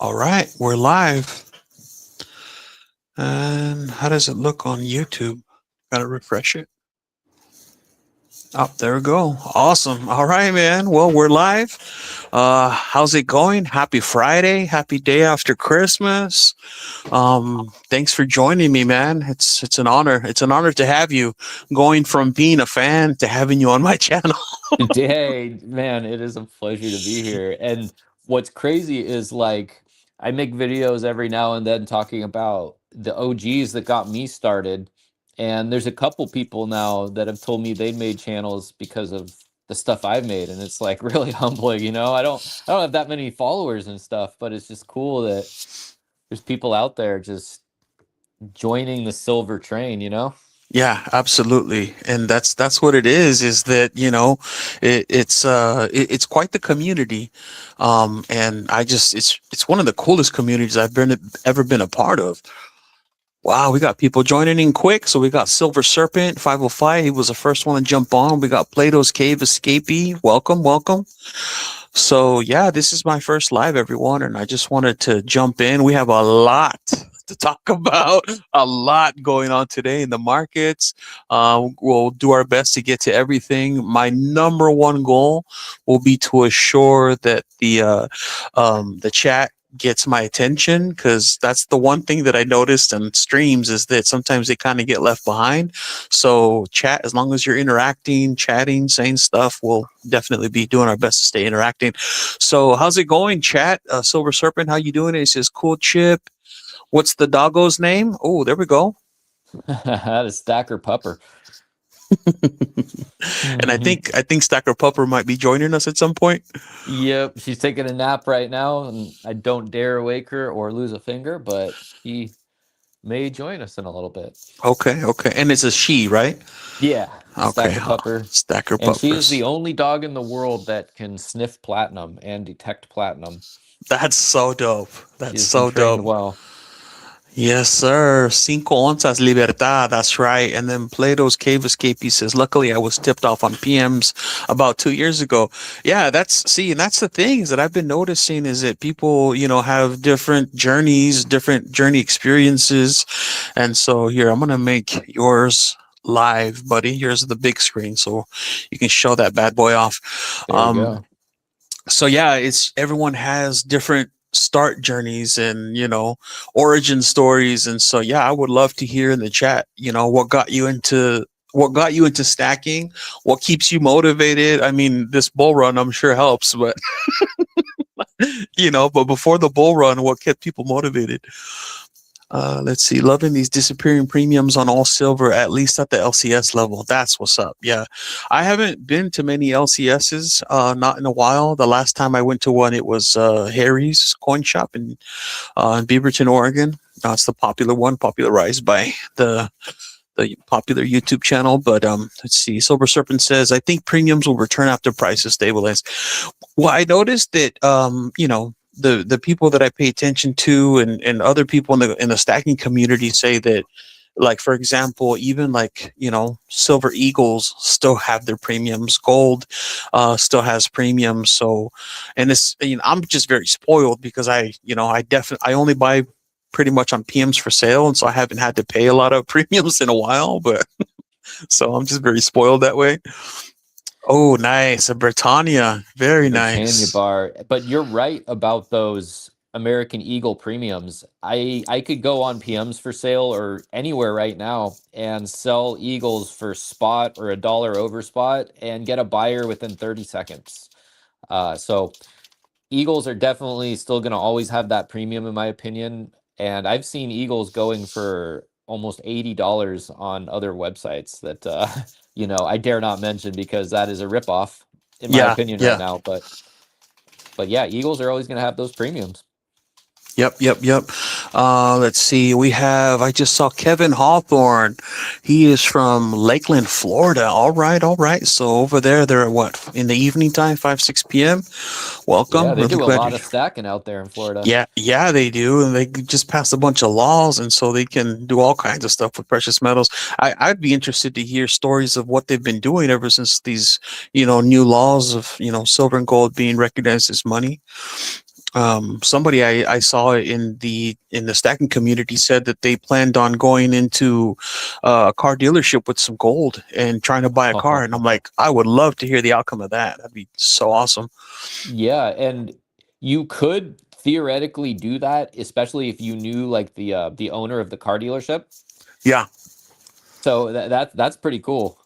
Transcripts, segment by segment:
All right, we're live. And how does it look on YouTube? Gotta refresh it. Oh, there we go. Awesome. All right, man. Well, we're live. How's it going? Happy Friday. Happy day after Christmas. Thanks for joining me, man. It's an honor. It's an honor to have you going from being a fan to having you on my channel. Hey, man, it is a pleasure to be here. And what's crazy is like I make videos every now and then talking about the OGs that got me started. And there's a couple people now that have told me they made channels because of the stuff I've made. And it's like really humbling, you know. I don't have that many followers and stuff, but it's just cool that there's people out there just joining the silver train, you know? Yeah, absolutely. And that's what it is. Is that it's quite the community. And I just it's one of the coolest communities I've been ever been a part of. Wow, we got people joining in quick. So we got Silver Serpent 505. He was the first one to jump on. We got Plato's Cave Escapee. Welcome, welcome. So yeah, this is my first live, everyone, and I just wanted to jump in. We have a lot to talk about, a lot going on today in the markets. We'll do our best to get to everything. My number one goal will be to assure that the chat gets my attention, because that's the one thing that I noticed in streams is that sometimes they kind of get left behind. So chat, as long as you're interacting, chatting, saying stuff, we'll definitely be doing our best to stay interacting. So how's it going, chat? Silver Serpent, how you doing? It says cool chip. What's the doggo's name? Oh, there we go. That is Stacker Pupper. And I think Stacker Pupper might be joining us at some point. Yep, she's taking a nap right now, and I don't dare wake her or lose a finger, but she may join us in a little bit. Okay, okay. And it's a she, right? Yeah, Okay, Stacker Pupper. Stacker And she is Puppers. the only dog in the world that can sniff platinum and detect platinum. That's so dope. That's She's been so trained dope. well. Yes, sir. Cinco onzas libertad. That's right. And then Plato's Cave Escape, he says, luckily I was tipped off on PMs about 2 years ago. Yeah, and that's the things that I've been noticing is that people, have different journeys, different journey experiences. And so here, I'm going to make yours live, buddy. Here's the big screen. So you can show that bad boy off. There we go. So yeah, it's everyone has different start journeys and origin stories, and so yeah, I would love to hear in the chat, what got you into stacking, what keeps you motivated. I mean, this bull run I'm sure helps, but but before the bull run, what kept people motivated? Let's see. Loving these disappearing premiums on all silver, at least at the LCS level. That's what's up. Yeah. I haven't been to many LCSs, not in a while. The last time I went to one, it was Harry's Coin Shop in Beaverton, Oregon. It's the popular one, popularized by the popular YouTube channel. But let's see. Silver Serpent says, I think premiums will return after prices stabilize. Well, I noticed that the people that I pay attention to and other people in the stacking community say that, like, for example, even like silver eagles still have their premiums, gold still has premiums. So, and it's, I'm just very spoiled because I only buy pretty much on PMs for sale, and so I haven't had to pay a lot of premiums in a while, but so I'm just very spoiled that way. Oh, nice. A Britannia. Very Britannia nice. bar. But you're right about those American Eagle premiums. I could go on PMs for sale or anywhere right now and sell Eagles for spot or $1 over spot and get a buyer within 30 seconds. So Eagles are definitely still going to always have that premium, in my opinion. And I've seen Eagles going for almost $80 on other websites that, I dare not mention because that is a ripoff, in my Yeah, opinion, right yeah. now. But yeah, Eagles are always going to have those premiums. Yep, yep, yep. Let's see. I just saw Kevin Hawthorne. He is from Lakeland, Florida. All right, all right. So over there, they're at what, in the evening time, 5, 6 p.m. Yeah, Welcome. they Really do a glad you. lot of stacking out there in Florida. Yeah, yeah, they do. And they just passed a bunch of laws. And so they can do all kinds of stuff with precious metals. I'd be interested to hear stories of what they've been doing ever since these, new laws of, silver and gold being recognized as money. Somebody I saw in the stacking community said that they planned on going into a car dealership with some gold and trying to buy a car. And I'm like, I would love to hear the outcome of that. That'd be so awesome. Yeah, and you could theoretically do that, especially if you knew like the owner of the car dealership. Yeah. So that's pretty cool.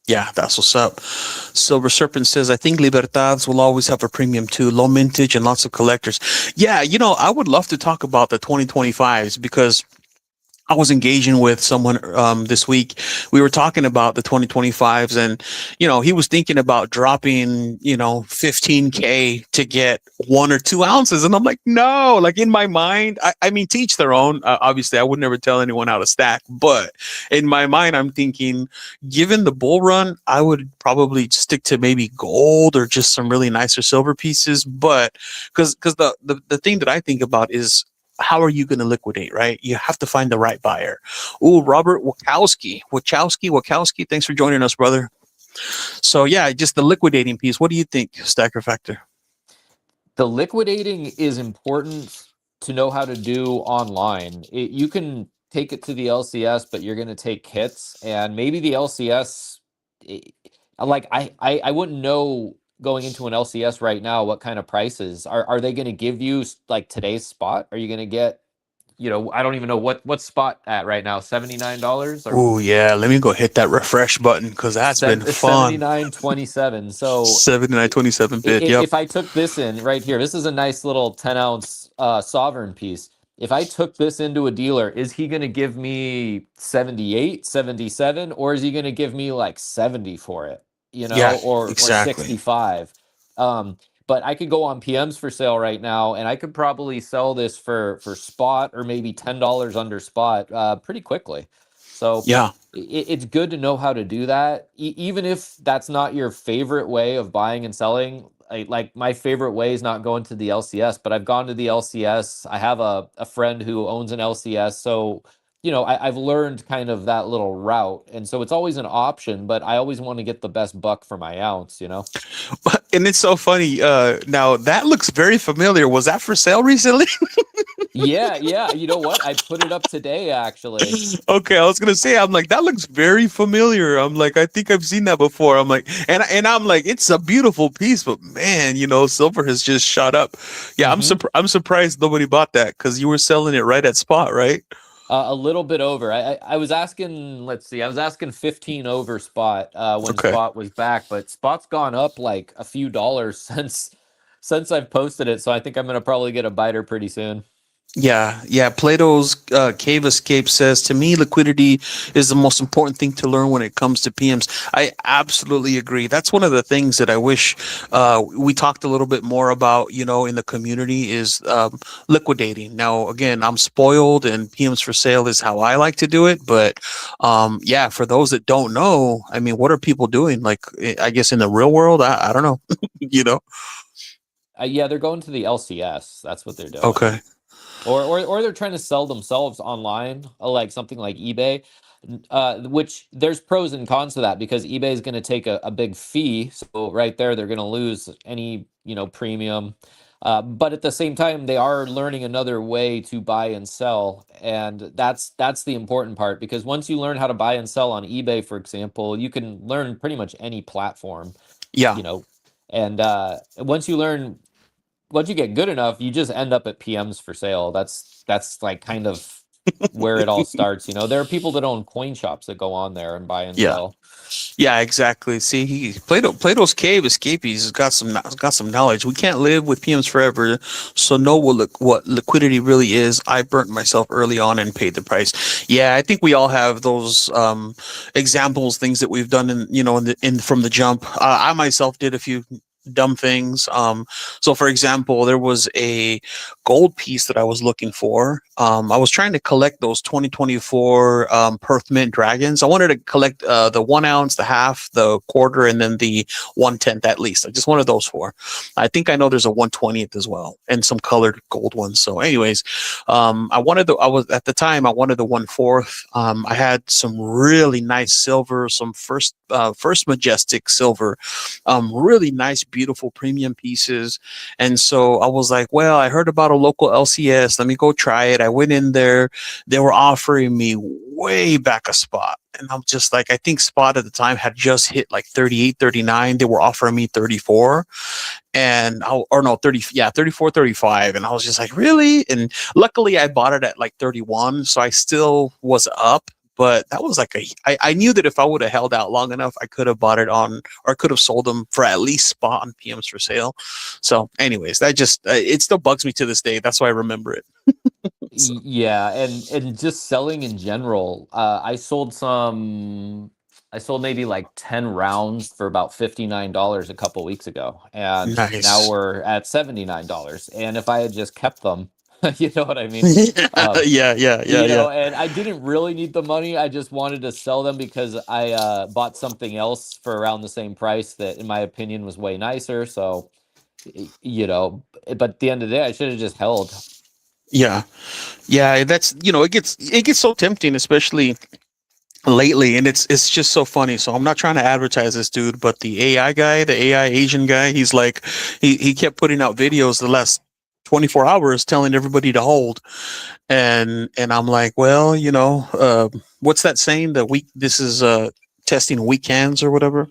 Yeah, that's what's up. Silver Serpent says, I think Libertads will always have a premium too, low mintage and lots of collectors. Yeah, I would love to talk about the 2025s because I was engaging with someone this week. We were talking about the 2025s, and he was thinking about dropping 15K to get 1 or 2 ounces, and I'm like, no. Like in my mind, I mean, teach their own. Obviously, I would never tell anyone how to stack, but in my mind, I'm thinking, given the bull run, I would probably stick to maybe gold or just some really nicer silver pieces. But because the thing that I think about is, how are you going to liquidate, right? You have to find the right buyer. Ooh, Robert Wachowski. Thanks for joining us, brother. So yeah, just the liquidating piece. What do you think, Stacker Factor? The liquidating is important to know how to do online. You can take it to the LCS, but you're going to take hits, and maybe the LCS, like I wouldn't know going into an LCS right now what kind of prices are they going to give you, like today's spot? Are you going to get, I don't even know what spot at right now, $79 or Ooh, yeah. Let me go hit that refresh button because that's been fun. 79.27. So 79.27 bid. Yep. if I took this in right here, this is a nice little 10-ounce sovereign piece. If I took this into a dealer, is he going to give me 78, 77, or is he going to give me like 70 for it, Yeah. or Exactly. 65? Um, but I could go on PMs for sale right now, and I could probably sell this for spot or maybe $10 under spot pretty quickly. So Yeah. it's good to know how to do that, even if that's not your favorite way of buying and selling. Like my favorite way is not going to the LCS, but I've gone to the LCS. I have a friend who owns an LCS, so I've learned kind of that little route, and so it's always an option. But I always want to get the best buck for my ounce. And it's so funny. Now that looks very familiar. Was that for sale recently? Yeah, yeah. You know what? I put it up today, actually. Okay, I was gonna say, I'm like, that looks very familiar. I'm like, I think I've seen that before. I'm like, and I'm like, it's a beautiful piece, but man, silver has just shot up. Yeah, Hmm. I'm surprised nobody bought that because you were selling it right at spot, right? A little bit over. I was asking, let's see, I was asking 15 over spot when Okay. spot was back, but spot's gone up like a few dollars since I've posted it. So I think I'm gonna probably get a biter pretty soon. Yeah, yeah. Plato's Cave Escape says, to me, liquidity is the most important thing to learn when it comes to PMs. I absolutely agree. That's one of the things that I wish we talked a little bit more about, in the community is liquidating. Now, again, I'm spoiled and PMs for sale is how I like to do it. But yeah, for those that don't know, I mean, what are people doing? Like, I guess in the real world, I don't know, you know? Yeah, they're going to the LCS. That's what they're doing. Okay. Or they're trying to sell themselves online, like something like eBay, which there's pros and cons to that because eBay is going to take a big fee. So right there, they're going to lose any premium. But at the same time, they are learning another way to buy and sell, and that's the important part because once you learn how to buy and sell on eBay, for example, you can learn pretty much any platform, Yeah. you know, and once you get good enough, you just end up at PMs for sale. That's like kind of where it all starts. There are people that own coin shops that go on there and buy and Yeah. sell. Yeah, exactly. See, Plato's Cave Escapees has got some knowledge. We can't live with PMs forever, so know what liquidity really is. I burnt myself early on and paid the price. Yeah, I think we all have those examples, things that we've done in from the jump. I myself did a few dumb things. So for example, there was a gold piece that I was looking for. I was trying to collect those 2024 Perth Mint Dragons. I wanted to collect the 1 ounce, the half, the quarter, and then the 1/10 at least. I just wanted those four. I think I know there's a 1/20th as well, and some colored gold ones. So, anyways, I was at the time I wanted the 1/4. I had some really nice silver, some first majestic silver, really nice, beautiful beautiful premium pieces. And so I was like, well, I heard about a local LCS. Let me go try it. I went in there. They were offering me way back a spot. And I'm just like, I think spot at the time had just hit like 38, 39. They were offering me 34 and or no 30, yeah, 34, 35. And I was just like, really? And luckily I bought it at like 31, so I still was up. But that was like I knew that if I would have held out long enough, I could have bought it on, or could have sold them for at least spot on PMs for sale. So anyways, that just it still bugs me to this day. That's why I remember it. So, Yeah, and just selling in general. I sold maybe like 10 rounds for about $59 a couple weeks ago, and now nice. we're at $79. And if I had just kept them, you know what I mean? Yeah, Um, yeah, yeah, yeah, yeah. and I didn't really need the money. I just wanted to sell them because I bought something else for around the same price that, in my opinion, was way nicer. So, but at the end of the day, I should have just held. Yeah. Yeah, that's, it gets so tempting, especially lately, and it's just so funny. So I'm not trying to advertise this dude, but the AI guy, the AI Asian guy, he's like he kept putting out videos the last 24 hours telling everybody to hold. And I'm like, well, what's that saying? The week this is testing weak hands or whatever.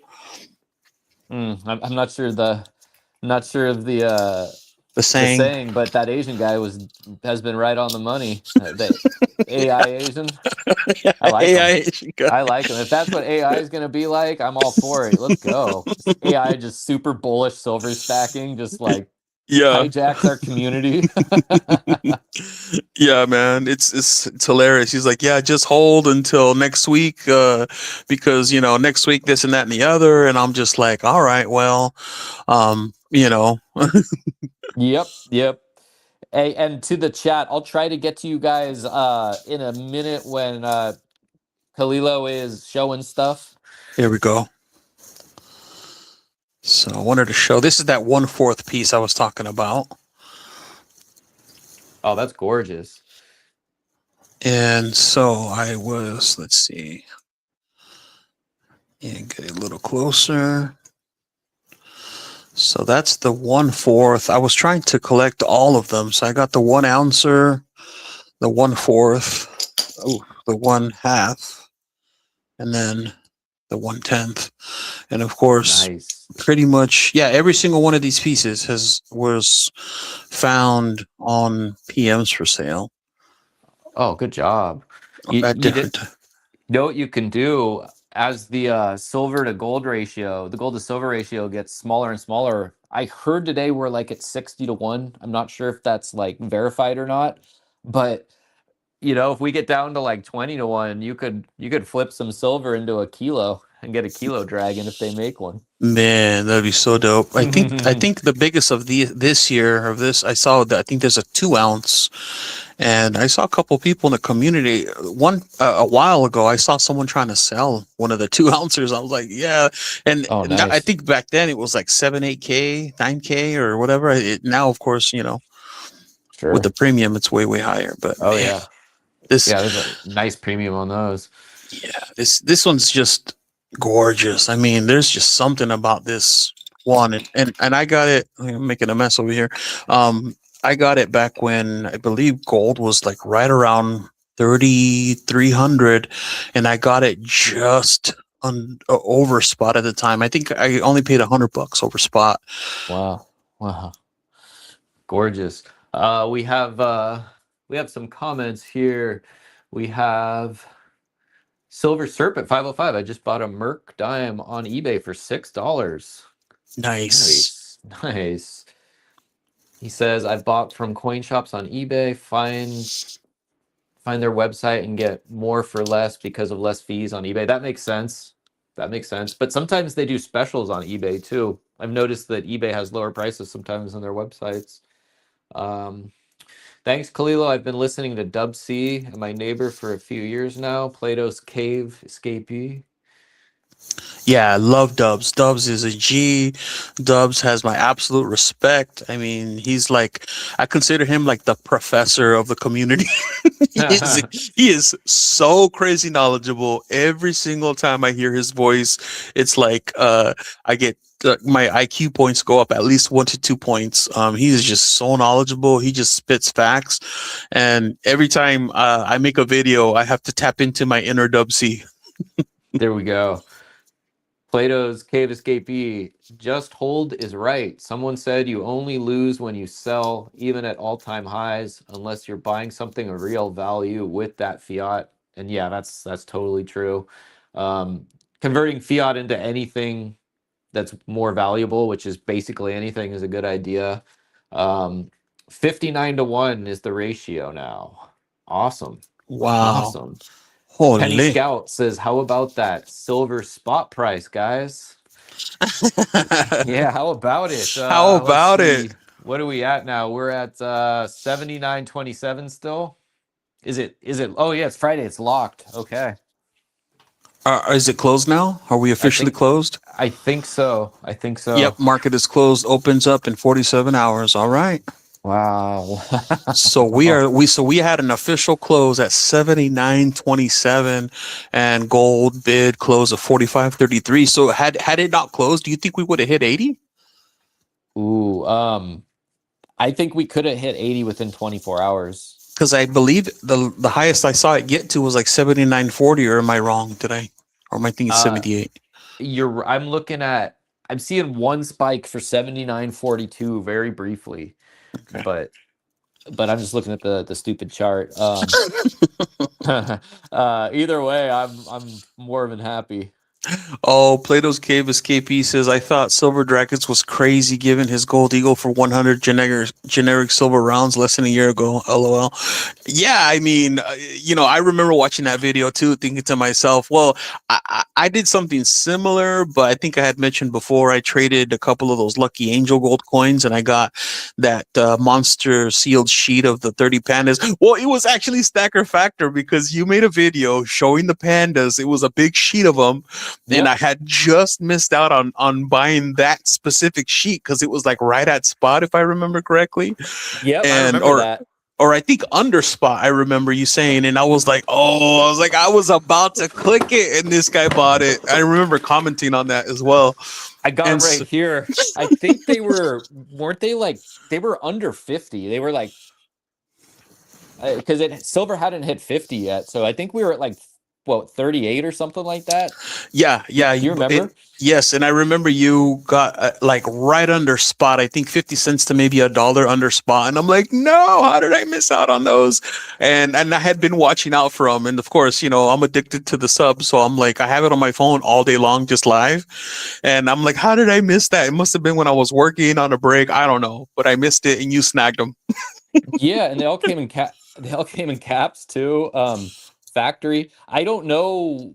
I'm not sure not sure of The the saying. saying, but that Asian guy has been right on the money. The AI Asian, Yeah, I like AI him. Asian guy. I like him. If that's what AI is going to be like, I'm all for it. Let's go. Just AI just super bullish silver stacking, just like Yeah. hijacks our community. Yeah, man, it's hilarious. He's like, yeah, just hold until next week, because next week this and that and the other. And I'm just like, all right, well, um, you know, Yep, yep. Hey, and to the chat, I'll try to get to you guys in a minute when Kalilo is showing stuff. here we go. So I wanted to show this is that 1/4 piece I was talking about, Oh, that's gorgeous. and so let's see, and get a little closer. So that's the 1/4. I was trying to collect all of them, so I got the 1 ouncer, the 1/4, oh, the 1/2, and then the 1/10. And of course, Nice. pretty much, yeah, every single one of these pieces was found on PMs for sale Oh, good job. at You did different. know what you can do as the silver to gold ratio, the gold to silver ratio gets smaller and smaller. I heard today we're like at 60 to 1. I'm not sure if that's like verified or not, but if we get down to like 20 to 1, you could flip some silver into a kilo and get a kilo dragon if they make one. Man, that'd be so dope. I think the biggest of this year of this I saw that I think there's a 2 ounce, and I saw a couple people in the community. One a while ago, I saw someone trying to sell one of the 2 ounces. I was like, yeah, and Oh, now, I nice. think back then it was like 7, 8K, 9K or whatever. Now, of course, with Sure. the premium, it's way higher. But Oh, man, yeah. this Yeah, there's a nice premium on those. yeah, this one's just gorgeous. I mean, there's just something about this one, and I got it. I'm making a mess over here. I got it back when I believe gold was like right around 3,300, and I got it just on over spot at the time. I think I only paid $100 over spot. Wow. Wow. Gorgeous. We have some comments here. We have Silver Serpent 505. I just bought a Merc dime on eBay for $6. Nice. Nice. Nice. He says I've bought from coin shops on eBay. Find their website and get more for less because of less fees on eBay. That makes sense. That makes sense. But sometimes they do specials on eBay too. I've noticed that eBay has lower prices sometimes on their websites. Um, Thanks, Kalilo. I've been listening to Dub C and my neighbor for a few years now. Plato's Cave Escapee. Yeah, I love Dubs. Dubs is a G. Dubs has my absolute respect. I mean, he's like, I consider him like the professor of the community. he is so crazy knowledgeable. Every single time I hear his voice, it's like I get my IQ points go up at least 1 to 2 points. He is just so knowledgeable. He just spits facts, and every time I make a video, I have to tap into my inner Dub C. There we go. Plato's Cave Escapee. Just hold is right. Someone said you only lose when you sell, even at all-time highs, unless you're buying something of real value with that fiat. And yeah, that's totally true. Converting fiat into anything that's more valuable, which is basically anything, is a good idea. 59 to 1 is the ratio now. Awesome. Wow, Awesome. Penny holy! Scout says, how about that silver spot price, guys? Yeah, how about it? How Let's about it? see. What are we at now? We're at 79.27 still. Is it oh yeah, it's Friday, it's locked. Okay. Is it closed now? Are we I officially think closed? I think so. I think Yep, so. market is closed. Opens up in 47 hours. All right. Wow. So we had an official close at 79.27, and gold bid close at 45.33. So had it not closed, do you think we would have hit 80? Ooh, I think we could have hit 80 within 24 hours. Because I believe the highest I saw it get to was like 79.40, or am I wrong today? Or am I thinking Uh 78? I'm seeing one spike for 79.42 very briefly, Okay. but I'm just looking at the stupid chart. Either way, I'm more than happy. Oh, Plato's Cave Escapee says, I thought Silver Dragons was crazy given his Gold Eagle for 100 generic silver rounds less than a year ago. LOL. Yeah, I mean, I remember watching that video too, thinking to myself, well, I did something similar, but I think I had mentioned before I traded a couple of those Lucky Angel gold coins, and I got that monster sealed sheet of the 30 pandas. Well, it was actually Stacker Factor because you made a video showing the pandas. It was a big sheet of them, and I Yep. had just missed out on buying that specific sheet because it was like right at spot, if I remember correctly, Yep, I and remember that. or I think under spot. I remember you saying, and I was like, oh, I was about to click it, and this guy bought it. I remember commenting on that as well. I got it And right so, here. I think weren't they like, they were under 50. They were like, because silver hadn't hit 50 yet. So I think we were at like, what, 38 or something like that. yeah, Do you remember? yes, and I remember you got like right under spot. I think 50 cents to maybe $1 under spot, and I'm like, no, how did I miss out on those? And I had been watching out for them, and of course, I'm addicted to the sub, so I'm like, I have it on my phone all day long, just live, and I'm like, how did I miss that? It must have been when I was working on a break. I don't know, but I missed it, and you snagged them. Yeah, and they all came in they all came in caps too. Factory. I don't know.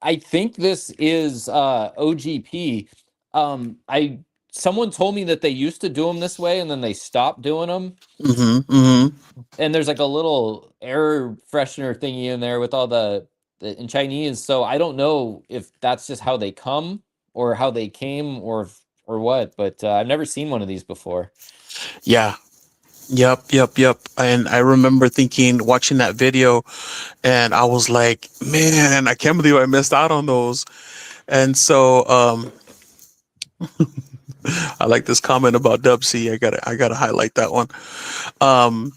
I think this is OGP. I Someone told me that they used to do them this way and then they stopped doing them. Mm-hmm. Mm-hmm. And there's like a little air freshener thingy in there with all the in Chinese. So I don't know if that's just how they come or how they came or what. But I've never seen one of these before. Yeah. Yep. And I remember watching that video, and I was like, man, I can't believe I missed out on those. And so, I like this comment about Dub C. I gotta highlight that one. Um,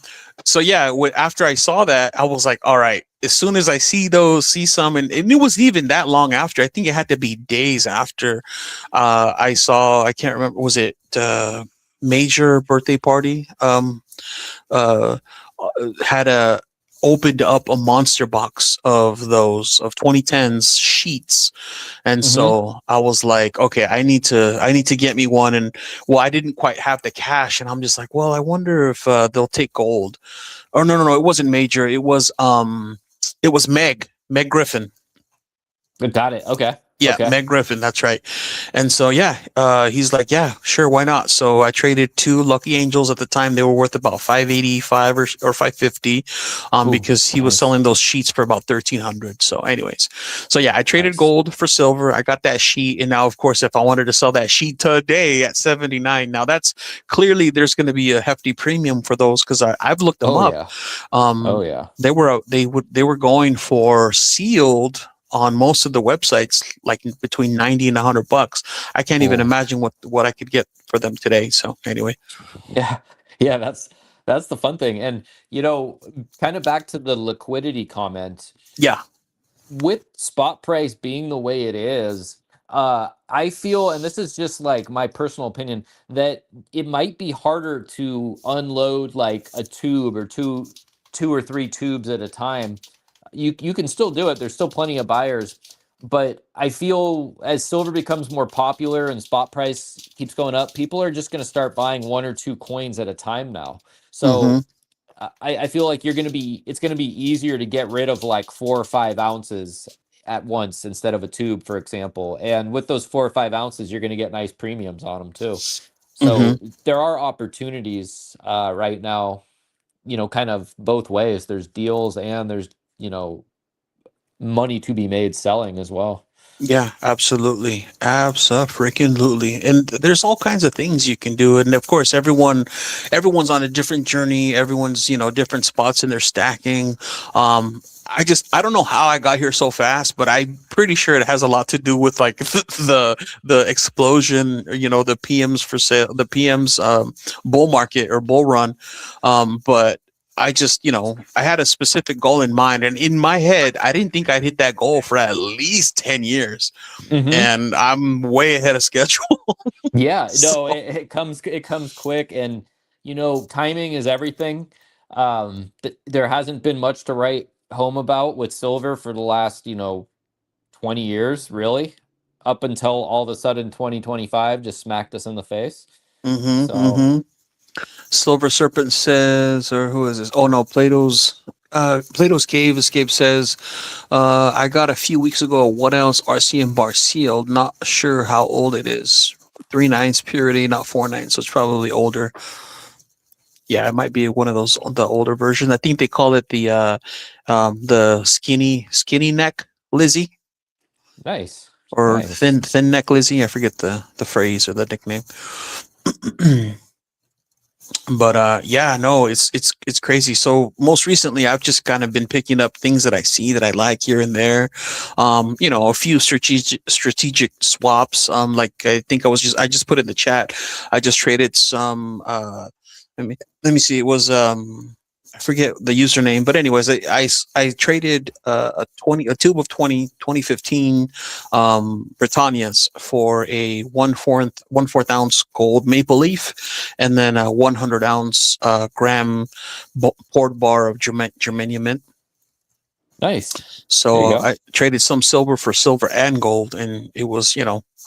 so yeah, after I saw that, I was like, all right. As soon as I see some, and it was even that long after. I think it had to be days after I saw. I can't remember. Was it Major birthday party? Uh, had opened up a monster box of those of 2010s sheets, and Mm-hmm. so I was like, okay, I need to get me one. And well, I didn't quite have the cash, and I'm just like, well, I wonder if they'll take gold. Or no, it wasn't Major. It was Meg Griffin. Got it. Okay. Yeah, Okay. Meg Griffin, that's right. And so yeah, he's like, yeah, sure, why not? So I traded two Lucky Angels at the time. They were worth about 585 or 550, Ooh, because he was nice. selling those sheets for about 1300. So, anyways, so yeah, I traded Nice. gold for silver. I got that sheet, and now, of course, if I wanted to sell that sheet today at 79, now that's clearly there's going to be a hefty premium for those because I've looked them Oh up. yeah. Oh Um, yeah. they were going for sealed on most of the websites, like between 90 and $100. I can't even Oh, imagine what I could get for them today. So anyway, yeah. Yeah, that's the fun thing. And kind of back to the liquidity comment, yeah. with spot price being the way it is, I feel, and this is just like my personal opinion, that it might be harder to unload like a tube or two or three tubes at a time. You can still do it. There's still plenty of buyers, but I feel as silver becomes more popular and spot price keeps going up, people are just going to start buying one or two coins at a time now. Mm-hmm. So I feel like it's gonna be easier to get rid of like 4 or 5 ounces at once instead of a tube, for example. And with those 4 or 5 ounces, you're gonna get nice premiums on them too. Mm-hmm. So there are opportunities right now, kind of both ways. There's deals and there's, you know, money to be made selling as well. Yeah, absolutely. Absolutely. And there's all kinds of things you can do. And of course, everyone's on a different journey. Everyone's, different spots in their stacking. I don't know how I got here so fast, but I'm pretty sure it has a lot to do with like the explosion, the PMs for sale, the PMs, bull market or bull run. But I just, I had a specific goal in mind, and in my head, I didn't think I'd hit that goal for at least 10 years, Hmm. and I'm way ahead of schedule. Yeah, So, no, it comes quick, and timing is everything. There hasn't been much to write home about with silver for the last 20 years, really, up until all of a sudden 2025 just smacked us in the face. So, mm-hmm. Silver Serpent says, or who is this? Oh no, Plato's Cave Escape says, I got a few weeks ago a 1 ounce RCM bar sealed. Not sure how old it is. 3/9 purity, not 4/9, so it's probably older. Yeah, it might be one of those the older version. I think they call it the skinny neck Lizzie nice, or nice. thin neck Lizzie. I forget the phrase or the nickname. But yeah, no, it's crazy. So most recently I've just kind of been picking up things that I see that I like here and there. A few strategic swaps. Like I think I just put in the chat, I just traded some let me let me see, it was I forget the username, but anyways, I traded a tube of 2015 Britannias for a one fourth ounce gold maple leaf, and then a 100-ounce gram poured bar of Germanium mint. Nice. There you So go. I traded some silver for silver and gold, and it was,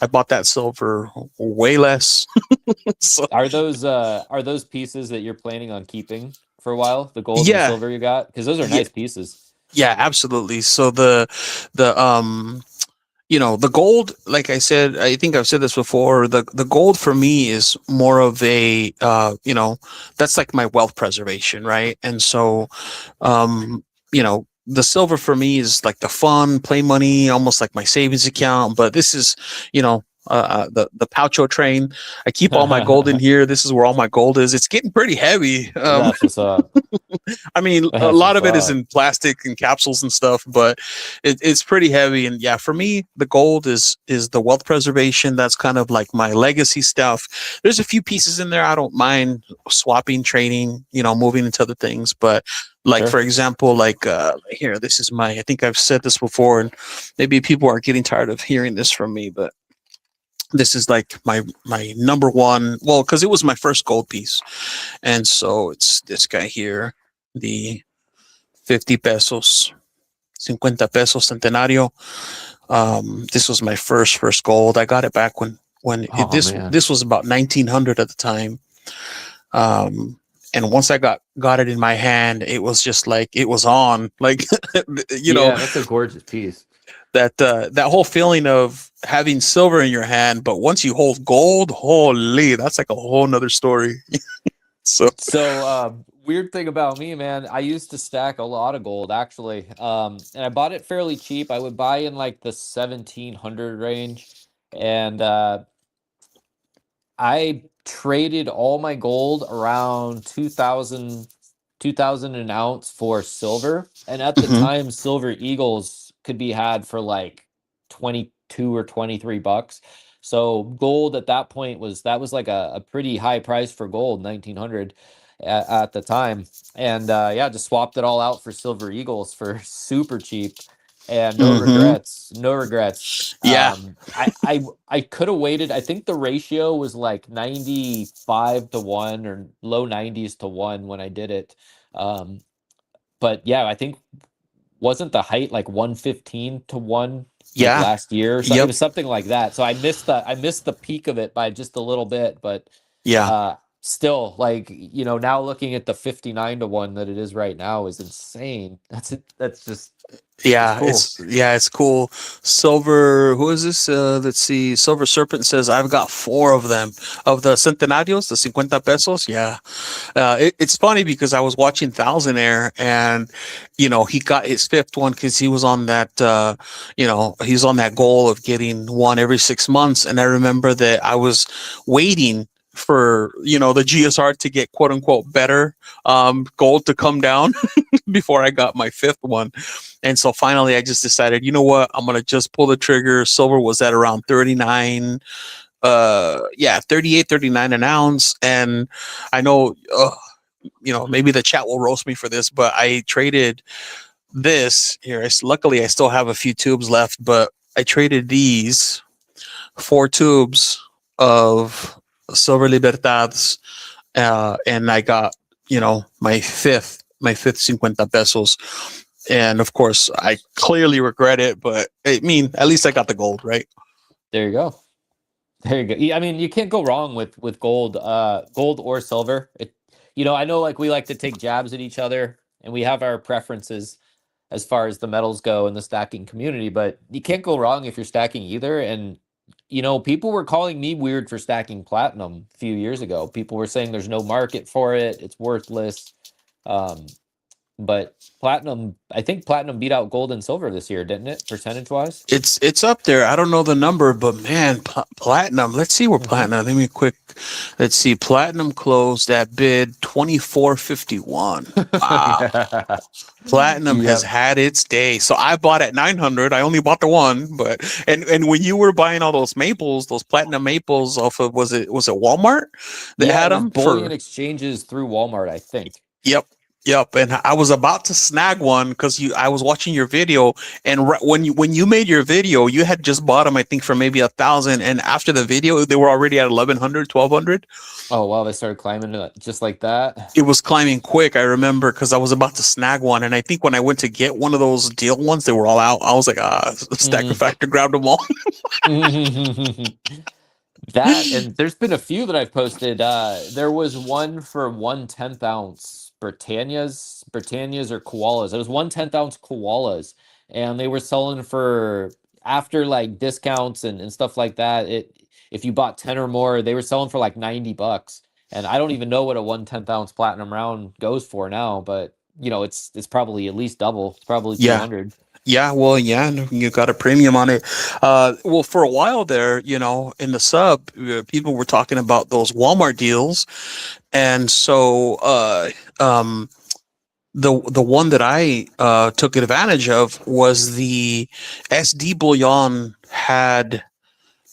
I bought that silver way less. So Are those pieces that you're planning on keeping for a while, the gold and yeah, silver you got? Because those are yeah, nice pieces. yeah, absolutely. So the gold, like I said, I think I've said this before, the gold for me is more of a that's like my wealth preservation, right? And so the silver for me is like the fun play money, almost like my savings account. But this is, the Poucho train. I keep all my gold in here. This is where all my gold is. It's getting pretty heavy. That's what's up. I mean, a That's lot what's of it is up. in plastic and capsules and stuff, but it's pretty heavy. And yeah, for me, the gold is the wealth preservation. That's kind of like my legacy stuff. There's a few pieces in there I don't mind swapping, trading, moving into other things. But like for Sure. example, like here, this is I think I've said this before, and maybe people are getting tired of hearing this from me, but this is like my number one. Well, because it was my first gold piece, and so it's this guy here, the 50 pesos, 50 pesos centenario. This was my first gold. I got it back when Oh man. this was about 1900 at the time. And once I got it in my hand, it was just like it was on, like you know Yeah, that's a gorgeous piece. that whole feeling of having silver in your hand, but once you hold gold, holy, that's like a whole nother story. So, So, weird thing about me, man, I used to stack a lot of gold actually. And I bought it fairly cheap. I would buy in like the 1700 range. And I traded all my gold around 2000 an ounce for silver. And at the mhm, time, Silver Eagles could be had for like 22 or $23. So gold at that point was like a pretty high price for gold, 1900 at the time. And yeah, just swapped it all out for silver eagles for super cheap, and no Mm-hmm. regrets, no regrets. Yeah. I could have waited. I think the ratio was like 95 to 1 or low 90s to 1 when I did it. Um, but yeah, I think wasn't the height like 115 to 1 like Yeah. last year or so? It Yep. was something like that. So I missed the peak of it by just a little bit, but Yeah. uh still, like, now looking at the 59 to 1 that it is right now is insane. That's just it's cool. It's cool. Silver, who is this? Let's see. Silver Serpent says I've got four of them of the centenarios, the 50 pesos. Yeah. It's funny because I was watching Thousandaire, and he got his fifth one because he was on that he's on that goal of getting one every 6 months. And I remember that I was waiting for the GSR to get quote unquote better, gold to come down before I got my fifth one. And so finally I just decided, you know what, I'm gonna just pull the trigger. Silver was at around 39, 38, 39 an ounce. And I know maybe the chat will roast me for this, but I traded this here. Luckily I still have a few tubes left, but I traded these 4 tubes of silver libertads, and I got my fifth 50 pesos. And of course I clearly regret it, but I mean, at least I got the gold, right? There you go. There you go. Yeah, I mean, you can't go wrong with gold, gold or silver. I know, like, we like to take jabs at each other, and we have our preferences as far as the metals go in the stacking community, but you can't go wrong if you're stacking either. And people were calling me weird for stacking platinum a few years ago. People were saying there's no market for it, it's worthless. Um, but I think platinum beat out gold and silver this year, didn't it? Percentage wise. It's up there. I don't know the number, but man, platinum. Let's see where Hmm. platinum. Let me quick. Let's see. Platinum closed that bid 24.51. Wow. Yeah. Platinum has Yep. had its day. So I bought at 900. I only bought the one, but and when you were buying all those maples, those platinum maples off of, was it Walmart that Yeah, had it was them bullion for? exchanges through Walmart, I think. Yep. Yep, and I was about to snag one because I was watching your video, and when you made your video, you had just bought them, I think, for maybe 1,000, and after the video, they were already at 1,100, 1,200. Oh, wow, they started climbing just like that. It was climbing quick. I remember because I was about to snag one, and I think when I went to get one of those deal ones, they were all out. I was like, Stacker Mhm. Factor grabbed them all. That, and there's been a few that I've posted. There was one for 1/10 ounce Britannias or koalas. It was 1/10 ounce koalas, and they were selling for, after like discounts and stuff like that. If you bought 10 or more, they were selling for like $90. And I don't even know what a 1/10 ounce platinum round goes for now, but it's probably at least double. It's probably Yeah. 200. Yeah, well, yeah, no, you got a premium on it. Well, for a while there, in the sub, people were talking about those Walmart deals, and so the one that I took advantage of was the SD Bullion had,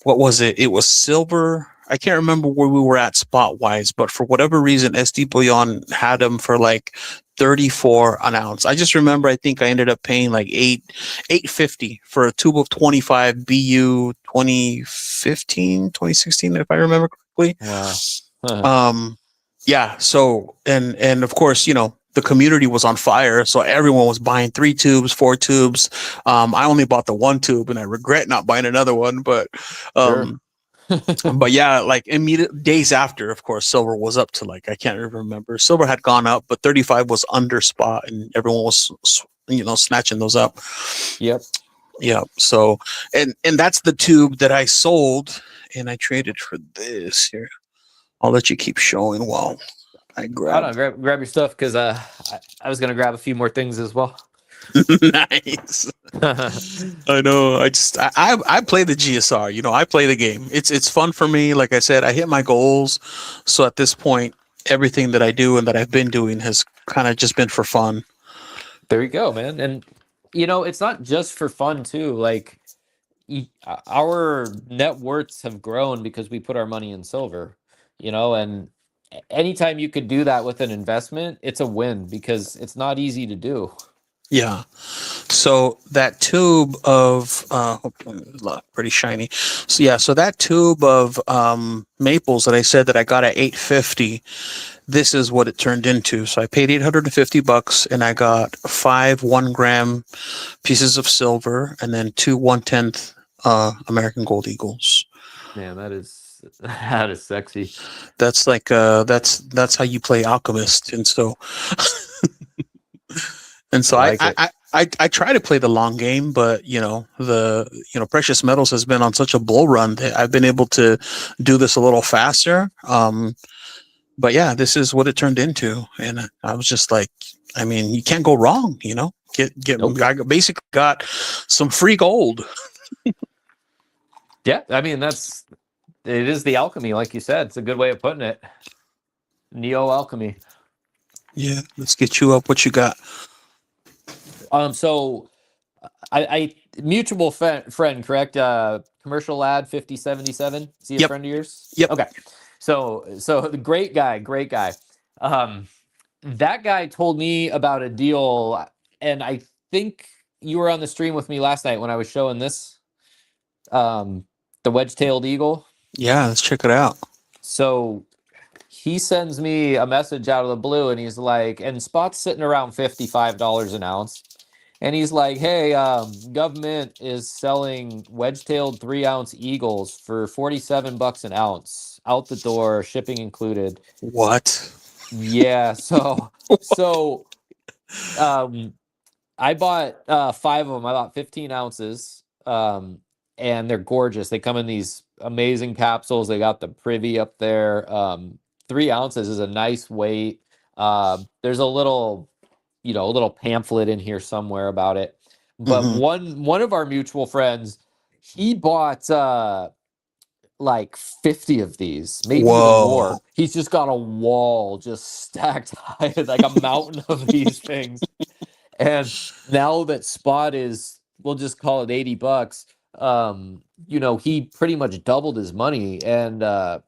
what was it? It was silver. I can't remember where we were at spot wise, but for whatever reason, SD Bullion had them for like 34 an ounce. I just remember I think I ended up paying like 850 for a tube of 25 BU 2015, 2016, if I remember correctly. Wow. Um, yeah. So and of course, the community was on fire, so everyone was buying 3 tubes, 4 tubes. I only bought the 1 tube, and I regret not buying another one. Sure. Um, but yeah, like immediate days after, of course, silver was up to, like, I can't even remember. Silver had gone up, but 35 was under spot, and everyone was snatching those up. Yep. Yeah. So and that's the tube that I sold, and I traded for this here. I'll let you keep showing while I Hold grab. on, grab your stuff, because I was gonna grab a few more things as well. Nice. I know. I play the GSR. I play the game. It's fun for me. Like I said, I hit my goals. So at this point, everything that I do and that I've been doing has kind of just been for fun. There you go, man. And It's not just for fun too. Like our net worths have grown because we put our money in silver, and anytime you could do that with an investment, it's a win because it's not easy to do. Yeah. So that tube of pretty shiny. So yeah, so that tube of maples that I said that I got at 850, this is what it turned into. So I paid $850 and I got 5 1 gram pieces of silver and then two 1/10 American Gold Eagles. Man, that is that is sexy. That's like that's how you play alchemist. And so I like it. I try to play the long game, but precious metals has been on such a bull run that I've been able to do this a little faster. But yeah, this is what it turned into, and I was just like, I mean, you can't go wrong, Get Nope. I basically got some free gold. Yeah, I mean it is the alchemy, like you said. It's a good way of putting it. Neo alchemy. Yeah, let's get you up. What you got? So I mutual friend, correct? Commercial lad 5077. Is he a Yep, friend of yours? yep. Okay. So the great guy. Um, that guy told me about a deal, and I think you were on the stream with me last night when I was showing this, the wedge-tailed eagle. Yeah, let's check it out. So he sends me a message out of the blue, and he's like, and spot's sitting around $55 an ounce. And he's like, hey, government is selling wedge-tailed 3-ounce eagles for $47 an ounce, out the door, shipping included. What? Yeah, so I bought 5 of them. I bought 15 ounces, and they're gorgeous. They come in these amazing capsules. They got the privy up there. 3 ounces is a nice weight. There's a little pamphlet in here somewhere about it. But Hmm. one of our mutual friends, he bought like 50 of these, maybe even Whoa. more. He's just got a wall just stacked high, like a mountain of these things. And now that spot is, we'll just call it $80, he pretty much doubled his money. And I,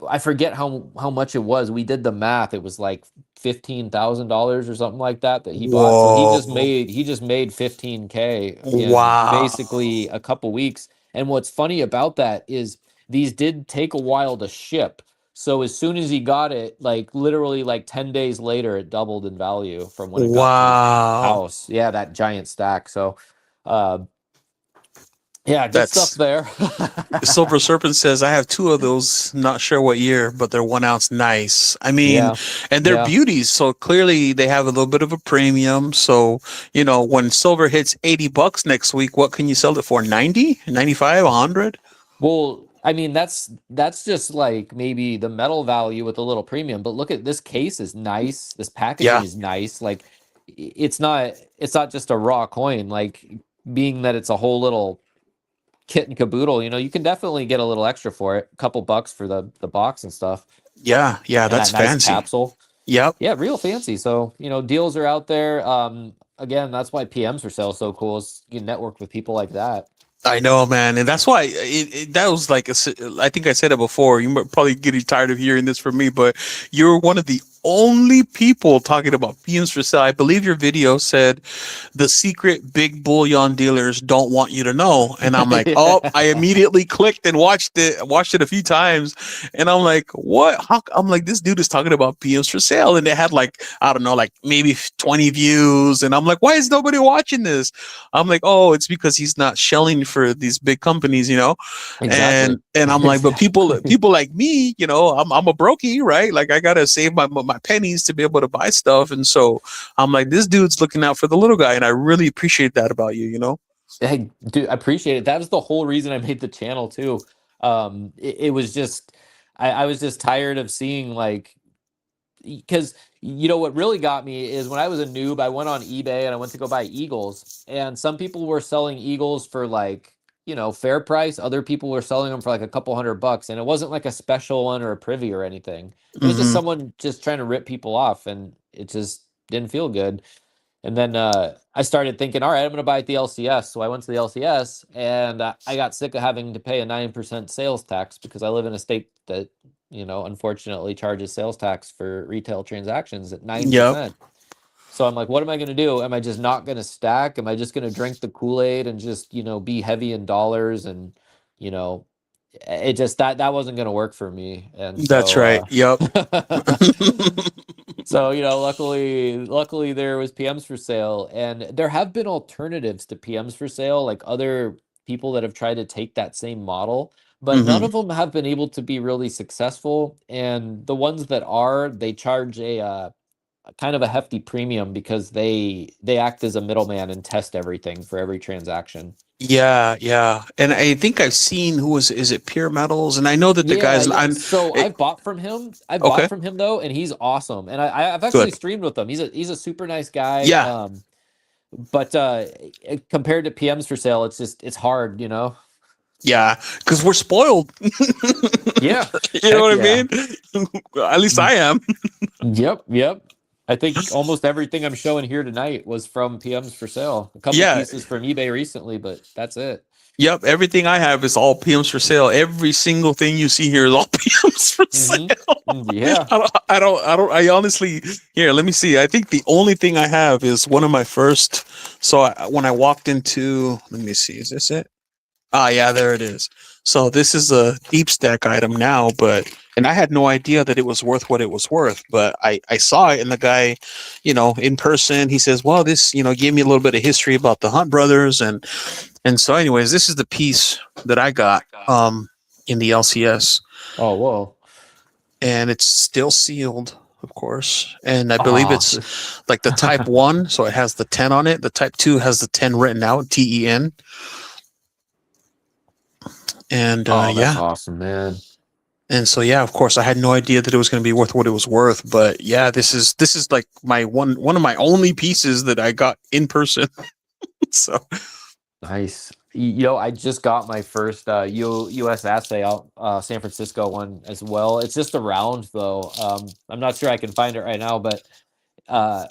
I forget how much it was. We did the math. It was like $15,000 or something like that he bought. So Whoa. he just made 15K in Wow. basically a couple weeks. And what's funny about that is these did take a while to ship. So as soon as he got it, like literally like 10 days later, it doubled in value from when it got to his Wow. house. Yeah, that giant stack. So uh yeah, good stuff That's there. Silver Serpent says, I have 2 of those, not sure what year, but they're 1 ounce nice. I mean, Yeah. and they're Yeah. beauties. So clearly they have a little bit of a premium. So, when silver hits $80 next week, what can you sell it for? 90, 95, 100? Well, I mean, that's just like maybe the metal value with a little premium, but look at this case is nice. This packaging Yeah. is nice. Like it's not just a raw coin, like being that it's a whole little kit and caboodle, you can definitely get a little extra for it, a couple bucks for the box and stuff, Yeah. Yeah. and That's that nice fancy. capsule. Yep. Yeah, real fancy. So, deals are out there. Again, that's why PMs for sale so cool is you can network with people like that. I know, man, and that's why that was like I think I said it before. You might probably getting tired of hearing this from me, but you're one of the only people talking about PMs for sale. I believe your video said the secret big bullion dealers don't want you to know, and I'm like, oh, Yeah. I immediately clicked and watched it a few times, and I'm like, what? I'm like, this dude is talking about PMs for sale, and it had like, I don't know, like maybe 20 views, and I'm like, why is nobody watching this? I'm like, oh, it's because he's not shelling for these big companies, Exactly. and I'm like, but people Exactly. people like me, I'm a brokey, right? Like I gotta save my pennies to be able to buy stuff, and so I'm like, this dude's looking out for the little guy, and I really appreciate that about you. Hey, dude, I appreciate it. That was the whole reason I made the channel too. It was just I was just tired of seeing like because what really got me is when I was a noob, I went on eBay and I went to go buy Eagles, and some people were selling Eagles for like fair price. Other people were selling them for like a couple $100, and it wasn't like a special one or a privy or anything. It was just Hmm. someone just trying to rip people off, and it just didn't feel good. And then I started thinking, all right, I'm going to buy at the LCS. So I went to the LCS, and I got sick of having to pay a 9% sales tax because I live in a state that, unfortunately charges sales tax for retail transactions at Yep. 9%. So I'm like, what am I going to do? Am I just not going to stack? Am I just going to drink the Kool-Aid and just, be heavy in dollars? And, you know, it just that wasn't going to work for me. And That's right. so Yep. so, luckily there was PMs for sale, and there have been alternatives to PMs for sale, like other people that have tried to take that same model, but none Hmm. of them have been able to be really successful. And the ones that are, they charge a kind of a hefty premium because they act as a middleman and test everything for every transaction. Yeah, yeah. And I think I've seen is it Pure Metals? And I know that the Yeah, guys yeah. I'm So it, I've bought from him. I've bought okay, from him though, and he's awesome. And I've actually good. streamed with him. He's a super nice guy. Yeah, But compared to PMs for sale, it's hard, yeah. Because we're spoiled. Yeah. You know Heck what I yeah. mean? At least I am. Yep, yep. I think almost everything I'm showing here tonight was from PMs for sale. A couple Yeah. pieces from eBay recently, but that's it. Yep. Everything I have is all PMs for sale. Every single thing you see here is all PMs for Mm-hmm. sale. Yeah. I honestly, here, let me see. I think the only thing I have is one of my first. So when I walked into, let me see, is this it? Ah, yeah, there it is. So this is a deep stack item now, and I had no idea that it was worth what it was worth, but I saw it, and the guy, in person, he says, well, this, gave me a little bit of history about the Hunt brothers. And so anyways, this is the piece that I got, in the LCS, Oh, whoa. and it's still sealed, of course. And I believe Oh. it's like the type 1, so it has the 10 on it. The type 2 has the 10 written out, TEN. And Oh, that's yeah. awesome, man. And so yeah, of course, I had no idea that it was going to be worth what it was worth. But yeah, this is like my one of my only pieces that I got in person. So Nice. I just got my first US assay out, San Francisco one as well. It's just a round though. I'm not sure I can find it right now, but uh,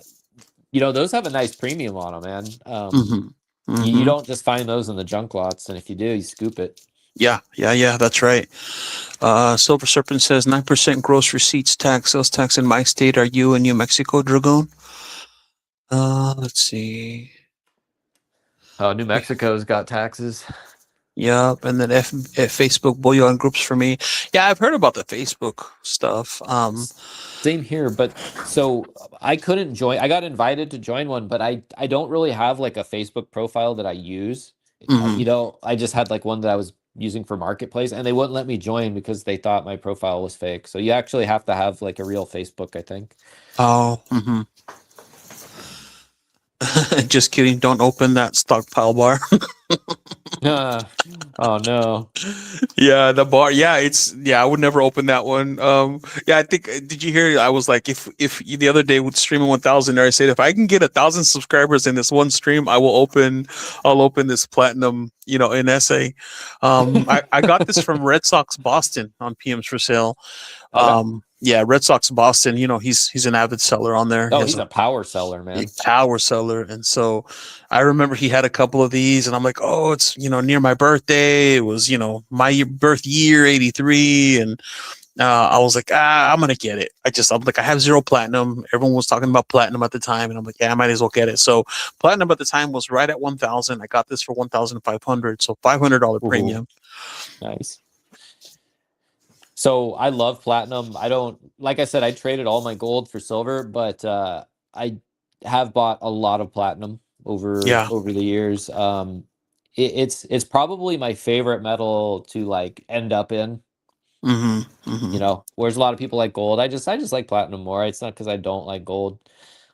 those have a nice premium on them, man. hmm You hmm don't just find those in the junk lots, and if you do, you scoop it. yeah, that's right. Silver Serpent says 9% gross receipts tax, sales tax in my state. Are you in New Mexico, Dragoon? Let's see. New Mexico's got taxes. Yep, and then Facebook bullion groups for me. Yeah, I've heard about the Facebook stuff. Same here, but so I couldn't join. I got invited to join one, but I don't really have like a Facebook profile that I use. mhm. I just had like one that I was using for Marketplace, and they wouldn't let me join because they thought my profile was fake. So you actually have to have like a real Facebook, I think. Oh, just kidding. Don't open that stockpile bar. Oh no. Yeah, the bar. Yeah, I would never open that one. Yeah, I think. Did you hear? I was like, if the other day with streaming 1,000, I said if I can get 1,000 subscribers in this one stream, I'll open this platinum, in essay. I got this from Red Sox Boston on PMs for sale. Okay. Yeah, Red Sox Boston. He's an avid seller on there. He Oh, has he's a power seller, a man. power seller, and so I remember he had a couple of these, and I'm like, oh, it's near my birthday. It was my birth year, '83, and I was like, I'm gonna get it. I'm like, I have zero platinum. Everyone was talking about platinum at the time, and I'm like, yeah, I might as well get it. So platinum at the time was right at 1,000. I got this for 1,500, so $500 Ooh, premium. nice. So I love platinum. I don't, like I said, I traded all my gold for silver, but I have bought a lot of platinum Yeah. over the years. It's probably my favorite metal to like end up in. hmm hmm Whereas a lot of people like gold. I just like platinum more. It's not because I don't like gold.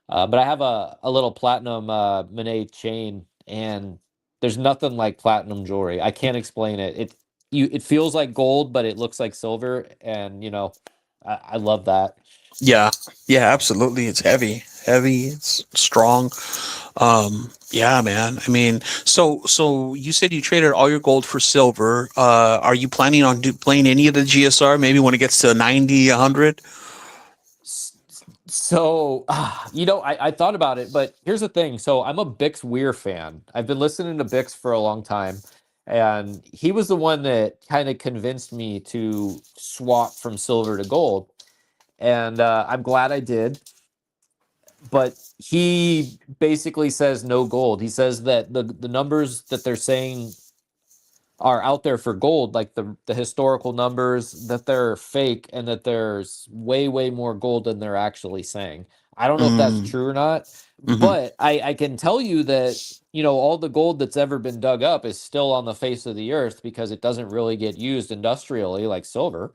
But I have a little platinum Monet chain, and there's nothing like platinum jewelry. I can't explain it. It feels like gold, but it looks like silver, and I love that. Yeah. Yeah. Absolutely. It's heavy. Heavy. It's strong. Yeah, man. I mean, so you said you traded all your gold for silver. Are you planning on playing any of the GSR? Maybe when it gets to 90, 100? So, I thought about it, but here's the thing. So I'm a Bix Weir fan. I've been listening to Bix for a long time, and he was the one that kind of convinced me to swap from silver to gold. And I'm glad I did. But he basically says no gold. He says that the numbers that they're saying are out there for gold, like the historical numbers, that they're fake and that there's way more gold than they're actually saying. I don't know if that's Mm, true or not, hmm. but I can tell you that all the gold that's ever been dug up is still on the face of the earth because it doesn't really get used industrially like silver.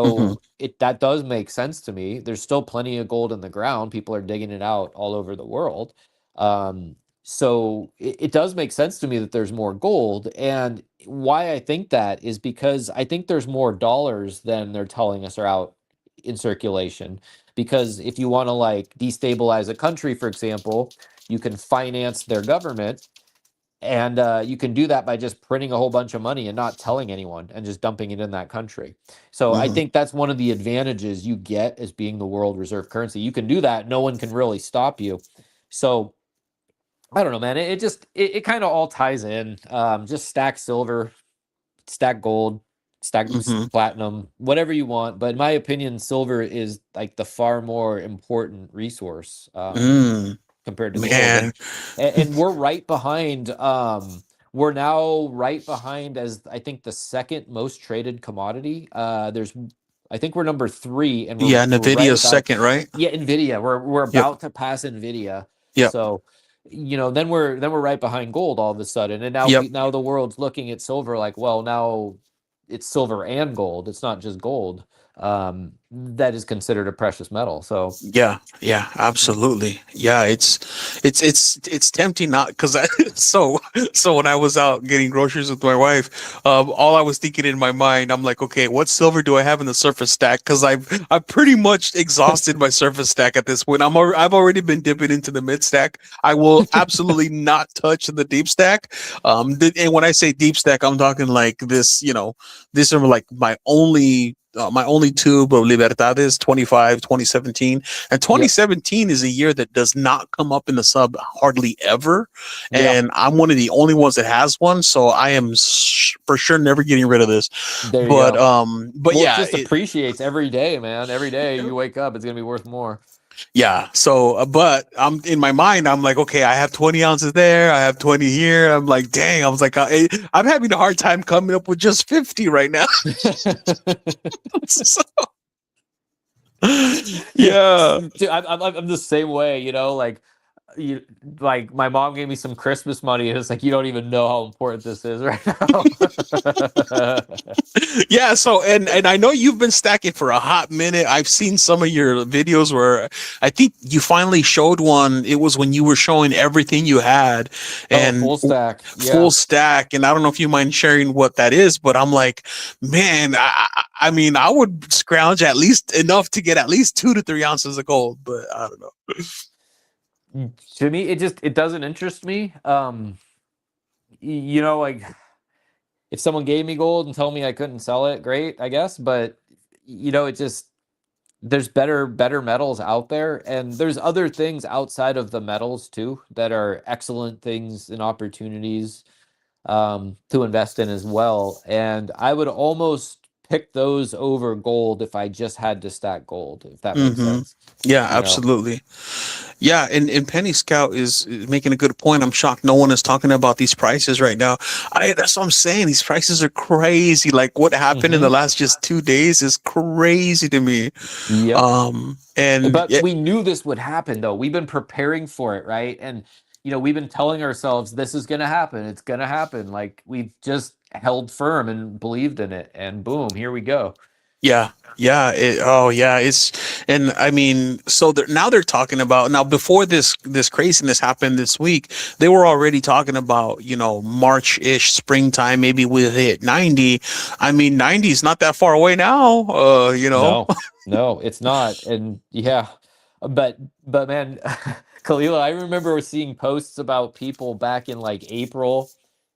Hmm. So that does make sense to me. There's still plenty of gold in the ground. People are digging it out all over the world. Um, so it does make sense to me that there's more gold. And why I think that is because I think there's more dollars than they're telling us are out in circulation. Because if you want to like destabilize a country, for example, you can finance their government, and you can do that by just printing a whole bunch of money and not telling anyone and just dumping it in that country. So I Hmm. think that's one of the advantages you get as being the world reserve currency. You can do that, no one can really stop you. So I don't know, man. It kind of all ties in. Just stack silver, stack gold, stack Hmm. platinum, whatever you want. But in my opinion, silver is like the far more important resource Mm, compared to gold. man. And we're right behind. We're now right behind as I think the second most traded commodity. I think we're number three, and we're Yeah, we're right Nvidia's about, second, right? yeah, Nvidia. We're Yep. about to pass Nvidia. Yep. So then we're right behind gold all of a sudden, and Yep. now the world's looking at silver like, well, now it's silver and gold. It's not just gold. That is considered a precious metal. So Yeah, yeah, absolutely. Yeah, it's tempting not because I so when I was out getting groceries with my wife, all I was thinking in my mind, I'm like, okay, what silver do I have in the surface stack? Because I've pretty much exhausted my surface stack at this point. I've already been dipping into the mid stack. I will absolutely not touch the deep stack. And when I say deep stack, I'm talking like this. These are like my only tube of Libertades 25 2017, and yep, 2017 is a year that does not come up in the sub hardly ever, yeah, and I'm one of the only ones that has one, so I am for sure never getting rid of this. there you but go. um but Well, it yeah just appreciates every day, man. Every day you wake up, it's gonna be worth more. yeah, so but I'm in my mind, I'm like, okay, I have 20 ounces there, I have 20 here. I'm like, dang, I was like, I'm having a hard time coming up with just 50 right now. So, yeah. Dude, I'm the same way, you like my mom gave me some Christmas money, and it's like you don't even know how important this is right now. Yeah, so and I know you've been stacking for a hot minute. I've seen some of your videos where I think you finally showed one. It was when you were showing everyththing you had Oh, and full stack. full Yeah. stack. And I don't know if you mind sharing what that is, but I'm like, man, I mean, I would scrounge at least enough to get at least 2 to 3 ounces of gold, but I don't know. To me, it doesn't interest me. Like if someone gave me gold and told me I couldn't sell it, great, I guess. But it just there's better metals out there, and there's other things outside of the metals too that are excellent things and opportunities to invest in as well. And I would almost pick those over gold if I just had to stack gold, if that makes Hmm. sense. Yeah, You know, absolutely. Yeah, and Penny Scout is making a good point. I'm shocked no one is talking about these prices right now. That's what I'm saying. These prices are crazy. Like what happened in the hmm last just 2 days is crazy to me. Yep. And But yeah, we knew this would happen, though. We've been preparing for it, right? And we've been telling ourselves this is going to happen. It's going to happen. Like we've just held firm and believed in it, and boom, here we go. yeah, yeah. Oh, yeah. And I mean, so now they're talking about now. Before this craziness happened this week, they were already talking about March ish, springtime. Maybe we'll hit 90. I mean, 90 is not that far away now. No, no, it's not. And yeah, but man, Kalila, I remember seeing posts about people back in like April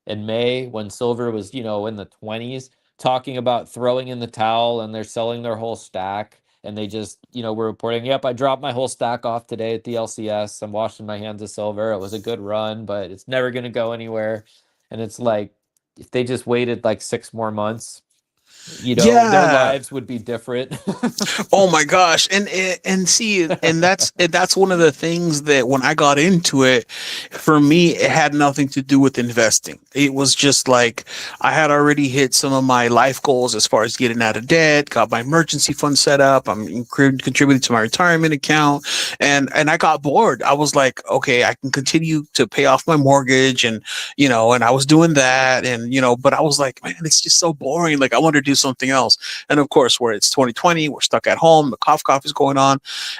and May when silver was, in the 20s, talking about throwing in the towel and they're selling their whole stack. and they just, were reporting, yep, I dropped my whole stack off today at the LCS. I'm washing my hands of silver. It was a good run, but it's never going to go anywhere. And it's like, if they just waited like 6 more months, their Yeah. lives would be different. Oh my gosh. And see, and that's one of the things that when I got into it, for me it had nothing to do with investing. It was just like I had already hit some of my life goals as far as getting out of debt, got my emergency fund set up, I'm contributing to my retirement account, and I got bored. I was like, okay, I can continue to pay off my mortgage, and I was doing that, but I was like, man, it's just so boring. Like I want to do something else. And of course, where it's 2020, we're stuck at home. The cough is going on,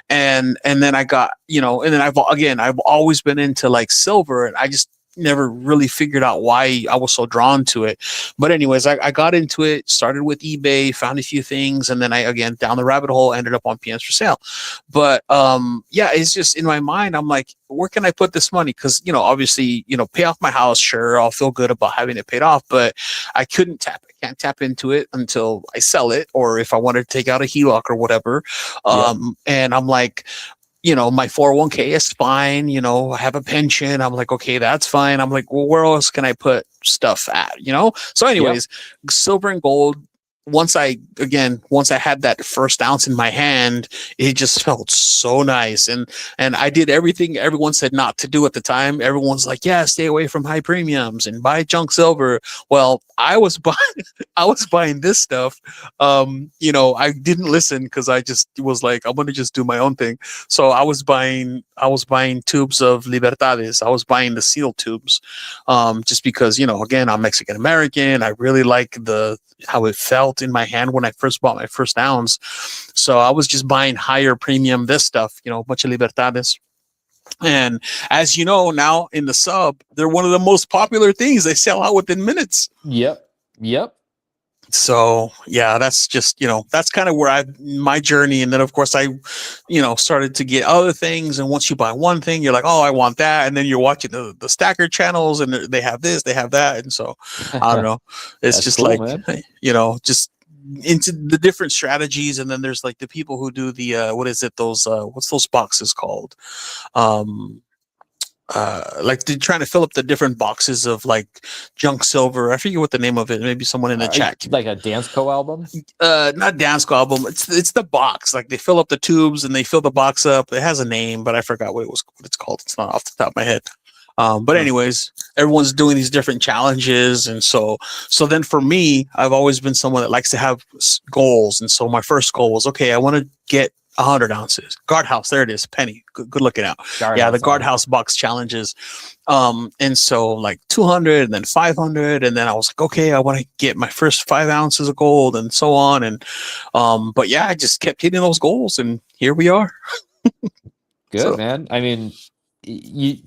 and then I got, and then I've always been into like silver, and I just never really figured out why I was so drawn to it. But anyways, I got into it, started with eBay, found a few things, and then I again down the rabbit hole ended up on PMs for sale. But yeah, it's just in my mind, I'm like, where can I put this money? Because obviously, pay off my house, sure, I'll feel good about having it paid off, but I can't tap into it until I sell it, or if I wanted to take out a HELOC or whatever. Yep. And I'm like, my 401k is fine. I have a pension. I'm like, okay, that's fine. I'm like, well, where else can I put stuff at? So Yep. anyways, silver and gold. Once I had that first ounce in my hand, it just felt so nice. And I did everything everyone said not to do at the time. Everyone's like, yeah, stay away from high premiums and buy junk silver. Well, I was buying this stuff. I didn't listen because I just was like, I'm gonna just do my own thing. So I was buying tubes of Libertades. I was buying the seal tubes, just because again, I'm Mexican American. I really like the how it felt in my hand when I first bought my first ounce. So I was just buying higher premium this stuff, bunch of Libertades. And as you know, now in the sub, they're one of the most popular things. They sell out within minutes. Yep. Yep. So yeah, that's just that's kind of where my journey. And then of course I started to get other things, and once you buy one thing, you're like, oh, I want that, and then you're watching the stacker channels, and they have this, they have that, and so I don't know, it's That's just cool, like man. just into the different strategies. And then there's like the people who do the what is it, those what's those boxes called, um like they're trying to fill up the different boxes of like junk silver. I forget what the name of it. Maybe someone in the chat. Like a Dance Co album. Not dance album. It's the box. Like they fill up the tubes and they fill the box up. It has a name, but I forgot what it's called. It's not off the top of my head. But Huh. anyways, everyone's doing these different challenges, and so then for me, I've always been someone that likes to have goals. And so my first goal was, okay, I want to get 100 ounces. Guardhouse, there it is, penny. Good looking out. Yeah, the Guardhouse on. guardhouse box challenges. And so like 200, and then 500, and then I was like, okay, I want to get my first 5 ounces of gold, and so on. And but yeah, I just kept hitting those goals, and here we are. Good, So man. I mean, you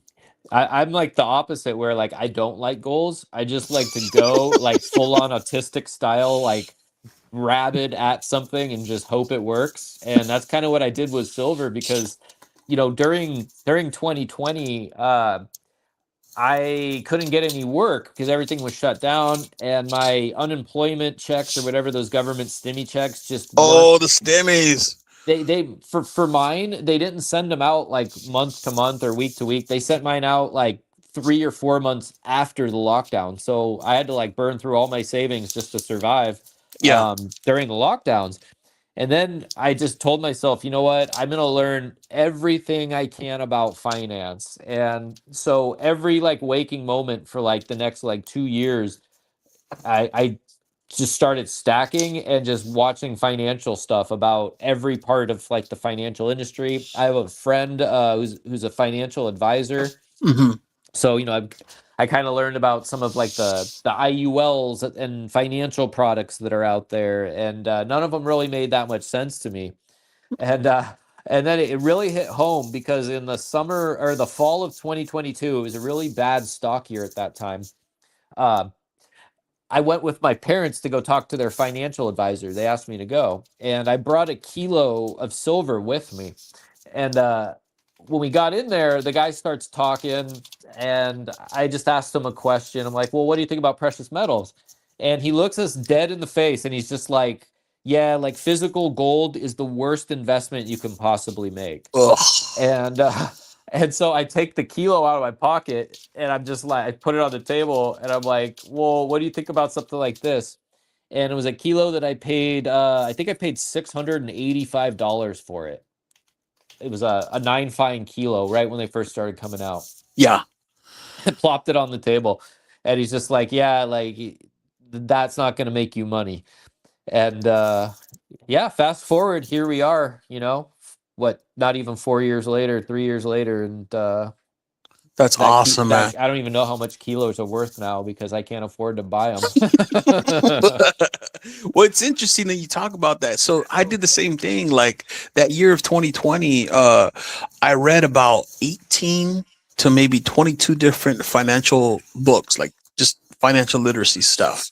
I'm like the opposite, where like I don't like goals. I just like to go like full on autistic style, like rabid at something and just hope it works. And that's kind of what I did with silver, because during 2020, I couldn't get any work because everything was shut down, and my unemployment checks, or whatever, those government stimmy checks, just weren't. oh, the stimmies. They for mine, they didn't send them out like month to month or week to week. They sent mine out like 3 or 4 months after the lockdown. So I had to like burn through all my savings just to survive Yeah. during the lockdowns. And then I just told myself, you know what? I'm going to learn everything I can about finance. And so every like waking moment for like the next like 2 years, I just started stacking and just watching financial stuff about every part of like the financial industry. I have a friend who's a financial advisor. Hmm. So, I kind of learned about some of like the IULs and financial products that are out there, and none of them really made that much sense to me. And then it really hit home, because in the summer or the fall of 2022, it was a really bad stock year at that time. Uh, I went with my parents to go talk to their financial advisor. They asked me to go, and I brought a kilo of silver with me. And when we got in there, the guy starts talking, and I just asked him a question. I'm like, "Well, what do you think about precious metals?" And he looks us dead in the face, and he's just like, Yeah, like physical gold is the worst investment you can possibly make. Ugh. And and so I take the kilo out of my pocket and I'm just like I put it on the table and I'm like, "Well, what do you think about something like this?" And it was a kilo that I paid I think I paid $685 for it. It was a 9 fine kilo right when they first started coming out. Yeah, I plopped it on the table and he's just like, "Yeah, like that's not going to make you money." And yeah, fast forward, here we are, what, not even 4 years later, 3 years later, and that's awesome, man. that I don't even know how much kilos are worth now because I can't afford to buy them. Well, it's interesting that you talk about that. So I did the same thing. Like that year of 2020, I read about 18 to maybe 22 different financial books, like just financial literacy stuff.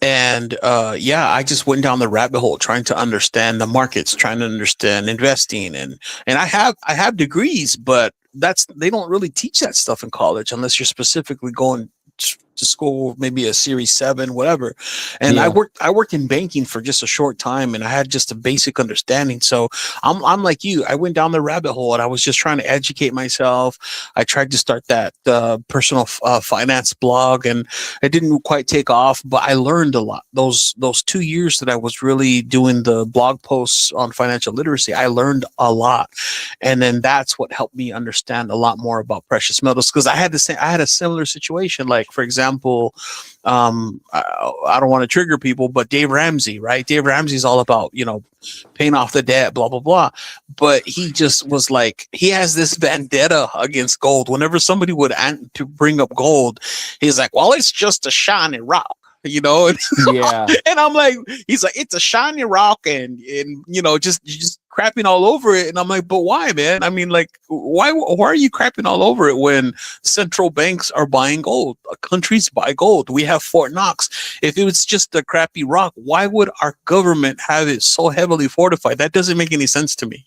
And yeah, I just went down the rabbit hole trying to understand the markets, trying to understand investing, and I have degrees, but that's they don't really teach that stuff in college unless you're specifically going to school, maybe a series 7, whatever. And Yeah. I worked in banking for just a short time, and I had just a basic understanding. So I'm like you. I went down the rabbit hole, and I was just trying to educate myself. I tried to start that personal finance blog, and it didn't quite take off, but I learned a lot. Those 2 years that I was really doing the blog posts on financial literacy, I learned a lot, and then that's what helped me understand a lot more about precious metals, because I had a similar situation. Like, for example, I don't want to trigger people, but Dave Ramsey, right? Dave Ramsey's all about, paying off the debt, blah blah blah. But he just was like, he has this vendetta against gold. Whenever somebody would to bring up gold, he's like, well, it's just a shiny rock, and, Yeah. and I'm like, he's like, it's a shiny rock, and just crapping all over it. And I'm like, but why, man? I mean, like, why are you crapping all over it when central banks are buying gold? Countries buy gold. We have Fort Knox. If it was just a crappy rock, why would our government have it so heavily fortified? That doesn't make any sense to me.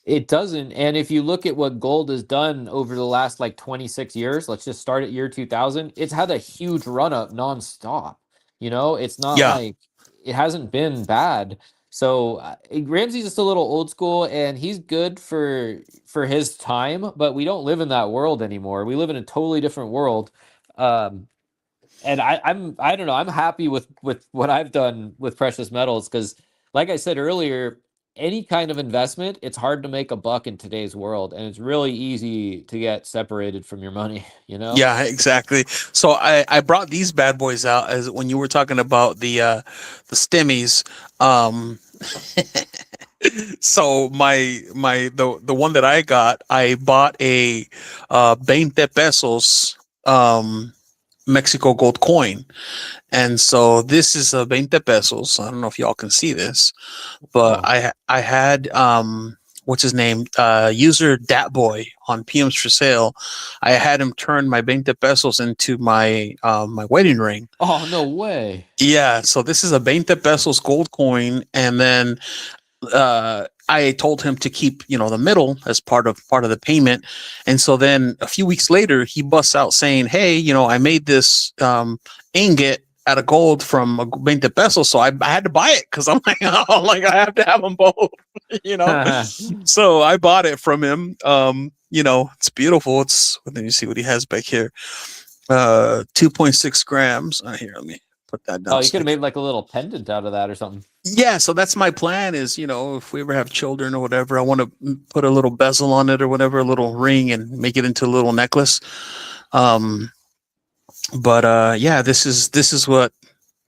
It doesn't. And if you look at what gold has done over the last like 26 years, let's just start at year 2000, it's had a huge run up nonstop. It's not Yeah. like it hasn't been bad. So Ramsey's just a little old school and he's good for his time, but we don't live in that world anymore. We live in a totally different world. Um, and I don't know, I'm happy with what I've done with precious metals because like I said earlier, any kind of investment, it's hard to make a buck in today's world and it's really easy to get separated from your money, you know? Yeah, exactly. So I brought these bad boys out as when you were talking about the stimmies. Um so the one that I got, I bought a 20 pesos Mexico gold coin. And so this is a 20 pesos. I don't know if y'all can see this, but Oh. I had what's his name, user Dat Boy on PMs for sale. I had him turn my 20 pesos into my wedding ring. Oh, no way. Yeah, so this is a 20 pesos gold coin, and then I told him to keep, the middle as part of the payment. And so then a few weeks later, he busts out saying, "Hey, I made this ingot out of gold from a 20 pesos, so I had to buy it because I'm like, oh, like I have to have them both, you know." So I bought it from him. It's beautiful. Let me see what he has back here. 2.6 grams. Here, let me put that Oh, down. you could have made like a little pendant out of that or something. Yeah, so that's my plan is, if we ever have children or whatever, I want to put a little bezel on it or whatever, a little ring, and make it into a little necklace. Um, but yeah, this is what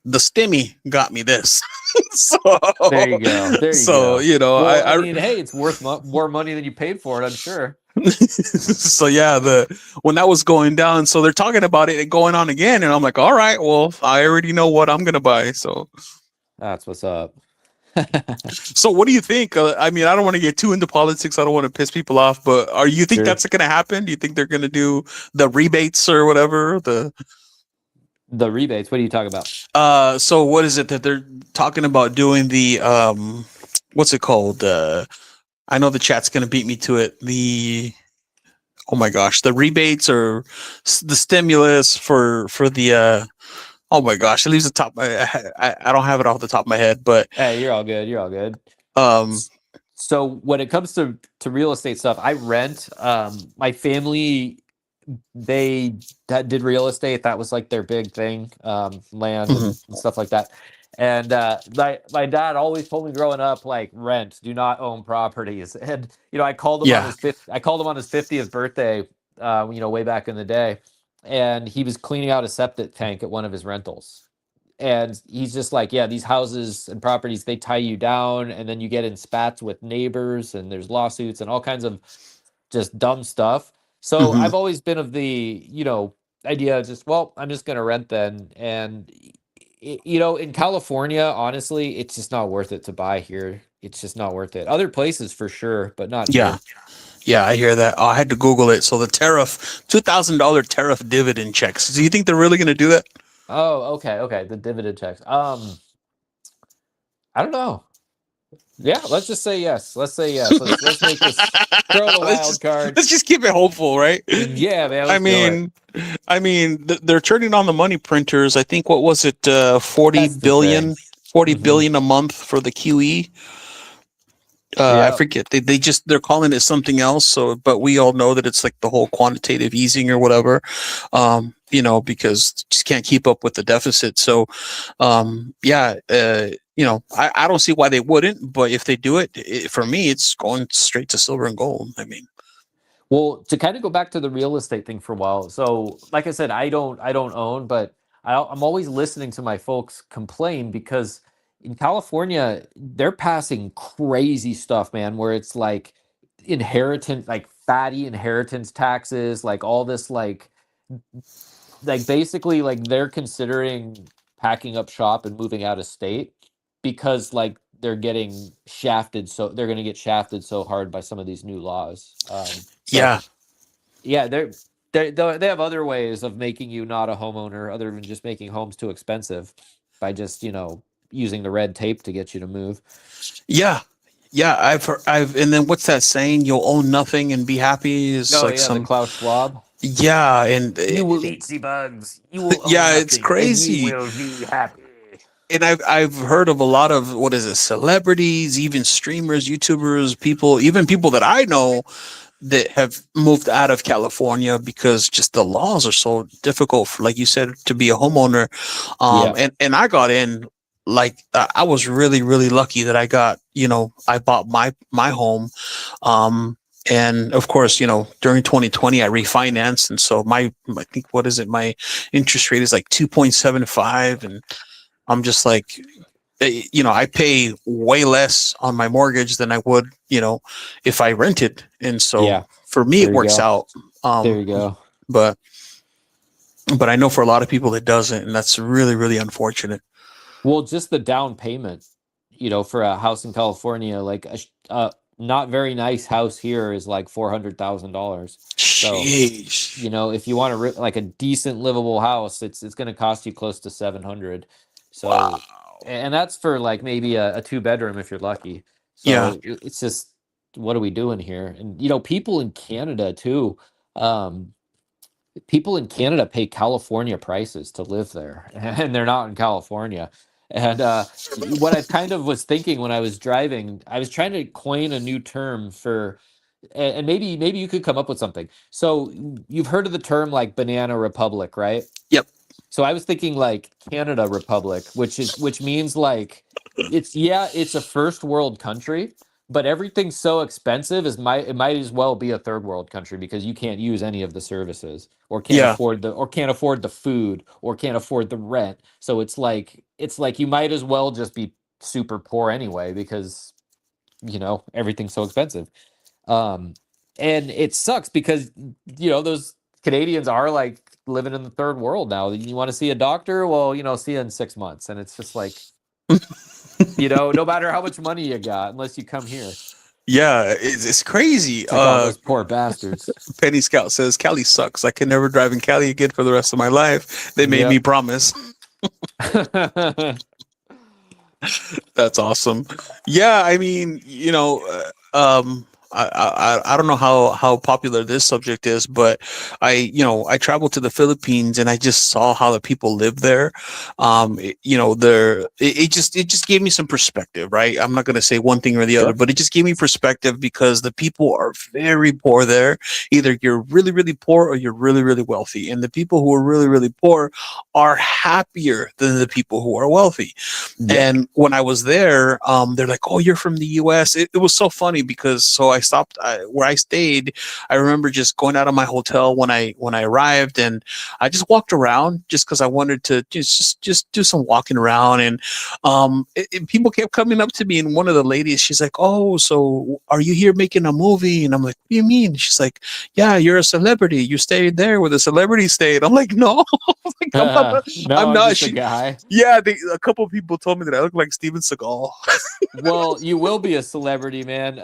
the stimmy got me this. so, There you go. There you so, go. you know, Well, I I mean, hey, it's worth more money than you paid for it, I'm sure. so yeah, when that was going down, so they're talking about it going on again, and I'm like, all right, well, I already know what I'm gonna buy. That's what's up. So what do you think? I mean, I don't want to get too into politics. I don't want to piss people off, but you think Sure. that's going to happen? Do you think they're going to do the rebates or whatever? The rebates, what are you talking about? So what is it that they're talking about doing? The what's it called? I know the chat's going to beat me to it. Oh my gosh, the rebates or the stimulus for the Oh my gosh, it leaves the top. I don't have it off the top of my head, but Hey, you're all good. You're all good. um, So when it comes to real estate stuff, I rent. My family, they that did real estate. That was like their big thing, land mhm. and stuff like that. And my dad always told me growing up, like, rent, do not own properties. And I called him on Yeah. his 50th birthday, way back in the day, and he was cleaning out a septic tank at one of his rentals. And he's just like, yeah, these houses and properties, they tie you down, and then you get in spats with neighbors, and there's lawsuits and all kinds of just dumb stuff. So Hmm. I've always been of the, idea of just, well, I'm just going to rent then. And, in California, honestly, it's just not worth it to buy here. It's just not worth it. Other places for sure, but not Yeah. here. Yeah, I hear that. Oh, I had to Google it. So the tariff, $2,000 tariff dividend checks. Do you think they're really going to do that? Oh, okay. Okay. The dividend checks. I don't know. Yeah, let's just say yes. Let's say yes. Let's make this, throw the let's wild just card. let's just keep it hopeful, right? Yeah, man, I let's do it. mean, they're turning on the money printers. I think what was it, 40 That's the thing. billion, 40 Hmm. billion a month for the QE. I Yeah. forget. They're calling it something else. So, but we all know that it's like the whole quantitative easing or whatever. Because just can't keep up with the deficit. So, yeah. I don't see why they wouldn't. But if they do for me, it's going straight to silver and gold. I mean, Well, to kind of go back to the real estate thing for a while. So, like I said, I don't own, but I'm always listening to my folks complain because in California, they're passing crazy stuff, man, where it's like inheritance, like fatty inheritance taxes, like all this, like basically, like they're considering packing up shop and moving out of state because like they're going to get shafted so hard by some of these new laws. So yeah, yeah, they have other ways of making you not a homeowner other than just making homes too expensive by just using the red tape to get you to move. yeah, yeah. And then what's that saying? You'll own nothing and be happy is Oh like yeah, the some, Klaus Schwab. yeah, and You will eat sea bugs. You will own yeah, it's nothing, and you crazy. will be happy. And I've heard of a lot of, what is it, celebrities, even streamers, YouTubers, people, even people that I know that have moved out of California because just the laws are so difficult for, like you said, to be a homeowner. Yeah, And I got in, like, I was really really lucky that I bought my home. Um, and of course, during 2020, I refinanced, and so I think, what is it, my interest rate is like 2.75, and I'm just like, I pay way less on my mortgage than I would, if I rented. And so yeah. for me, it There you works go. out. There Um, you go. but, but I know for a lot of people it doesn't. And that's really, really unfortunate. Well, just the down payment, for a house in California, like a not very nice house here is like $400,000. So, Sheesh. if you want to like a decent livable house, it's going to cost you close to 700. So, Wow. and that's for like maybe a two bedroom if you're lucky. Yeah. So it's just, what are we doing here? And people in Canada too. Um, People in Canada pay California prices to live there, and they're not in California. And what I kind of was thinking when I was driving, I was trying to coin a new term for, and maybe you could come up with something. So you've heard of the term like banana republic, right? Yep. So I was thinking like Canada Republic, which means like it's a first world country, but everything's so expensive it might as well be a third world country because you can't use any of the services or Yeah. can't afford the food or can't afford the rent. So it's like you might as well just be super poor anyway because everything's so expensive. Um, and it sucks because those Canadians are like living in the third world now. You want to see a doctor? Well, see you in 6 months, and it's just like no matter how much money you got, unless you come here, Yeah. It's crazy. it's like, oh, those poor bastards. Penny Scout says Cali sucks. I can never drive in Cali again for the rest of my life. They made me Yep. promise. That's awesome. Yeah, I mean, I don't know how popular this subject is, but I traveled to the Philippines and I just saw how the people live there. It just gave me some perspective, right? I'm not going to say one thing or the other, Sure. but it just gave me perspective because the people are very poor there. Either you're really really poor or you're really really wealthy, and the people who are really really poor are happier than the people who are wealthy. Yep. And when I was there, they're like, "Oh, you're from the U.S." It was so funny because so I stopped where I stayed. I remember just going out of my hotel when I arrived, and I just walked around just because I wanted to just do some walking around. And people kept coming up to me, and one of the ladies, she's like, "Oh, so are you here making a movie?" And I'm like, "What do you mean?" She's like, "Yeah, you're a celebrity. You stayed there where the celebrity stayed." I'm like, "No, like, I'm No, I'm not." just a guy. Yeah, a couple of people told me that I look like Steven Seagal. Well, you will be a celebrity, man.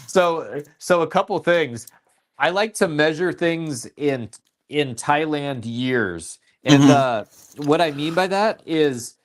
So a couple things. I like to measure things in Thailand years. And Hmm. what I mean by that is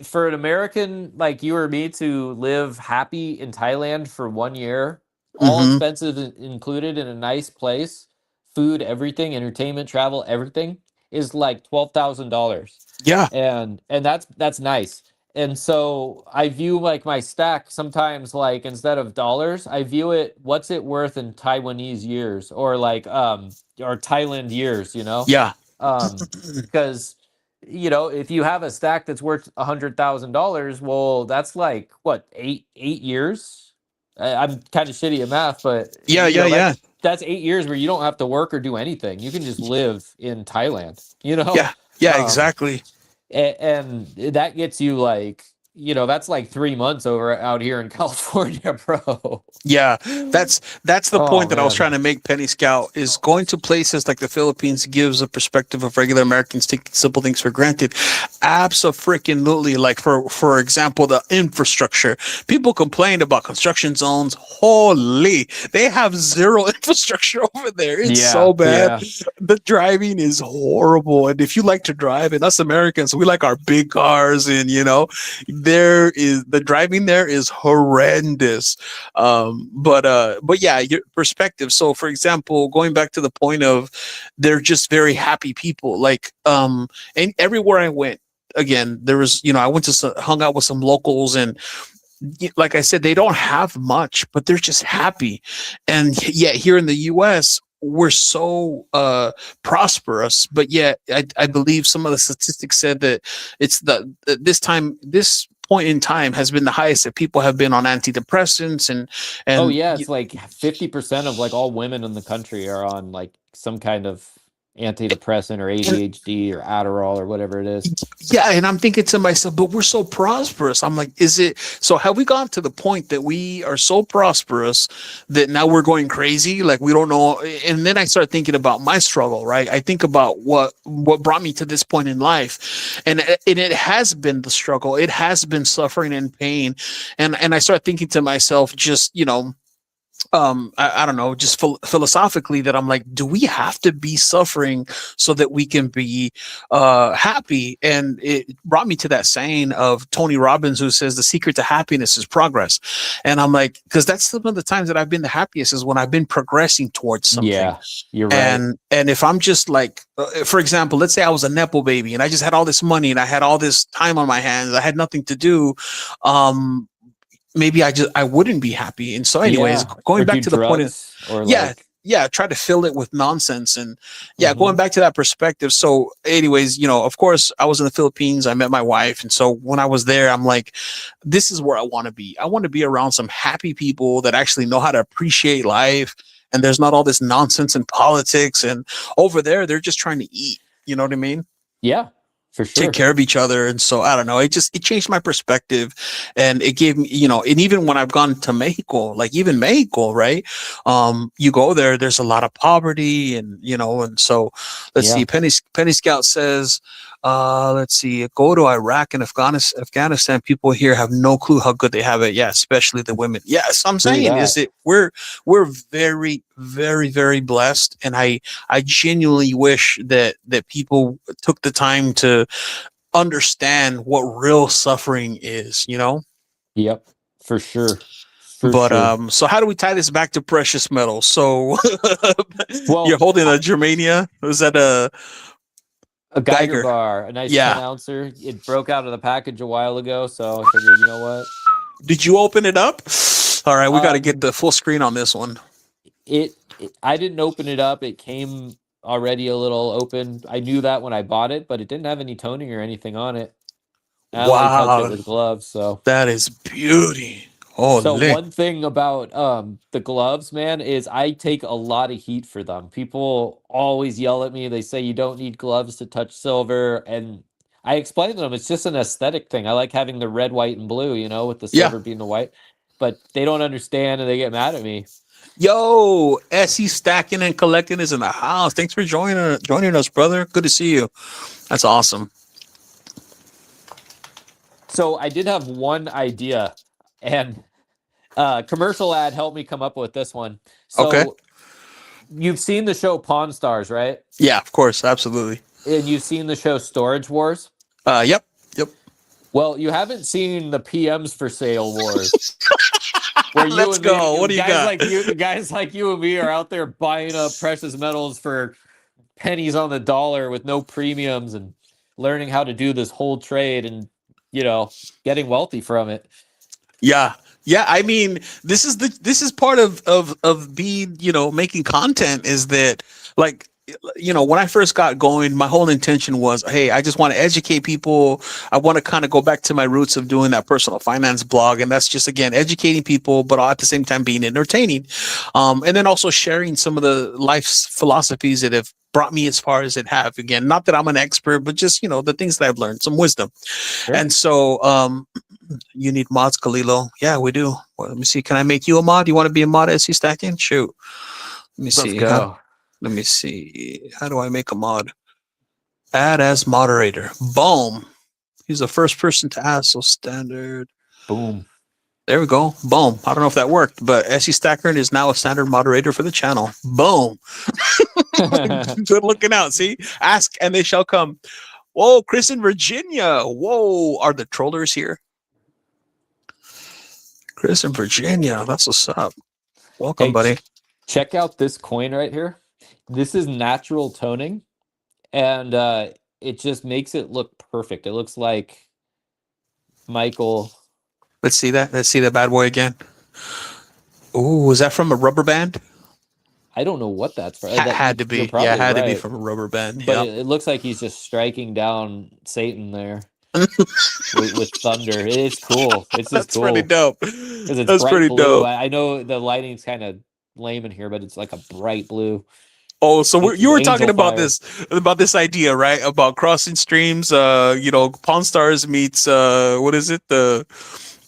for an American like you or me to live happy in Thailand for 1 year, all Hmm. expenses included in a nice place, food, everything, entertainment, travel, everything is like $12,000. Yeah, And that's nice. And so I view like my stack sometimes like instead of dollars, I view it what's it worth in Taiwanese years or like or Thailand years, you know? yeah, Because if you have a stack that's worth $100,000, well, that's like what, eight years? I'm kind of shitty at math, but yeah, yeah, yeah, that's 8 years where you don't have to work or do anything. You can just live in Thailand, you know? yeah, yeah, Um, exactly. and that gets you like, that's like 3 months over out here in California, bro. Yeah, that's the Oh point that I was man. trying to make. Penny Scout is going to places like the Philippines gives a perspective of regular Americans taking simple things for granted. Absolutely, like for example, the infrastructure. People complain about construction zones. Holy, they have zero infrastructure over there. It's Yeah, so bad. yeah. The driving is horrible, and if you like to drive, and us Americans, we like our big cars, and there is the driving there is horrendous. But yeah, your perspective. So for example, going back to the point of they're just very happy people, like and everywhere I went, again, there was, I went to hung out with some locals, and like I said, they don't have much, but they're just happy. And yet here in the US, we're so prosperous, but yet I believe some of the statistics said that it's this point in time has been the highest that people have been on antidepressants and Oh and yeah, it's like 50% of like all women in the country are on like some kind of antidepressant or and ADHD or Adderall or whatever it is. yeah, and I'm thinking to myself, but we're so prosperous. I'm like, is it so? Have we gone to the point that we are so prosperous that now we're going crazy? Like we don't know. And then I start thinking about my struggle, right? I think about what brought me to this point in life, and it has been the struggle. It has been suffering and pain, and I start thinking to myself, just I don't know, just philosophically, that I'm like, do we have to be suffering so that we can be happy? And it brought me to that saying of Tony Robbins, who says the secret to happiness is progress. And I'm like, because that's some of the times that I've been the happiest is when I've been progressing towards something. Yeah, you're right. And if I'm just like, for example, let's say I was a nepo baby and I just had all this money and I had all this time on my hands, I had nothing to do. um Maybe I wouldn't be happy. And so anyways, Yeah, or going back do to the point of, drugs or yeah, like yeah, try to fill it with nonsense. And yeah, going mhm. back to that perspective. So anyways, of course I was in the Philippines, I met my wife, and so when I was there, I'm like, this is where I want to be. I want to be around some happy people that actually know how to appreciate life, and there's not all this nonsense in politics. And over there they're just trying to eat, you know what I mean? Yeah, for Take sure. care of each other. And so I don't know, it changed my perspective. And it gave me, and even when I've gone to Mexico, like even Mexico, right? You go there, there's a lot of poverty, and so let's see, Yeah. Penny Scout says, let's see, go to Iraq and Afghanistan, people here have no clue how good they have it. Yeah, especially the women. Yes, I'm True saying is that. that we're very very very blessed. And I genuinely wish that people took the time to understand what real suffering is. Yep. For sure. But sure. so how do we tie this back to precious metals? So you're Well, holding a Germania. Was that a Geiger Geiger? bar, a nice 10 Yeah. ouncer. It broke out of the package a while ago, so I figured, you know what? Did you open it up? All right, we got to get Um, the full screen on this one. I didn't open it up. It came already a little open. I knew that when I bought it, but it didn't have any toning or anything on it. I only touch it Wow, with gloves, so. that is beauty. So Holy. one thing about the gloves, man, is I take a lot of heat for them. People always yell at me. They say you don't need gloves to touch silver, and I explain to them it's just an aesthetic thing. I like having the red, white, and blue, with the Yeah. silver being the white. But they don't understand and they get mad at me. Yo, SE Stacking and Collecting is in the house. Thanks for joining us, brother. Good to see you. That's awesome. So I did have one idea, and commercial ad helped me come up with this one. Okay. So you've seen the show Pawn Stars, right? Yeah, of course, absolutely. And you've seen the show Storage Wars. Yep, yep. Well, you haven't seen the PMs for sale wars, where you Let's and go. me, What do you got? guys like you and me are out there buying up precious metals for pennies on the dollar with no premiums and learning how to do this whole trade and getting wealthy from it. Yeah. Yeah, I mean, this is part of being, making content is that like when I first got going, my whole intention was, hey, I just want to educate people. I want to kind of go back to my roots of doing that personal finance blog. And that's just, again, educating people, but at the same time being entertaining. And then also sharing some of the life's philosophies that have brought me as far as it have. Again, not that I'm an expert, but just, the things that I've learned, some wisdom. Sure. And so, you need mods, Kalilo. Yeah, we do. Well, let me see. Can I make you a mod? You want to be a mod at SC Stacking? Shoot. Let me Let's see. go. Let me see. How do I make a mod? Add as moderator. Boom. He's the first person to ask. So standard. Boom. There we go. Boom. I don't know if that worked, but SC Stacker is now a standard moderator for the channel. Boom. Good looking out. See? Ask and they shall come. Whoa, Chris in Virginia. Whoa. Are the trollers here? Chris in Virginia. That's what's up. Welcome, Hey, buddy. check out this coin right here. This is natural toning, and it just makes it look perfect. It looks like Michael. Let's see that. Let's see that bad boy again. Ooh, is that from a rubber band? I don't know what that's for. Had to be. Yeah, had to be from a rubber band. But Yep. it looks like he's just striking down Satan there with thunder. It's cool. It's just That's cool. pretty dope. It's That's bright pretty blue. dope. I know the lighting's kind of lame in here, but it's like a bright blue. Oh, so you were talking Angel about fire. about this idea, right? About crossing streams. Pawn Stars meets what is it? The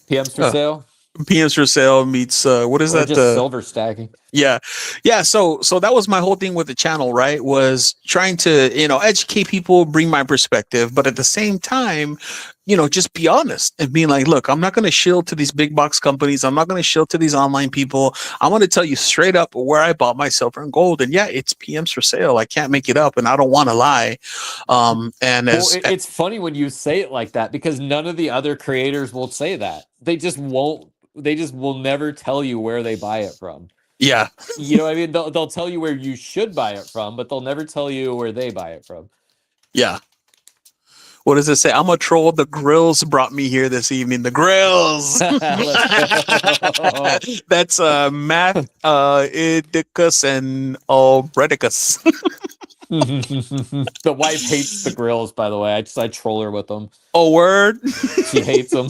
PMs for sale PMs for sale meets what is or that? just silver stacking. Yeah. So that was my whole thing with the channel, right? Was trying to, educate people, bring my perspective, but at the same time, just be honest and being like, look, I'm not going to shield to these big box companies. I'm not going to shield to these online people. I want to tell you straight up where I bought my silver and gold. And yeah, it's PMs for sale. I can't make it up and I don't want to lie. It's funny when you say it like that because none of the other creators will say that. They just won't. They just will never tell you where they buy it from. Yeah. You know what I mean? They'll tell you where you should buy it from, but they'll never tell you where they buy it from. Yeah. What does it say? I'm a troll. The grills brought me here this evening. The grills. That's Matt Idicus and Obredicus. The wife hates the grills, by the way. I troll her with them. Oh, word. She hates them.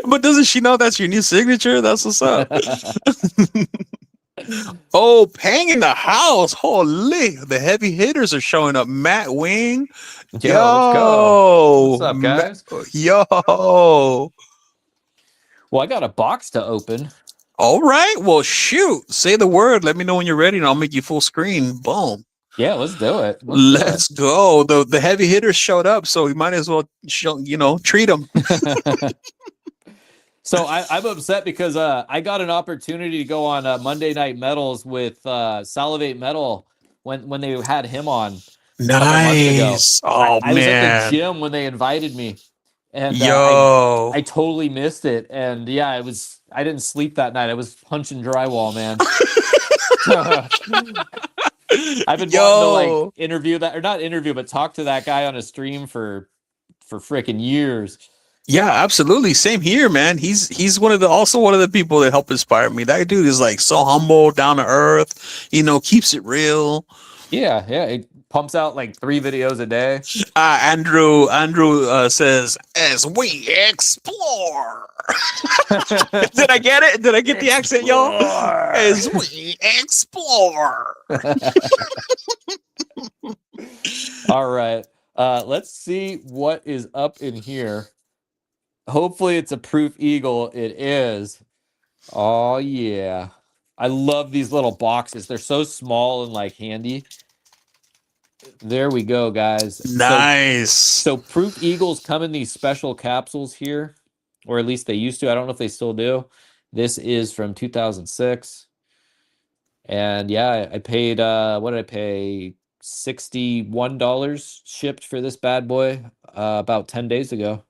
But doesn't she know that's your new signature? That's what's up. Oh, Pang in the house. Holy, the heavy hitters are showing up. Matt Wing. Let's go. What's up, guys? Yo. Well, I got a box to open. All right. Well, shoot. Say the word. Let me know when you're ready, and I'll make you full screen. Boom. Yeah, let's do it. Let's go. The heavy hitters showed up, so we might as well treat them. So I'm upset because I got an opportunity to go on Monday Night Metals with Salivate Metal when they had him on. Nice. Oh, I was at man. the gym when they invited me, and Yo. I totally missed it. And yeah, I didn't sleep that night. I was punching drywall, man. I've been wanting to like Yo. interview that, or not interview, but talk to that guy on a stream for freaking years. Yeah, absolutely. Same here, man. He's one of the also one of the people that help inspire me. That dude is like so humble, down to earth, keeps it real. Yeah, yeah. It pumps out like 3 videos a day. Andrew says, as we explore. Did I get it? Did I get the accent, y'all? Explore. As we explore. All right. Let's see what is up in here. Hopefully it's a proof eagle. It is. Oh yeah. I love these little boxes. They're so small and like handy. There we go, guys. Nice. So proof eagles come in these special capsules here, or at least they used to. I don't know if they still do. This is from 2006. And yeah, I paid what did I pay? $61 shipped for this bad boy about 10 days ago.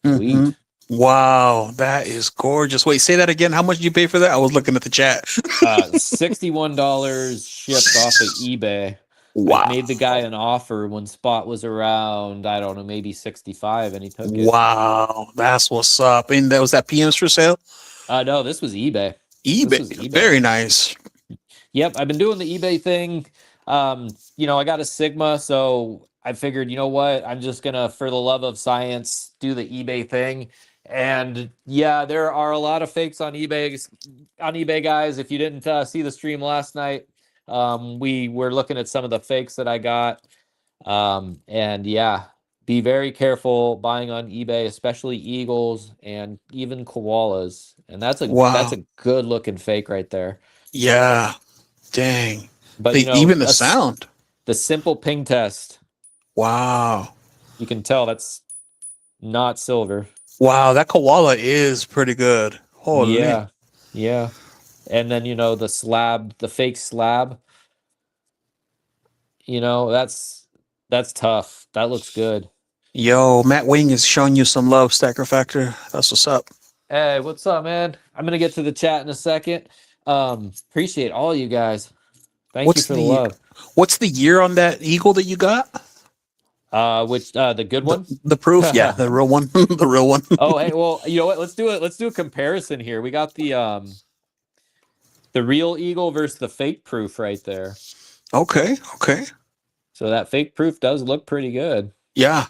Mm-hmm. Sweet. Wow, that is gorgeous. Wait, say that again. How much did you pay for that? I was looking at the chat. $61 shipped off of eBay. I Wow. made the guy an offer when spot was around, I don't know, maybe 65, and he took it. Wow, that's what's up. And that was that PMs for sale? No, this was eBay. This eBay. was eBay. Very nice. Yep, I've been doing the eBay thing. I got a Sigma, so I figured, you know what? I'm just gonna, for the love of science, do the eBay thing. And yeah, there are a lot of fakes on eBay, guys. If you didn't see the stream last night, we were looking at some of the fakes that I got. And yeah, be very careful buying on eBay, especially eagles and even koalas. And that's Wow. a good looking fake right there. Yeah. Dang. But Even the sound. the simple ping test, Wow. you can tell that's not silver. Wow, that koala is pretty good. Holy. Yeah. Yeah. And then the fake slab, that's tough. That looks good. Yo, Matt Wing is showing you some love, Stacker Factor. That's what's up. Hey, what's up, man? I'm gonna get to the chat in a second. Appreciate all you guys. Thank you for the love. What's the year on that eagle that you got? The good one? The proof? Yeah, the real one. The real one. Oh, hey, well, you know what? Let's do a comparison here. We got the real eagle versus the fake proof right there. Okay. So that fake proof does look pretty good. Yeah.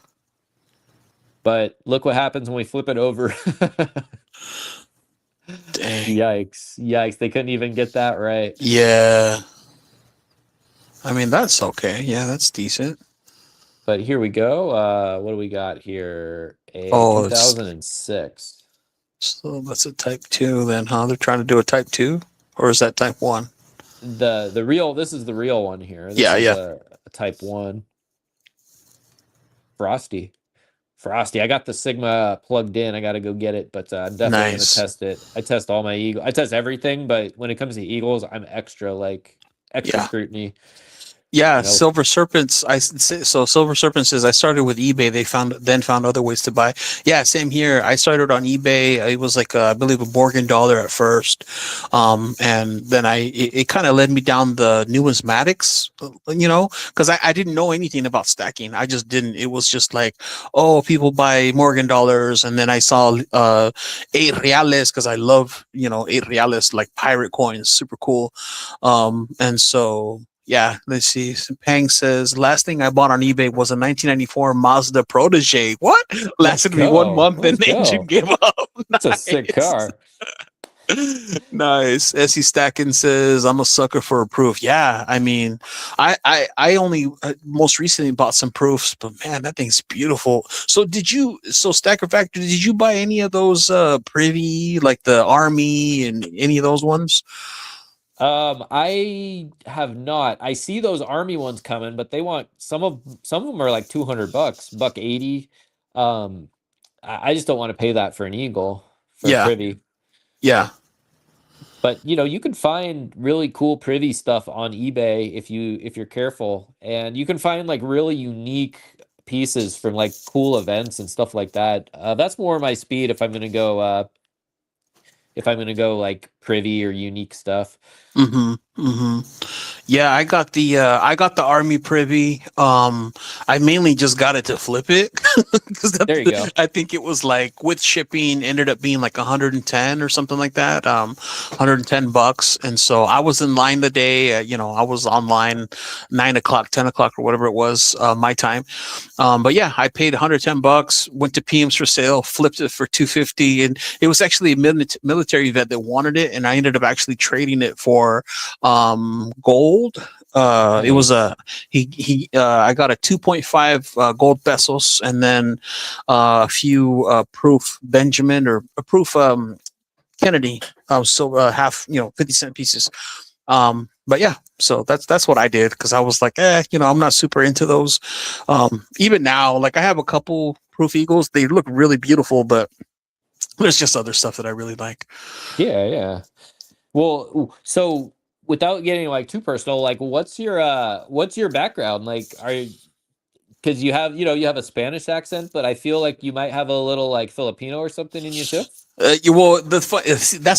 But look what happens when we flip it over. Dang. Yikes. They couldn't even get that right. Yeah. I mean, that's okay. Yeah, that's decent. But here we go. What do we got here? 2006. So that's a type 2 then, huh? They're trying to do a type 2? Or is that type 1? This is the real one here. This yeah. is a type 1. Frosty. I got the Sigma plugged in. I got to go get it, but I'm definitely going to test it. I test all my eagle. I test everything, but when it comes to eagles, I'm extra scrutiny. Yeah, Silver Serpents. Silver Serpent says I started with eBay. They found other ways to buy. Yeah, same here. I started on eBay. It was like I believe a Morgan dollar at first, and then it kind of led me down the numismatics. Because I didn't know anything about stacking. I just didn't. It was just like, oh, people buy Morgan dollars, and then I saw 8 reales because I love 8 reales like pirate coins, super cool, and so. Yeah, let's see. Pang says, last thing I bought on eBay was a 1994 Mazda Protege. What? Lasted me 1 month and the engine gave up. That's a sick car. Nice. SE Stackin says, I'm a sucker for a proof. Yeah, I mean, I only most recently bought some proofs, but man, that thing's beautiful. So Stacker Factor, did you buy any of those privy, like the Army and any of those ones? I have not. I see those Army ones coming, but they want some of them are like $200, $180. I just don't want to pay that for an eagle for a privy. Yeah. But you can find really cool privy stuff on eBay if you're careful, and you can find like really unique pieces from like cool events and stuff like that. That's more my speed if I'm gonna go like privy or unique stuff. Yeah, I got the Army Privy. I mainly just got it to flip it because There you go. I think it was like with shipping ended up being like 110 or something like that. $110, and so I was in line the day. I was online 9 o'clock, 10 o'clock, or whatever it was my time. But yeah, I paid $110, went to PM's for sale, flipped it for 250, and it was actually a military vet that wanted it, and I ended up actually trading it for gold. It was Nice. I got a 2.5 gold pesos, and then a few proof Benjamin or a proof Kennedy, so half 50-cent pieces. But yeah, so that's what I did because I was like, I'm not super into those. Even now, like I have a couple proof eagles. They look really beautiful, but there's just other stuff that I really like. Yeah, yeah. Well, so without getting like too personal, like what's your background? Like because you have a Spanish accent, but I feel like you might have a little like Filipino or something in you too. Well, that's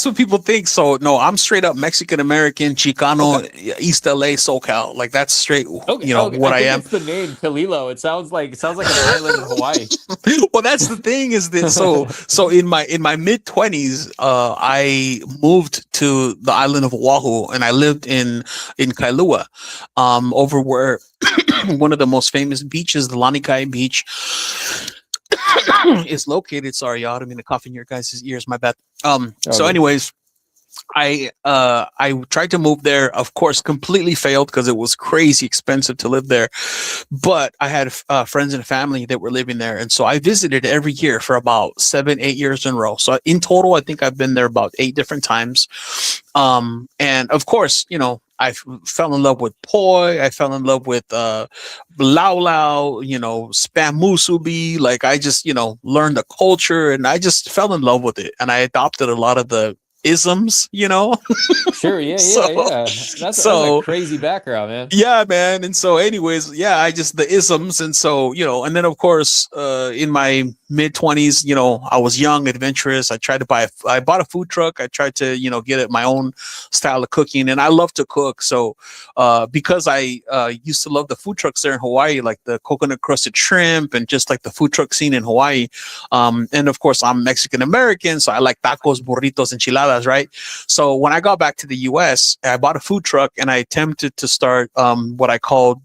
what people think. So no, I'm straight up Mexican American, Okay. Chicano, East LA, SoCal. Like that's straight, Okay, okay. what I I think am. it's the name Kalilo. It sounds like an island in Hawaii. Well, that's the thing is that so in my mid 20s, I moved to the island of Oahu, and I lived in Kailua, over where one of the most famous beaches, the Lanikai Beach, is located. Sorry, y'all, I don't mean to cough in your guys' ears. My bad. Oh, So, good. anyways, I tried to move there. Of course, completely failed because it was crazy expensive to live there. But I had friends and family that were living there, and so I visited every year for about 7, 8 years in a row. So in total, I think I've been there about 8 different times. And of course, fell in love with poi. I fell in love with lau lau. Spam musubi. Like I just learned the culture, and I just fell in love with it, and I adopted a lot of the isms. Sure. Yeah. so Yeah. Yeah. That's a so crazy background, man. yeah, man. And so, anyways, yeah, I just the isms, and so and then of course, in my mid 20s, I was young, adventurous. I bought a food truck. I tried to, get it my own style of cooking, and I love to cook. So, because I used to love the food trucks there in Hawaii, like the coconut crusted shrimp, and just like the food truck scene in Hawaii. And of course, I'm Mexican American, so I like tacos, burritos, enchiladas, right? So when I got back to the U.S., I bought a food truck, and I attempted to start what I called,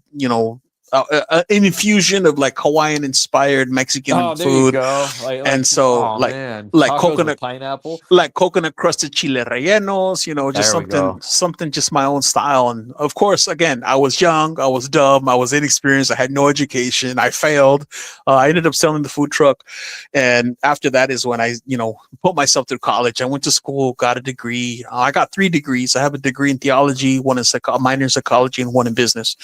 an infusion of like Hawaiian inspired Mexican Oh, there you food. go. And so Oh man, like tacos coconut with pineapple. crusted chile rellenos, just There we go. something just my own style. And of course, again, I was young, I was dumb, I was inexperienced, I had no education, I failed. I ended up selling the food truck, and after that is when I put myself through college. I went to school, got a degree. I got 3 degrees. I have a degree in theology, one in minor in psychology, and one in business.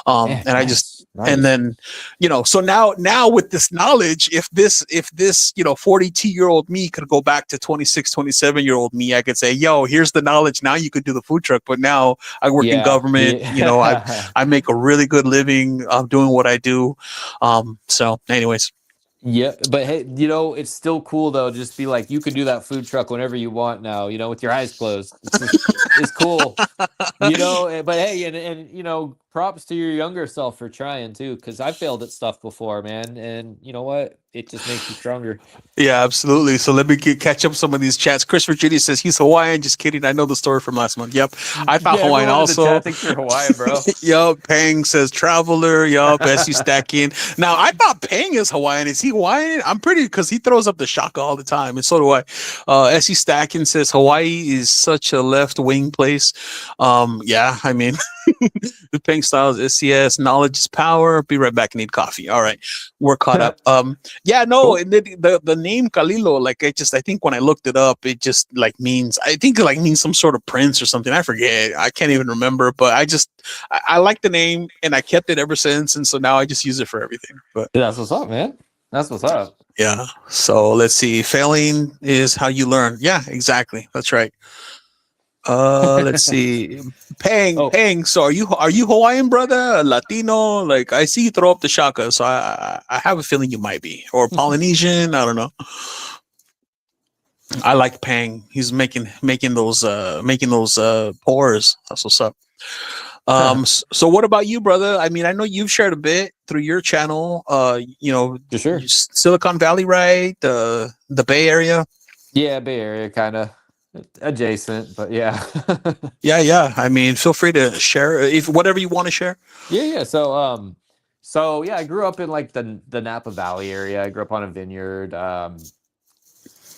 Yeah, And I just nice, and nice. then so now with this knowledge, if this 42-year-old me could go back to 26, 27-year-old me, I could say, yo, here's the knowledge. Now you could do the food truck. But now I work in Yeah, government. I yeah. I make a really good living doing what I do. So anyways. Yeah, but hey, it's still cool though. Just be like, you can do that food truck whenever you want now. With your eyes closed. It's cool. But hey, and props to your younger self for trying too, because I failed at stuff before, man. And you know what? It just makes you stronger. Yeah, absolutely. So let me catch up some of these chats. Chris Virginia says he's Hawaiian. Just kidding. I know the story from last month. Yep. I thought Yeah, Hawaiian everyone in the also. chat thinks you're Hawaiian, bro. Yup. Pang says traveler. Yup. SU stacking. Now, I thought Pang is Hawaiian. Is he Hawaiian? I'm pretty because he throws up the shaka all the time. And so do I. SU stacking says Hawaii is such a left wing place. Yeah, I mean, the Pang styles, SCS, knowledge is power. Be right back. Need coffee. All right. We're caught up. Yeah, no, Cool. and the name Kalilo, like I think when I looked it up, it just like means I think it like means some sort of prince or something. I forget. I can't even remember, but I like the name, and I kept it ever since, and so now I just use it for everything. But That's what's up, man. That's what's up. yeah. So let's see. Failing is how you learn. Yeah, exactly. That's right. Let's see. Pang, Oh, Pang. So are you Hawaiian, brother? Latino? Like I see you throw up the shaka, so I have a feeling you might be, or Polynesian. I don't know. I like Pang. He's making those pores. That's what's up. So what about you, brother? I mean, I know you've shared a bit through your channel. You know, for sure. Silicon Valley, right? The Bay Area. Yeah, Bay Area kind of adjacent, but yeah. Yeah, yeah. I mean, feel free to share if whatever you want to share. Yeah, yeah. So yeah, I grew up in like the Napa Valley area. I grew up on a vineyard.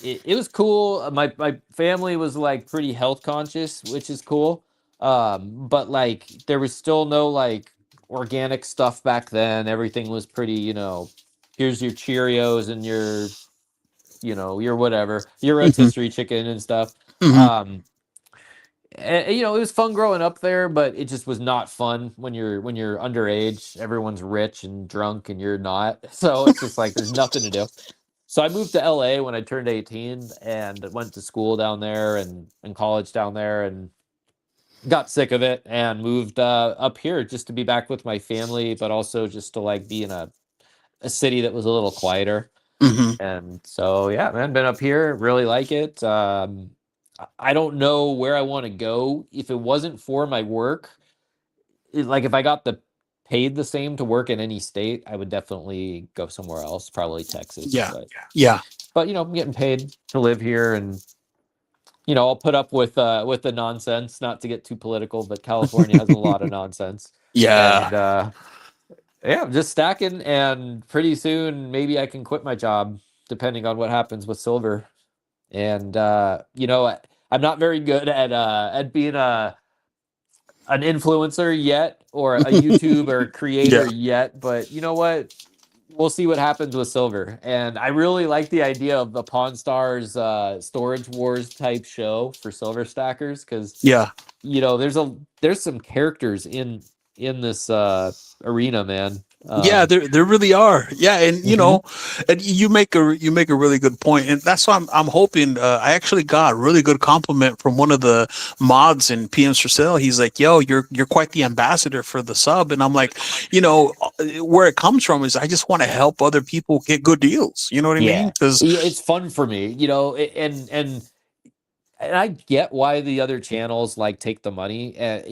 It was cool. My family was like pretty health conscious, which is cool. But like there was still no like organic stuff back then. Everything was pretty, here's your Cheerios and your whatever, your Hmm. rotisserie chicken and stuff. Hmm. Um, it was fun growing up there, but it just was not fun when you're underage. Everyone's rich and drunk, and you're not. So it's just like there's nothing to do. So I moved to LA when I turned 18 and went to school down there and college down there and got sick of it and moved up here just to be back with my family, but also just to like be in a city that was a little quieter. Hmm. And so, yeah, man, been up here, really like it. I don't know where I want to go. If it wasn't for my work, like if I got the paid the same to work in any state, I would definitely go somewhere else, probably Texas. Yeah, But yeah, I'm getting paid to live here, and I'll put up with the nonsense. Not to get too political, but California has a lot of nonsense, yeah. and yeah, I'm just stacking, and pretty soon maybe I can quit my job, depending on what happens with silver. And I'm not very good at being an influencer yet, or a YouTube or creator Yeah. yet, but you know what? We'll see what happens with silver. And I really like the idea of the Pawn Stars Storage Wars type show for silver stackers, because Yeah. there's some characters in this arena, man. Yeah, there really are. Yeah, and Mhm. and you make a really good point, and that's why I'm hoping. I actually got a really good compliment from one of the mods in PMs for Sale. He's like, "Yo, you're quite the ambassador for the sub," and I'm like, where it comes from is I just want to help other people get good deals. You know what I mean? Yeah. Because Yeah, it's fun for me, and I get why the other channels like take the money. And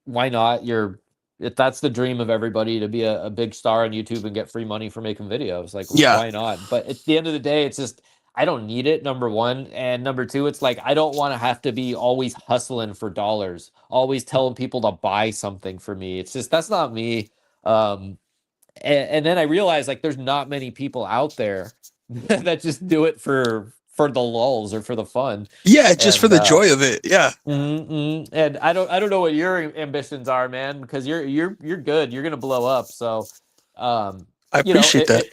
why not? If that's the dream of everybody, to be a big star on YouTube and get free money for making videos, like yeah, why not? But at the end of the day, it's just I don't need it, number one. And number two, it's like I don't want to have to be always hustling for dollars, always telling people to buy something for me. It's just that's not me. Um, and then I realized like there's not many people out there that just do it for the lulls or for the fun. yeah, just for And the joy of it. Yeah, and I don't know what your ambitions are, man, because you're good. You're gonna blow up. So, I appreciate that.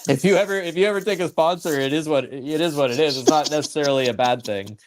if you ever take a sponsor, it is what it is. It's not necessarily a bad thing.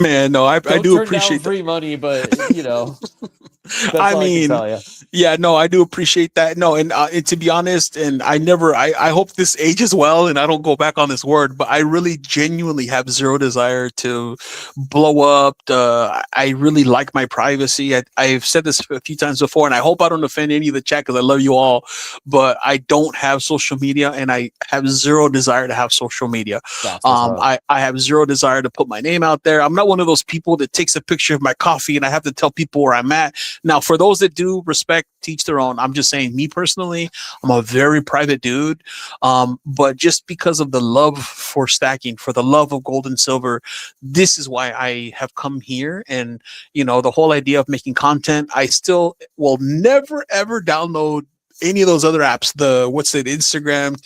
Man, no, I Don't do turn down appreciate that. free money, but that's I all I can mean, tell you. yeah, no, I do appreciate that. No, and to be honest, and I hope this ages well and I don't go back on this word, but I really genuinely have zero desire to blow up. I really like my privacy. I've said this a few times before, and I hope I don't offend any of the chat because I love you all, but I don't have social media and I have zero desire to have social media. That's what's up. I have zero desire to put my name out there. I'm not one of those people that takes a picture of my coffee and I have to tell people where I'm at. Now, for those that do respect, teach their own. I'm just saying, me personally, I'm a very private dude. But just because of the love for stacking, for the love of gold and silver, this is why I have come here. And the whole idea of making content, I still will never ever download any of those other apps. The what's it, Instagram,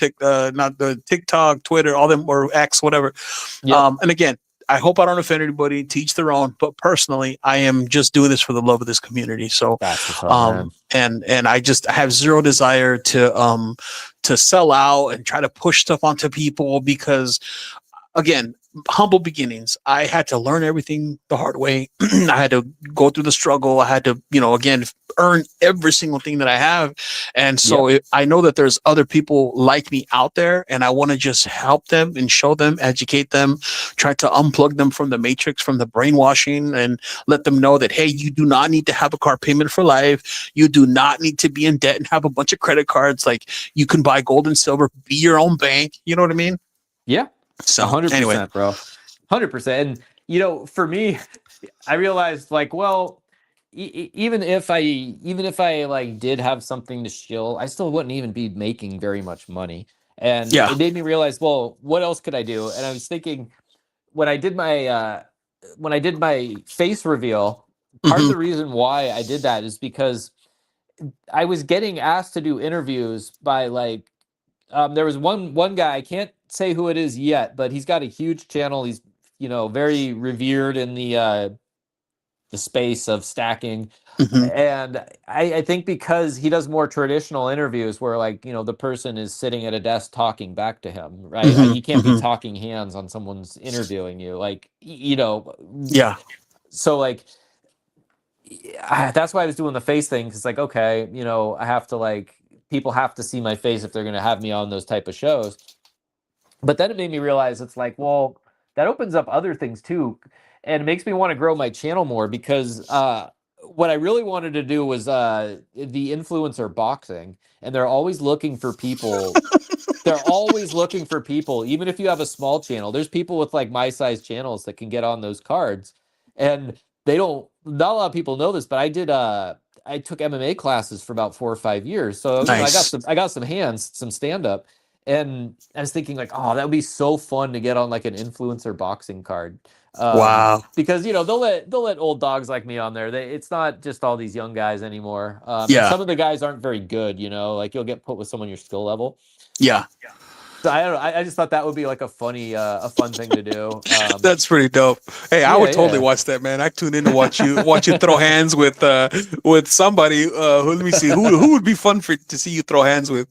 not the TikTok, Twitter, all them, or X, whatever. Yep, And again, I hope I don't offend anybody. Teach their own. But personally, I am just doing this for the love of this community. So, that's what's up, man. and I just have zero desire to sell out and try to push stuff onto people because, again, humble beginnings. I had to learn everything the hard way. I had to go through the struggle. I had to, again, earn every single thing that I have. And so Yep. I know that there's other people like me out there, and I want to just help them and show them, educate them, try to unplug them from the matrix, from the brainwashing, and let them know that, hey, you do not need to have a car payment for life. You do not need to be in debt and have a bunch of credit cards. Like, you can buy gold and silver, be your own bank. You know what I mean? Yeah. So anyway, 100%, bro. 100%. And for me, I realized like, well, even if I like did have something to shill, I still wouldn't even be making very much money. And yeah. it made me realize, well, what else could I do? And I was thinking, when I did my face reveal, part of Hmm. the reason why I did that is because I was getting asked to do interviews by like there was one guy, I can't say who it is yet, but he's got a huge channel. He's very revered in the space of stacking. Hmm. And I think because he does more traditional interviews where like, the person is sitting at a desk talking back to him, right? Hmm. You can't be Hmm. talking hands on someone's interviewing you. Like, Yeah. so like that's why I was doing the face thing. Cause like, okay, I have to like, people have to see my face if they're going to have me on those type of shows. But then it made me realize it's like, well, that opens up other things too. And it makes me want to grow my channel more because what I really wanted to do was the influencer boxing. And they're always looking for people. They're always looking for people, even if you have a small channel. There's people with like my size channels that can get on those cards. And not a lot of people know this, but I took MMA classes for about 4 or 5 years. So, Nice. I got some hands, some stand up. And I was thinking like, oh, that would be so fun to get on like an influencer boxing card. Wow. Because they'll let old dogs like me on there. It's not just all these young guys anymore. And Yeah. some of the guys aren't very good, like you'll get put with someone your skill level. Yeah. So I don't know. I just thought that would be like a fun thing to do. That's pretty dope. Hey, I Yeah, would totally yeah. watch that, man. I tune in to watch you throw hands with somebody. Who let me see who would be fun for to see you throw hands with.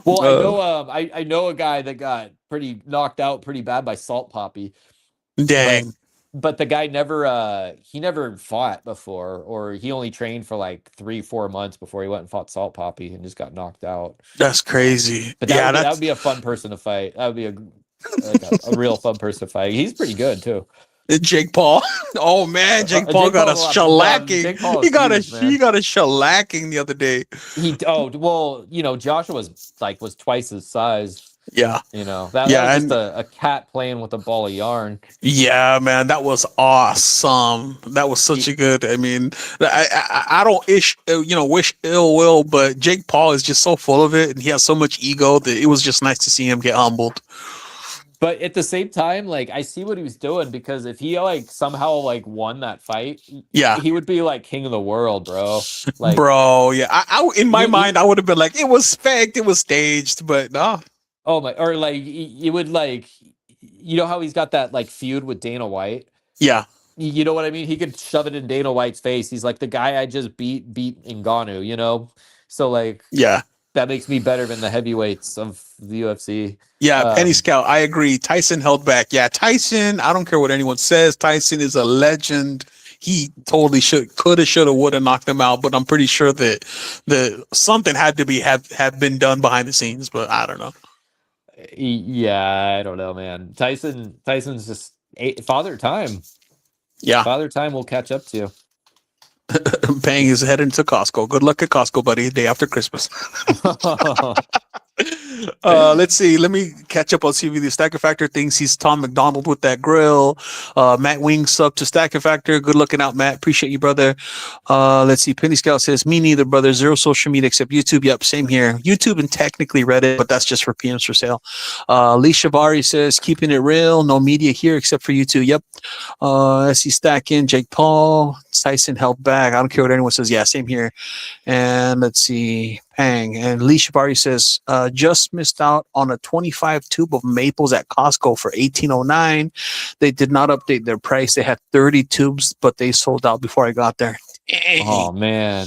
Well, I Uh, know. I know a guy that got pretty knocked out pretty bad by Salt Poppy, but Dang, the guy never fought before, or he only trained for like 3-4 months before he went and fought Salt Poppy and just got knocked out. that's crazy. But Yeah, that would that's be a fun person to fight. That would be a real fun person to fight. He's pretty good too. Jake Paul. Oh man, Jake Paul Jake got a Paul's a lot. No, shellacking. Jake Paul He is got a huge, he man. got a shellacking the other day. Well, Joshua was twice his size. Yeah, That was yeah, just and a cat playing with a ball of yarn. yeah, man, that was awesome. That was such a good. I mean, I don't wish ill will, but Jake Paul is just so full of it, and he has so much ego that it was just nice to see him get humbled. But at the same time, like I see what he was doing because if he like somehow like won that fight, Yeah, he would be like king of the world, bro. Like bro. Yeah, in my he mind, I would have been like, it was faked, it was staged, but no. oh my, or like he would like, how he's got that like feud with Dana White. Yeah, You know what I mean? He could shove it in Dana White's face. He's like the guy I just beat Ngannou. So like yeah. that makes me better than the heavyweights of the UFC. Yeah, Penny Um, Scout, I agree. Tyson held back. Yeah, Tyson, I don't care what anyone says. Tyson is a legend. He totally could have, should have, would have knocked him out, but I'm pretty sure that something had to have been done behind the scenes, but I don't know. yeah, I don't know, man. Tyson's just father time. Yeah, Father time will catch up to you. Pang is heading to Costco. Good luck at Costco, buddy. Day after Christmas. Let's see. Let me catch up on CV. The Stacker Factor thinks he's Tom McDonald with that grill. Matt Wings sub to Stacker Factor. Good looking out, Matt. Appreciate you, brother. Let's see. Penny Scout says, me neither, brother. Zero social media except YouTube. Yep, same here. YouTube and technically Reddit, but that's just for PMs for sale. Lee Shavari says, keeping it real. No media here except for YouTube. Yep. SC Stacking. Jake Paul. Tyson held back. I don't care what anyone says. Yeah, same here. And let's see, Pang. And Lee Shavari says, just missed out on a 25 tube of maples at Costco for $18.09. They did not update their price. They had 30 tubes, but they sold out before I got there. Dang. Oh man,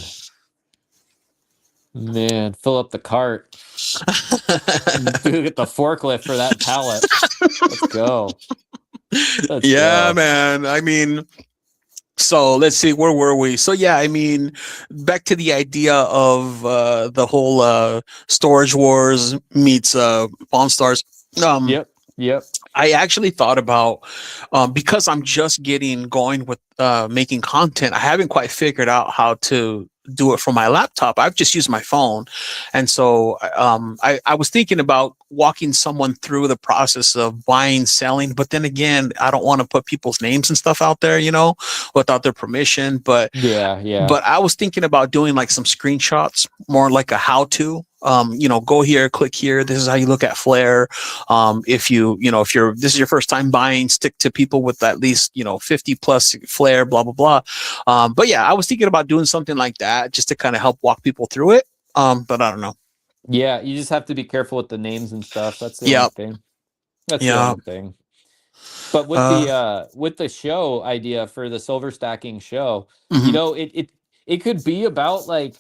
fill up the cart. Dude, get the forklift for that pallet. Let's go. That's Yeah, wild. man. I mean, so let's see, where were we? So yeah, I mean, back to the idea of the whole storage wars meets Pawn Stars. Um, Yep. Yep. I actually thought about because I'm just getting going with making content. I haven't quite figured out how to do it from my laptop. I've just used my phone, and so I was thinking about walking someone through the process of buying, selling. But then again, I don't want to put people's names and stuff out there, without their permission. But Yeah. Yeah. but I was thinking about doing like some screenshots, more like a how to. Go here, click here. This is how you look at Flare. If this is your first time buying, stick to people with at least 50 plus Flare, blah blah blah. But yeah, I was thinking about doing something like that just to kind of help walk people through it. But I don't know. Yeah. You just have to be careful with the names and stuff. That's the only Yeah, thing. That's the yeah. only thing. But Uh, with the show idea for the silver stacking show, mhm. it could be about like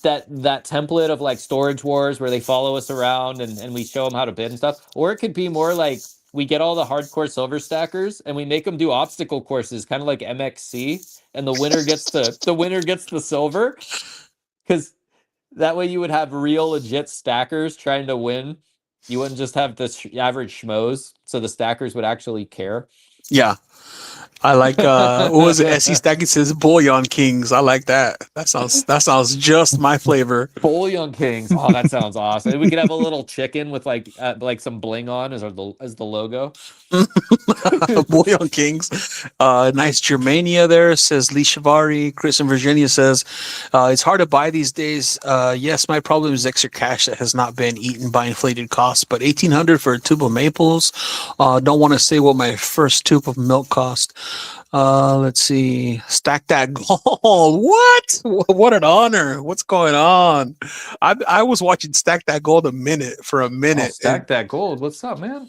that template of like storage wars where they follow us around and we show them how to bid and stuff, or it could be more like we get all the hardcore silver stackers and we make them do obstacle courses, kind of like MXC, and the winner gets the silver, because that way you would have real legit stackers trying to win. You wouldn't just have the average schmoes, so the stackers would actually care. Yeah. I like what was it? SE Stacking says Bullion Kings. I like that. That sounds just my flavor. Bullion Kings. Oh, that sounds awesome. We could have a little chicken with like some bling on as the logo. Bullion Kings. Nice Germania there, says Lee Shavari. Chris in Virginia says, it's hard to buy these days. Yes, my problem is extra cash that has not been eaten by inflated costs, but 1,800 for a tube of maples. Don't want to say what my first tube of milk cost. Let's see. Stack that gold. What? What an honor. What's going on? I was watching Stack That Gold for a Oh, minute. stack that gold. What's up, man?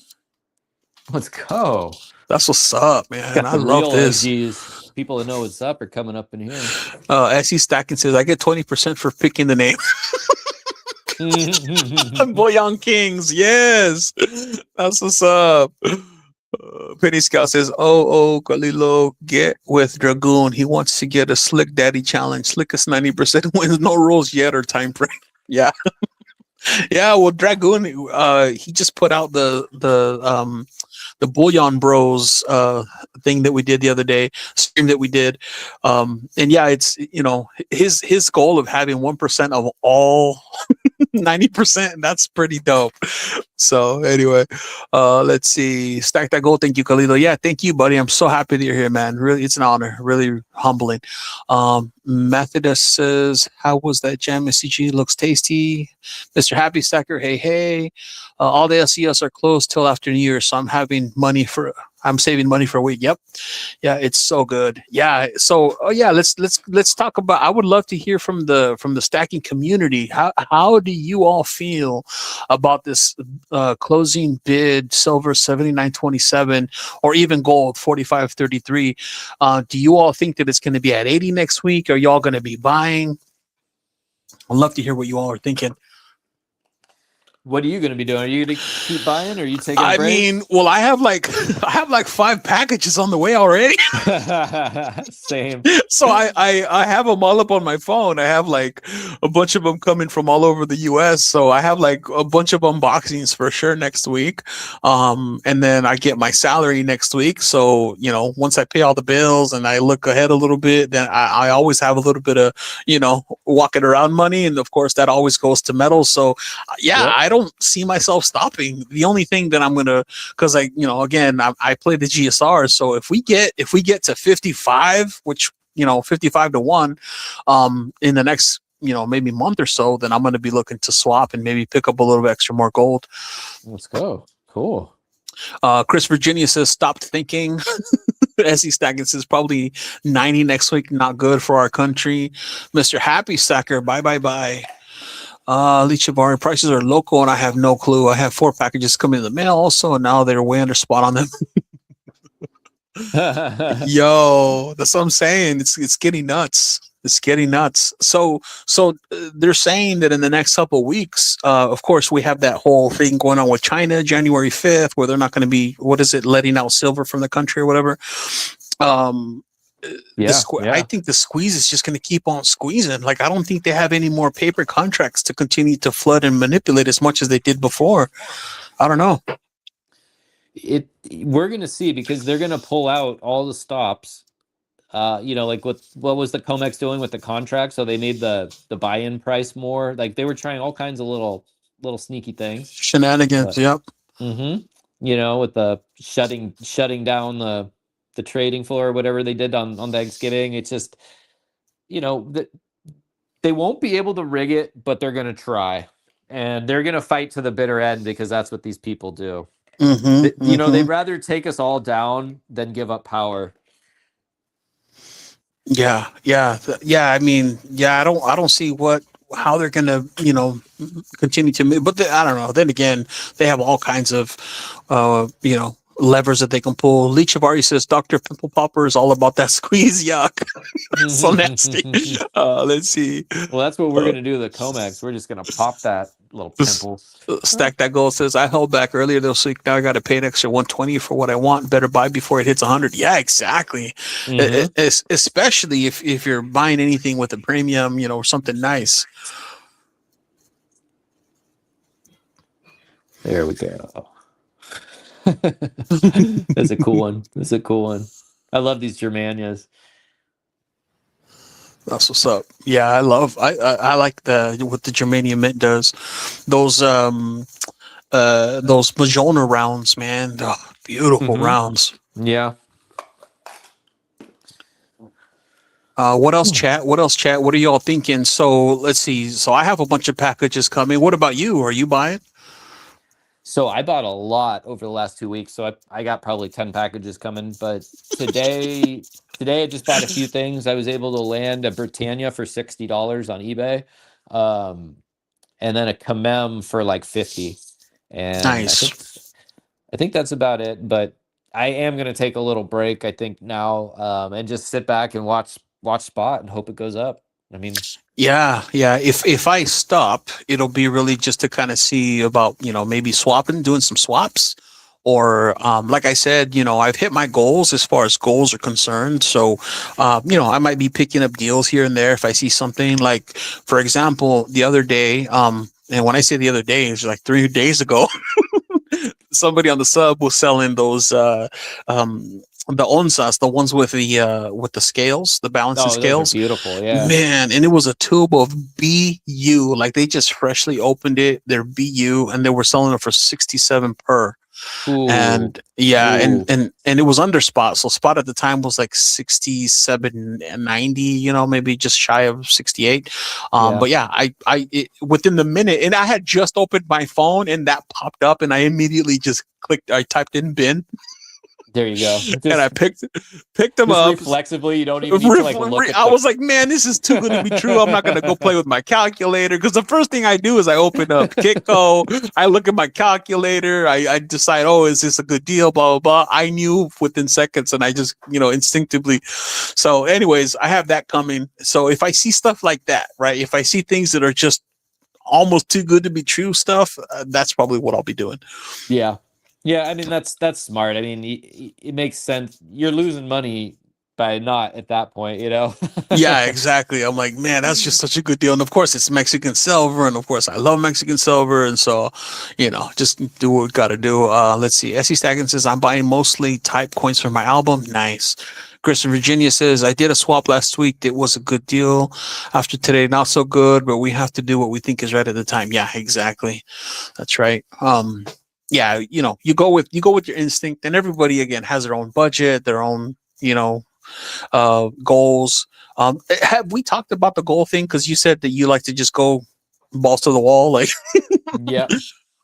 Let's go. That's what's up, man. Got I the love real this. OGs. People that know what's up are coming up in here. SE Stacking says, I get 20% for picking the name. Boyan Kings. Yes. That's what's up. Penny Scout says, Kalilo, get with Dragoon. He wants to get a Slick Daddy challenge. Slickest 90% wins. No rules yet or time frame. Yeah. Yeah. Well, Dragoon, he just put out the Bullion Bros thing that we did the other day, stream that we did. And yeah, it's his goal of having 1% of all 90%. That's pretty dope. So anyway, let's see. Stack that gold. Thank you, Khalilo. Yeah, thank you, buddy. I'm so happy that you're here, man. Really, it's an honor. Really humbling. Methodist says, how was that jam? SCG looks tasty. Mr. Happy Stacker, hey, hey. All the LCS are closed till after New Year, so I'm saving money for a week. Yep. Yeah, it's so good. Yeah. So yeah, let's talk about, I would love to hear from the stacking community. How do you all feel about this closing bid silver 79.27 or even gold 45.33? Do you all think that it's going to be at 80 next week? Are y'all going to be buying? I'd love to hear what you all are thinking. What are you going to be doing? Are you going to keep buying, or are you taking a I break? mean, well, I have like 5 packages on the way already. Same. So I have them all up on my phone. I have like a bunch of them coming from all over the US. So I have like a bunch of unboxings for sure next week. And then I get my salary next week. So, once I pay all the bills and I look ahead a little bit, then I always have a little bit of, walking around money. And of course that always goes to metals. So yeah, Yep. I don't see myself stopping. The only thing that I'm going to, cause again, I play the GSR. So if we get to 55, which, 55 to 1 in the next maybe month or so, then I'm going to be looking to swap and maybe pick up a little bit extra more gold. Let's go. Cool. Chris Virginia says stopped thinking. SE Stacking says probably 90 next week, not good for our country. Mr. Happy Stacker, bye. Lichavari, prices are local and I have no clue. I have 4 packages coming in the mail also, and now they're way under spot on them. Yo, that's what I'm saying. It's getting nuts. It's getting nuts. So they're saying that in the next couple of weeks, of course, we have that whole thing going on with China, January 5th, where they're not going to be, what is it, letting out silver from the country or whatever. Um, Yeah, I yeah. think the squeeze is just going to keep on squeezing. Like, I don't think they have any more paper contracts to continue to flood and manipulate as much as they did before. I don't know. It we're gonna see because they're gonna pull out all the stops. Like what was the Comex doing with the contract? So they made the buy-in price more. Like they were trying all kinds of little sneaky things. Shenanigans. But Yep. with the shutting down the trading floor or whatever they did on Thanksgiving, it's just that they won't be able to rig it, but they're gonna try. And they're gonna fight to the bitter end because that's what these people do. They'd rather take us all down than give up power. Yeah. I mean, yeah. I don't see how they're gonna, continue to move. But I don't know. Then again, they have all kinds of, levers that they can pull. Lee Chavari says Dr. Pimple Popper is all about that squeeze. Yuck, so nasty. Let's see. Well, that's what we're Uh, gonna do to the Comex. We're just gonna pop that little s- pimple. Stack that goal says I held back earlier this week. Now I got to pay an extra 120 for what I want. Better buy before it hits 100. Yeah, exactly. Especially if you're buying anything with a premium, or something nice. There we go. That's a cool one. That's a cool one. I love these Germanias. That's what's up. Yeah, I like the what the Germanium Mint does. Those those Majona rounds, man. Oh, beautiful rounds. Yeah. What else, chat? What else, chat? What are y'all thinking? So let's see. So I have a bunch of packages coming. What about you? Are you buying? So I bought a lot over the last 2 weeks. So I got probably 10 packages coming. But today I just bought a few things. I was able to land a Britannia for $60 on eBay. Um, and then a Kamem for like 50. And Nice. I think that's about it. But I am gonna take a little break, I think, now, and just sit back and watch spot and hope it goes up. I mean, Yeah. If I stop, it'll be really just to kind of see about, maybe swapping, doing some swaps. Or like I said, I've hit my goals as far as goals are concerned. So, I might be picking up deals here and there if I see something. Like, for example, the other day, and when I say the other day, it's like 3 days ago, somebody on the sub was selling those the onzas, the ones with the scales, the balancing oh, those are scales. beautiful. Yeah. Man, and it was a tube of BU. Like they just freshly opened it. They're BU, and they were selling it for 67 per. Ooh. And yeah, and Ooh. and and it was under spot. So spot at the time was like 67 and 90, maybe just shy of 68. Yeah. But yeah, within the minute, and I had just opened my phone and that popped up, and I immediately just clicked. I typed in bin, There you go. and I picked them Just up. reflexively, you don't even need to like look at I was like, man, this is too good to be true. I'm not gonna go play with my calculator, because the first thing I do is I open up Kitco, I look at my calculator, I decide, oh, is this a good deal? Blah blah blah. I knew within seconds, and I just instinctively. So, anyways, I have that coming. So if I see stuff like that, right? If I see things that are just almost too good to be true stuff, that's probably what I'll be doing. Yeah. Yeah, I mean that's smart. I mean, it makes sense. You're losing money by not at that point, you know. Yeah, exactly. I'm like, man, that's just such a good deal. And of course, it's Mexican silver, and of course, I love Mexican silver, and so, just do what we got to do. Let's see. Essie Staggin says I'm buying mostly type coins for my album. Nice. Chris in Virginia says I did a swap last week. It was a good deal. After today, not so good, but we have to do what we think is right at the time. Yeah, exactly. That's right. Yeah, you go with your instinct, and everybody again has their own budget, their own, goals. Have we talked about the goal thing? Because you said that you like to just go balls to the wall, like. Yeah.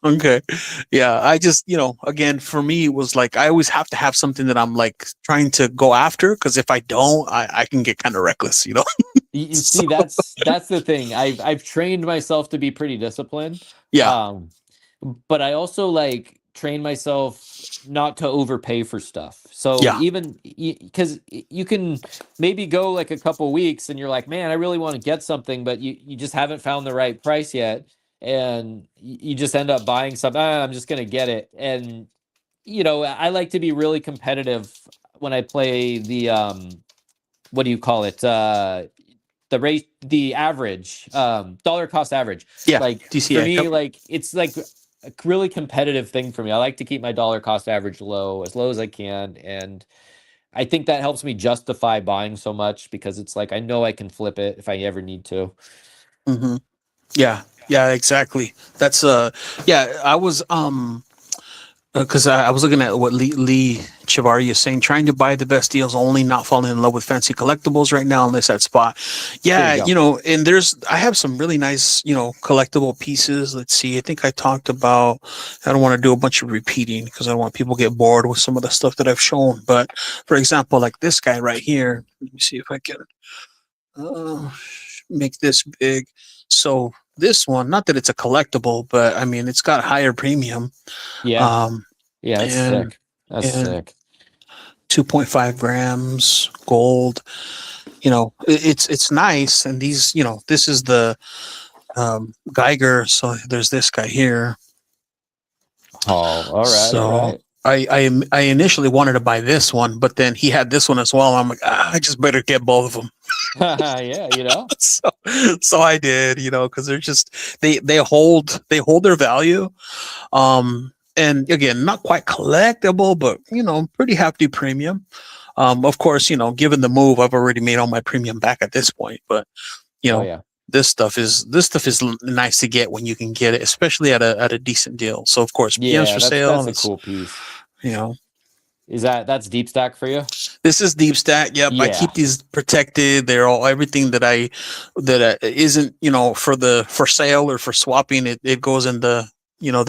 Okay, yeah. I just, again, for me, it was like I always have to have something that I'm like trying to go after, because if I don't, I can get kind of reckless, You So, see, that's the thing. I've trained myself to be pretty disciplined. yeah. Um, but I also like train myself not to overpay for stuff. So Yeah. even because you can maybe go like a couple weeks and you're like, man, I really want to get something, but you just haven't found the right price yet. And you just end up buying something. I'm just going to get it. And, I like to be really competitive when I play the, what do you call it? The rate, the average, dollar cost average. Yeah. Like for DCA. me, Yep. like it's like a really competitive thing for me. I like to keep my dollar cost average low as I can, and I think that helps me justify buying so much because it's like I know I can flip it if I ever need to. Hmm. Yeah. Yeah. Exactly. That's Yeah. I was because I was looking at what Lee Chivari is saying, trying to buy the best deals only, not falling in love with fancy collectibles right now unless that spot. There you Yeah, go. and I have some really nice, collectible pieces. Let's see. I think I talked about, I don't want to do a bunch of repeating because I don't want people to get bored with some of the stuff that I've shown. But for example, like this guy right here, let me see if I can uh, make this big. So this one, not that it's a collectible, but I mean, it's got higher premium. Yeah. Um, Yeah, that's and sick. That's and sick. 2.5 grams gold. It's nice. And these, this is the Geiger. So there's this guy here. Oh, all right, all So right. I initially wanted to buy this one, but then he had this one as well. I'm like, I just better get both of them. Yeah, so so I did, because they're just they hold their value. And again, not quite collectible, but pretty hefty premium. Of course, given the move, I've already made all my premium back at this point. But you Oh know, yeah. this stuff is nice to get when you can get it, especially at a decent deal. So of course, PM's Yeah, for that's sale. a It's cool piece. you know, That's deep stack for you? this is deep stack. Yep, I Yeah. keep these protected. They're all everything that isn't for sale or for swapping. It goes in the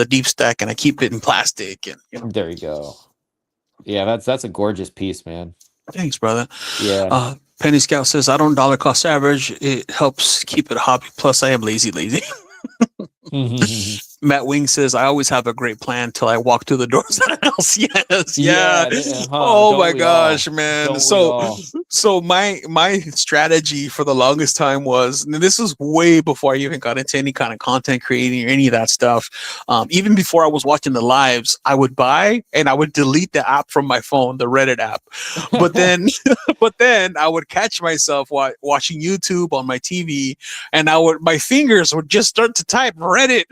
deep stack, and I keep it in plastic. And There you go. Yeah, that's a gorgeous piece, man. thanks, brother. Yeah. Penny Scout says, I don't dollar cost average. It helps keep it a hobby. Plus, I am lazy. Matt Wing says, I always have a great plan till I walk through the doors of the house. Yes, yeah. Yeah, Oh don't my we all? gosh, man. Don't we So all? so my strategy for the longest time was, and this was way before I even got into any kind of content creating or any of that stuff. Even before I was watching the lives, I would buy and I would delete the app from my phone, the Reddit app. But then but then I would catch myself watching YouTube on my TV, and my fingers would just start to type Reddit.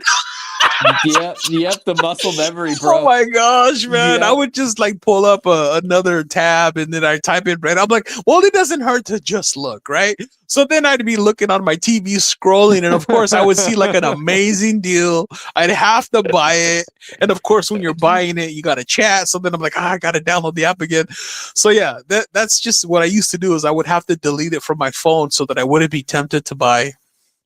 Yep, the muscle memory, Oh bro. my gosh, man. I Yep. would just like pull up another tab and then I type in Reddit. I'm like, well, it doesn't hurt to just look, right? So then I'd be looking on my TV scrolling, and of course I would see like an amazing deal. I'd have to buy it. And of course, when you're buying it, you gotta chat. So then I'm like, I gotta download the app again. So yeah, that's just what I used to do is I would have to delete it from my phone so that I wouldn't be tempted to buy.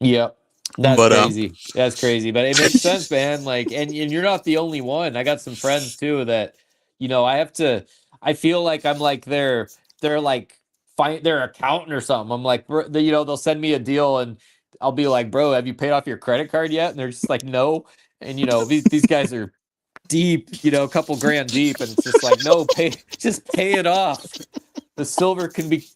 Yep. That's But crazy. That's crazy. But it makes sense, man. Like, and you're not the only one. I got some friends too that, I feel like I'm like they're like their accountant or something. I'm like, they'll send me a deal and I'll be like, bro, have you paid off your credit card yet? And they're just like, no. And these guys are deep, a couple grand deep, and it's just like, no, just pay it off. The silver can be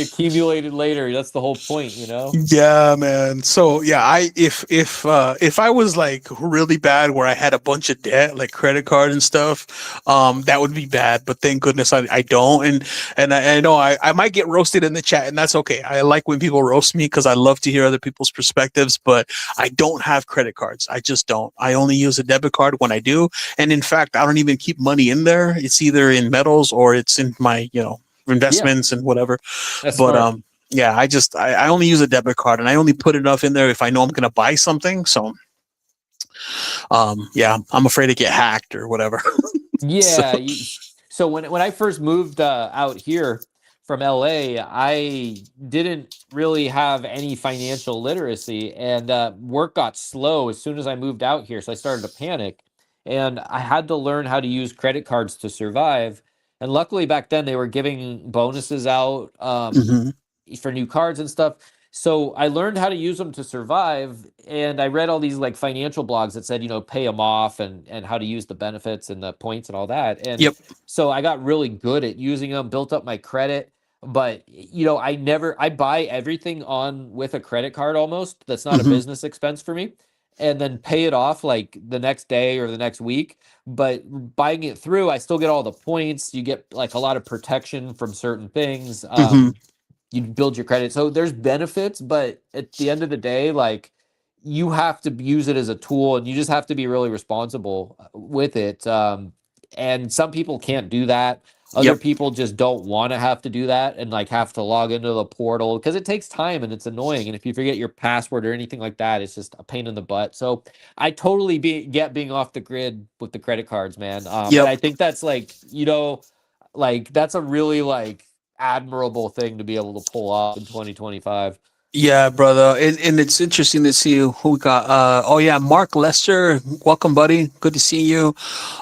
accumulated later. That's the whole point. yeah, man. So yeah, if I was like really bad where I had a bunch of debt, like credit card and stuff, that would be bad. But thank goodness I don't. And I know I might get roasted in the chat, and that's okay. I like when people roast me because I love to hear other people's perspectives. But I don't have credit cards. I just don't. I only use a debit card when I do. And in fact, I don't even keep money in there. It's either in metals or it's in my Yeah, investments and whatever. that's But smart. yeah, I only use a debit card, and I only put enough in there if I know I'm gonna buy something. So yeah, I'm afraid to get hacked or whatever. So Yeah. So when I first moved out here from LA, I didn't really have any financial literacy, and work got slow as soon as I moved out here. So I started to panic, and I had to learn how to use credit cards to survive. And luckily back then they were giving bonuses out mhm. for new cards and stuff. So I learned how to use them to survive, and I read all these like financial blogs that said, pay them off and how to use the benefits and the points and all that. And Yep. so I got really good at using them, built up my credit. But I buy everything on with a credit card almost. That's not a Hmm. business expense for me. And then pay it off like the next day or the next week. But buying it through, I still get all the points. You get like a lot of protection from certain things. Hmm. You build your credit. So there's benefits, but at the end of the day, like you have to use it as a tool and you just have to be really responsible with it. And some people can't do that. Other Yep. people just don't want to have to do that and like have to log into the portal because it takes time and it's annoying. And if you forget your password or anything like that, it's just a pain in the butt. So I totally get being off the grid with the credit cards, man. And Yep. I think that's like, like that's a really like admirable thing to be able to pull off in 2025. Yeah, brother. And it's interesting to see who we got. Oh yeah, Mark Lester. Welcome, buddy. Good to see you.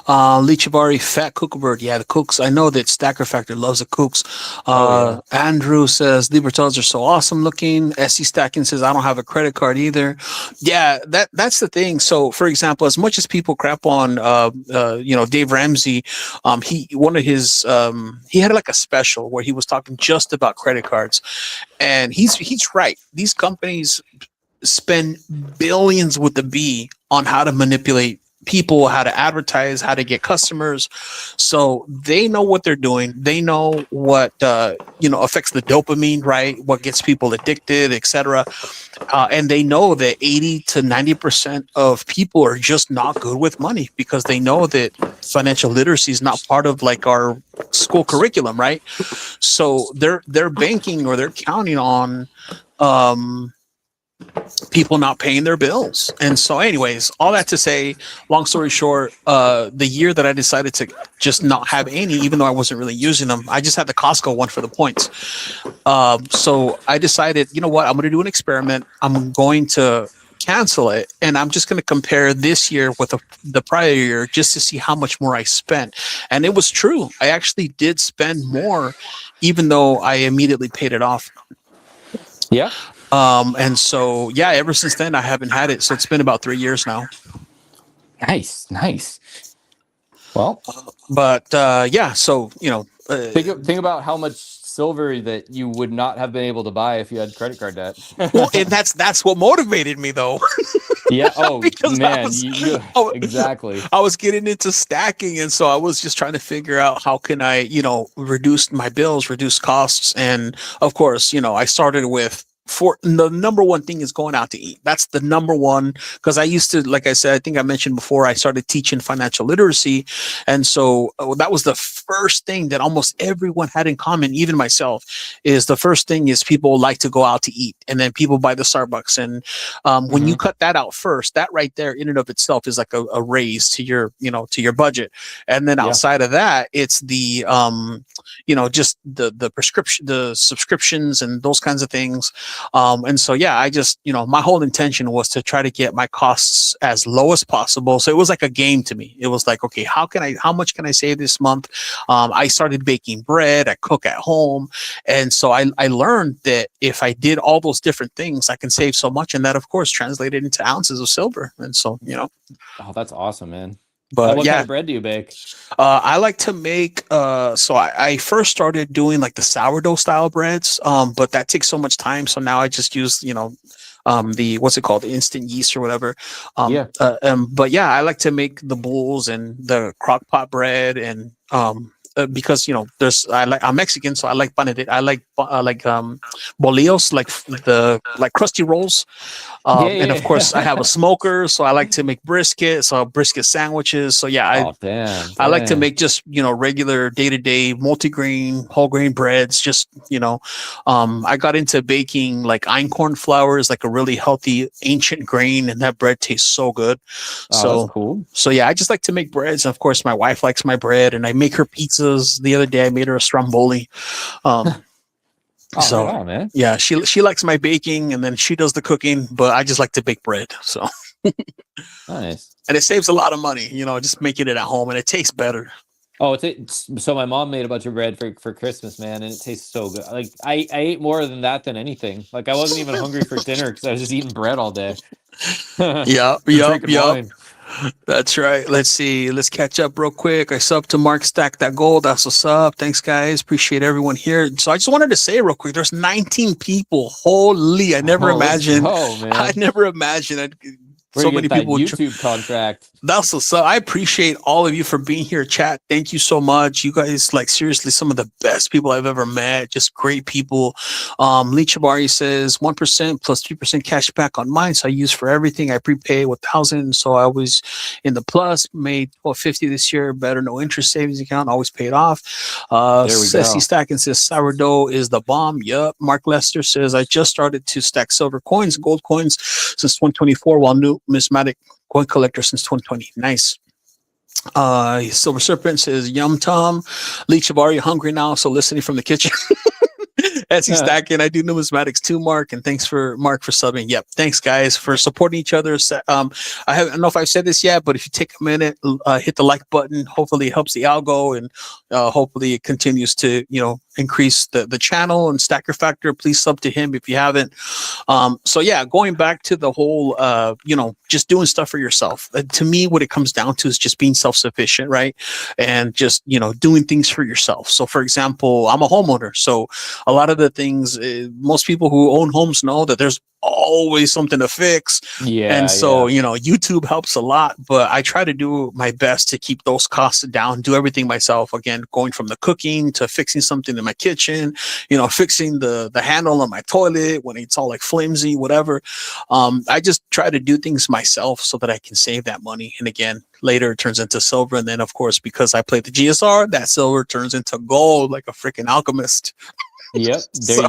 Lichivari, Fat Cookerbird. Yeah, the cooks. I know that Stacker Factor loves the cooks. Oh yeah. Andrew says Libertals are so awesome looking. SC Stacking says I don't have a credit card either. Yeah, that's the thing. So for example, as much as people crap on Dave Ramsey, he had like a special where he was talking just about credit cards. And he's right. These companies spend billions with the B on how to manipulate people, how to advertise, how to get customers. So they know what they're doing. They know what affects the dopamine, right? What gets people addicted, etc. And they know that 80 to 90% of people are just not good with money because they know that financial literacy is not part of like our school curriculum, right? So they're banking or they're counting on people not paying their bills. And so anyways, all that to say, long story short, the year that I decided to just not have any, even though I wasn't really using them, I just had the Costco one for the points. So I decided, you know what, I'm going to do an experiment. I'm going to cancel it and I'm just going to compare this year with the prior year just to see how much more I spent. And it was true. I actually did spend more even though I immediately paid it off. Yeah. And so, yeah, ever since then, I haven't had it. So it's been about 3 years now. Nice. Well, But yeah, so, think about how much silver that you would not have been able to buy if you had credit card debt. well, and that's what motivated me, though. Yeah. Oh, Because man. Exactly. I was getting into stacking. And so I was just trying to figure out how can I, reduce my bills, reduce costs. And of course, I started with for the number one thing is going out to eat. That's the number one. Because I used to, like I said, I think I mentioned before, I started teaching financial literacy. And so that was the first thing that almost everyone had in common, even myself, is the first thing is people like to go out to eat. And then people buy the Starbucks. And when you cut that out first, that right there in and of itself is like a raise to your, to your budget. And then outside of that, it's the, just the prescription, the subscriptions and those kinds of things. And so, yeah, I just, my whole intention was to try to get my costs as low as possible. So it was like a game to me. It was like, okay, how much can I save this month? I started baking bread. I cook at home. And so I learned that if I did all those different things, I can save so much. And that, of course, translated into ounces of silver. And so, Oh, that's awesome, man. But what yeah, kind of bread do you bake? I like to make so I first started doing like the sourdough style breads, but that takes so much time. So now I just use, the what's it called, the instant yeast or whatever. But yeah, I like to make the bowls and the crock pot bread and because I'm Mexican, so I like panade. I like bolillos, like crusty rolls. And of course, I have a smoker, so I like to make brisket, so brisket sandwiches. So yeah, I like to make just regular day to day multi-grain, whole grain breads. Just I got into baking like einkorn flour is like a really healthy ancient grain, and that bread tastes so good. So that's cool. So yeah, I just like to make breads. And of course, my wife likes my bread, and I make her pizzas. The other day, I made her a stromboli. So right on, man. Yeah, she likes my baking, and then she does the cooking, but I just like to bake bread. So nice. And it saves a lot of money, just making it at home, and it tastes better. Oh, so my mom made a bunch of bread for Christmas, man, and it tastes so good. Like I ate more than that than anything. Like I wasn't even hungry for dinner because I was just eating bread all day and Yep, yep, drinking yep. wine. That's right. Let's see. Let's catch up real quick. I subbed to Mark Stack that gold. That's what's up. Thanks, guys. Appreciate everyone here. So I just wanted to say real quick, there's 19 people. Holy, I never Oh, let's imagined. go, I man. never imagined We're so gonna many get that people would. YouTube contract. That's what's up. I appreciate all of you for being here, chat. Thank you so much. You guys, like, seriously, some of the best people I've ever met. Just great people. Lee Chabari says 1% plus 3% cash back on mine. So I use for everything. I prepay 1,000. So I was in the plus, made 1250 this year. Better no interest savings account. Always paid off. There we Ceci go. Stacking says sourdough is the bomb. Yup. Mark Lester says I just started to stack silver coins, gold coins since 2024 while numismatic coin collector since 2020. Nice. Silver Serpent says, Yum Tom. Lee Chabar, you hungry now? So listening from the kitchen. As he's stacking, I do numismatics too, Mark. And thanks for Mark for subbing. Yep. Thanks, guys, for supporting each other. I don't know if I've said this yet, but if you take a minute, hit the like button. Hopefully it helps the algo and hopefully it continues to, increase the channel and Stacker Factor. Please sub to him if you haven't. So yeah, going back to the whole, just doing stuff for yourself. To me, what it comes down to is just being self-sufficient, right? And just, doing things for yourself. So for example, I'm a homeowner. So a lot of the things, most people who own homes know that there's always something to fix. And Yeah, so, yeah. YouTube helps a lot, but I try to do my best to keep those costs down, do everything myself. Again, going from the cooking to fixing something in my kitchen, fixing the handle on my toilet when it's all like flimsy, whatever. I just try to do things myself so that I can save that money. And again, later it turns into silver. And then of course, because I play the GSR, that silver turns into gold like a freaking alchemist. Yep. So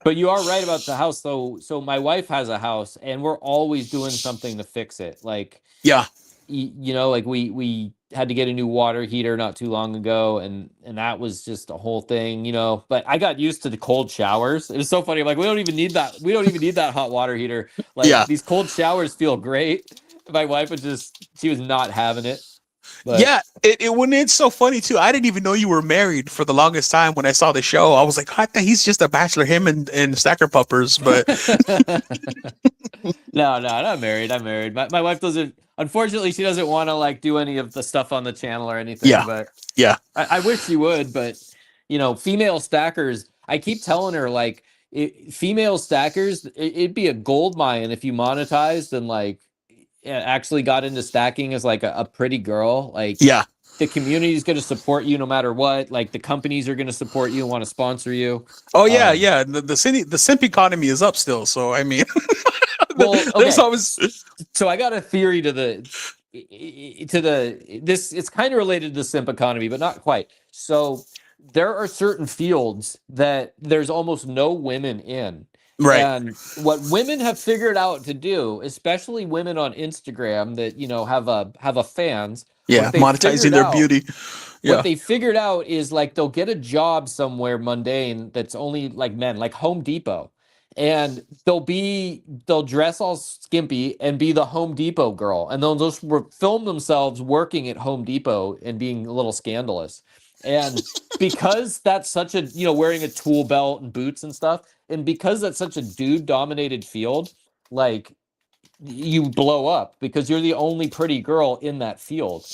But you are right about the house, though. So my wife has a house, and we're always doing something to fix it. Like, yeah. like we had to get a new water heater not too long ago, and that was just a whole thing, But I got used to the cold showers. It was so funny. Like, we don't even need that. We don't even need that hot water heater. Like, Yeah. these cold showers feel great. My wife she was not having it. But Yeah, when it's so funny too. I didn't even know you were married for the longest time. When I saw the show, I was like, "I think he's just a bachelor." Him and Stacker Puppers, but No, not married. I'm married. My wife doesn't. Unfortunately, she doesn't want to like do any of the stuff on the channel or anything. yeah, But yeah, I wish she would. But female stackers. I keep telling her like, female stackers. It'd be a gold mine if you monetized and like actually got into stacking as like a pretty girl. Like yeah. the community is going to support you no matter what. Like the companies are going to support you and want to sponsor you. Oh yeah, Um, yeah. The simp economy is up still, so I mean, well, there's okay. always So I got a theory to this. It's kind of related to the simp economy, but not quite. So there are certain fields that there's almost no women in. right. And what women have figured out to do, especially women on Instagram that have a fans, Yeah, what they monetizing figured their out beauty. what Yeah. they figured out is like they'll get a job somewhere mundane that's only like men, like Home Depot. And they'll dress all skimpy and be the Home Depot girl. And they'll just film themselves working at Home Depot and being a little scandalous. And because that's such a, wearing a tool belt and boots and stuff, and because that's such a dude dominated field, like you blow up because you're the only pretty girl in that field.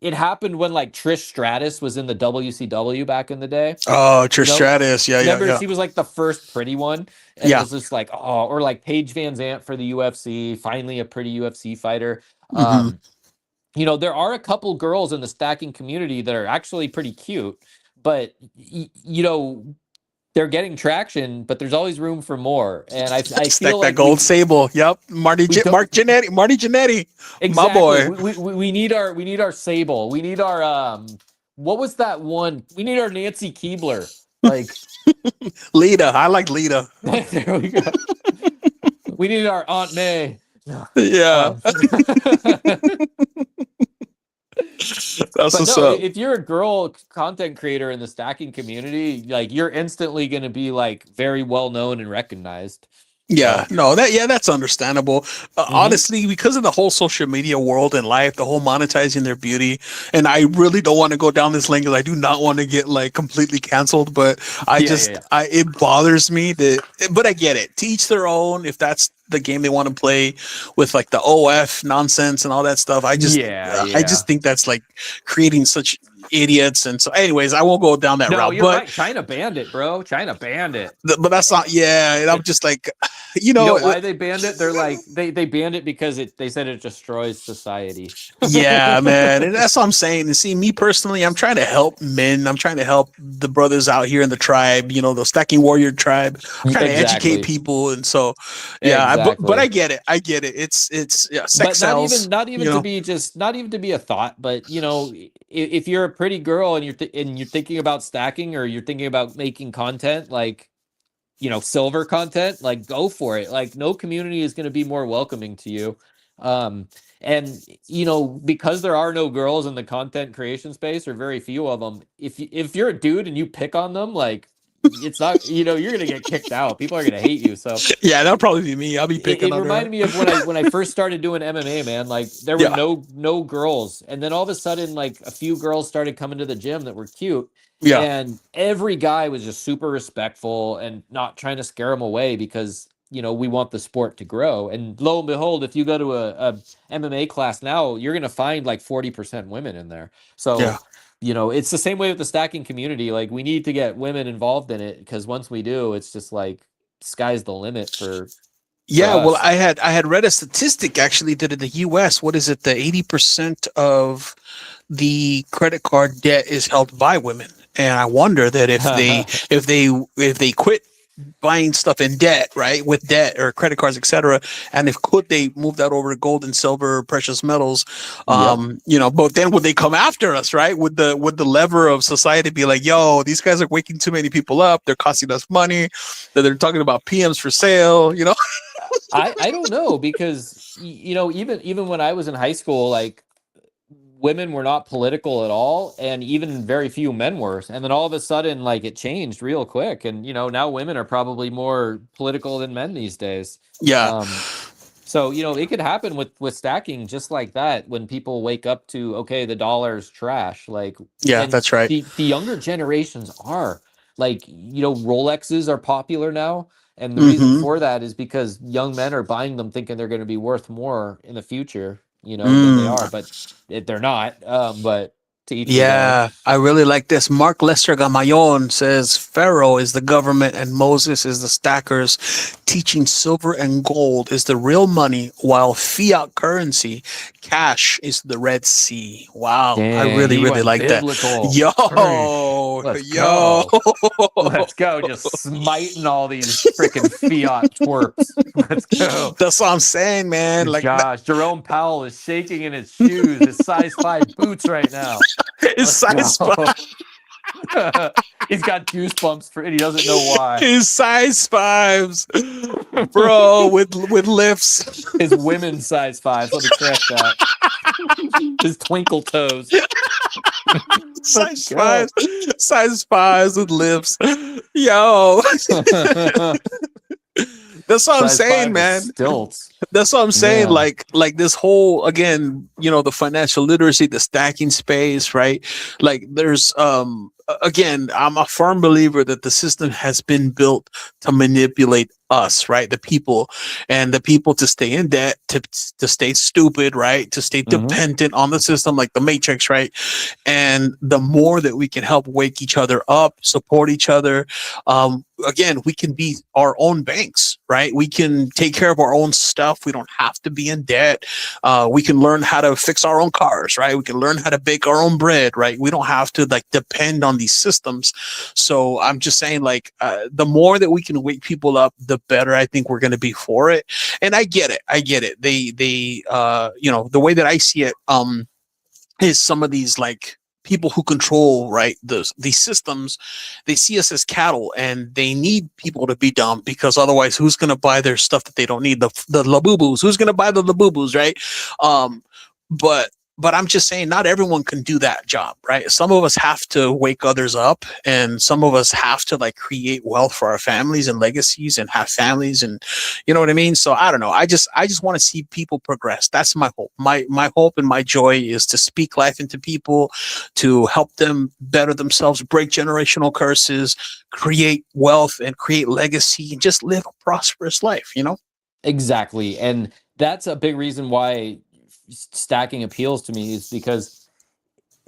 It happened when like Trish Stratus was in the WCW back in the day. Oh, You Trish know, Stratus. Yeah, yeah, remember yeah. she was like the first pretty one, and it Yeah. was just like, oh, or like Paige Van Zant for the UFC, finally a pretty UFC fighter. Hmm. There are a couple girls in the stacking community that are actually pretty cute, but they're getting traction, but there's always room for more. And I feel Stack that like gold sable. Yep. we don't Mark Janetti. Marty Janetti. My exactly. boy. We need our Sable. We need our what was that one? We need our Nancy Keebler. Like Lita. I like Lita. there we go. We need our Aunt May. Yeah. Um, That's but what's no, up. if you're a girl content creator in the stacking community, like you're instantly going to be like very well known and recognized. Yeah, So, no, that's understandable. hmm Honestly, because of the whole social media world and life, the whole monetizing their beauty, and I really don't want to go down this lane because I do not want to get like completely canceled. But yeah, yeah, yeah. it bothers me that. But I get it. To each their own. If that's the game they want to play with, like the OF nonsense and all that stuff, Yeah, I yeah. just think that's like creating such idiots. And so, anyways, I won't go down that No, route. you're But right. China banned it, bro. China banned it. but that's not. Yeah, and I'm It just like, you You know know. why they banned it? They're like they banned it because they said it destroys society. Yeah, man. And that's what I'm saying. And see, me personally, I'm trying to help men. I'm trying to help the brothers out here in the tribe, the stacking warrior tribe. I'm trying to educate Exactly. people. And so, yeah, but I Exactly. get it. I get it. It's yeah, sex But sells, not even to be just not even to be a thought, but if you're a pretty girl and you're thinking about stacking or you're thinking about making content like silver content, like go for it. Like no community is going to be more welcoming to you. um and because there are no girls in the content creation space, or very few of them, if you're a dude and you pick on them, like it's not, you're going to get kicked out. People are going to hate you. So yeah, that'll probably be me. I'll be picking it on her. reminded me of when I first started doing MMA, man. Like there were Yeah. no girls, and then all of a sudden, like a few girls started coming to the gym that were cute, Yeah. and every guy was just super respectful and not trying to scare them away because we want the sport to grow. And lo and behold, if you go to a MMA class now, you're gonna find like 40% women in there. Yeah. So it's the same way with the stacking community. Like we need to get women involved in it, because once we do, it's just like sky's the limit for Yeah, well, us. I had read a statistic actually that in the US, what is it, the 80% of the credit card debt is held by women. And I wonder that if they quit buying stuff in debt, right, with debt or credit cards, etc., and if could they move that over to gold and silver, precious metals, Yep. but then would they come after us, right? Would the lever of society be like, yo, these guys are waking too many people up, they're costing us money, that they're talking about PMs for sale? I don't know, because even when I was in high school, like women were not political at all, and even very few men were. And then all of a sudden, like it changed real quick, and now women are probably more political than men these days. Yeah, Um, so it could happen with stacking just like that, when people wake up to, okay, the dollar's trash. Like, yeah, and that's right. the younger generations are like, Rolexes are popular now, and the reason Mm-hmm. for that is because young men are buying them thinking they're going to be worth more in the future, than they Mm. are, but they're not. But to each his own. Yeah, I really like this. Mark Lester Gamayon says Pharaoh is the government and Moses is the stackers. Teaching silver and gold is the real money, while fiat currency, cash, is the Red Sea. Wow, I Dang, really, he really went like that. biblical. Preach. Yo, Let's yo. go. Let's go. Just smiting all these freaking fiat twerps. Let's go. That's what I'm saying, man. Like that Gosh, Jerome Powell is shaking in his shoes, his size 5 boots right now. is Let's size go. He's got goosebumps and he doesn't know why. is size fives, bro, with lifts. His women's size 5s. Let me correct that. His twinkle toes. Let's size go. fives, size fives with lips. Yo, that's what I'm Size saying, 5 with man. stilts. That's what I'm saying. Man. Like this whole, again, the financial literacy, the stacking space, right? Like there's again, I'm a firm believer that the system has been built to manipulate us, right? The people, and the people to stay in debt, to stay stupid, right? To stay Mm-hmm. dependent on the system, like the matrix, right? And the more that we can help wake each other up, support each other, again, we can be our own banks, right? We can take care of our own stuff. We don't have to be in debt. We can learn how to fix our own cars, right? We can learn how to bake our own bread, right? We don't have to like depend on these systems. So I'm just saying, like, the more that we can wake people up, the better I think we're going to be for it. And I get it. I get it. The way that I see it, is some of these like people who control, right, these systems, they see us as cattle, and they need people to be dumb, because otherwise who's going to buy their stuff that they don't need, the labubus, who's going to buy the labubus, right? um but but I'm just saying, not everyone can do that job, right? Some of us have to wake others up, and some of us have to like create wealth for our families and legacies and have families, and you know what I mean. So I don't know. I just want to see people progress. That's my hope. My hope and my joy is to speak life into people, to help them better themselves, break generational curses, create wealth, and create legacy, and just live a prosperous life. You know. Exactly. And that's a big reason why stacking appeals to me, is because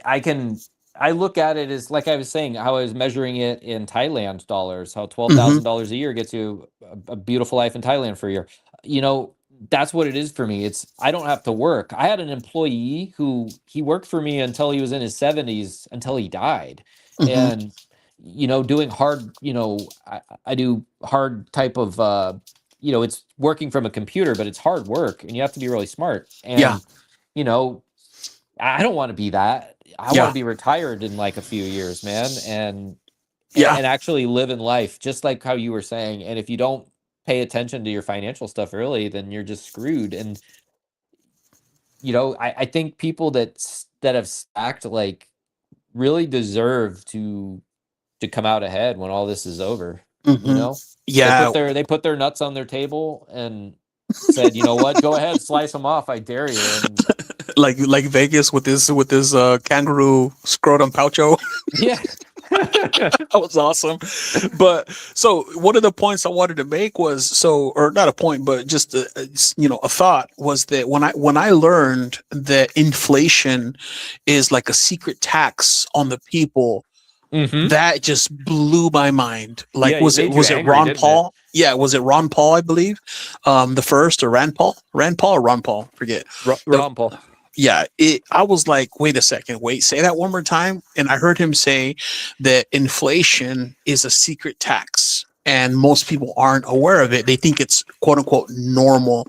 I look at it as, like I was saying, how I was measuring it in Thailand dollars, how Mm-hmm. $12,000 a year gets you a beautiful life in Thailand for a year. You know, that's what it is for me. It's, I don't have to work. I had an employee who, he worked for me until he was in his 70s, until he died. Mm-hmm. And, you know, doing hard, you know, I do hard type of, you know, it's working from a computer, but it's hard work and you have to be really smart. Yeah. And, you know, I don't want to be that. I want to Yeah. be retired in like a few years, man, Yeah. and actually live in life, just like how you were saying. And if you don't pay attention to your financial stuff early, then you're just screwed. And you know, I think people that have stacked, like, really deserve to come out ahead when all this is over. You Mm-hmm. know, Yeah. they put their nuts on their table and said, you know what, go ahead, slice them off. I dare you. And Like Vegas with this kangaroo scrotum poucho. yeah. That was awesome. But so one of the points I wanted to make was, so, or not a point, but just a thought, was that when I learned that inflation is like a secret tax on the people, Hmm. that just blew my mind. Yeah, Like, it was it made you was it angry, Ron didn't it? Paul? Yeah, was it Ron Paul? I believe, the first, or Rand Paul or Ron Paul? Forget. The Ron Paul. Yeah, I was like, wait a second, wait, say that one more time. And I heard him say that inflation is a secret tax, and most people aren't aware of it. They think it's quote unquote normal.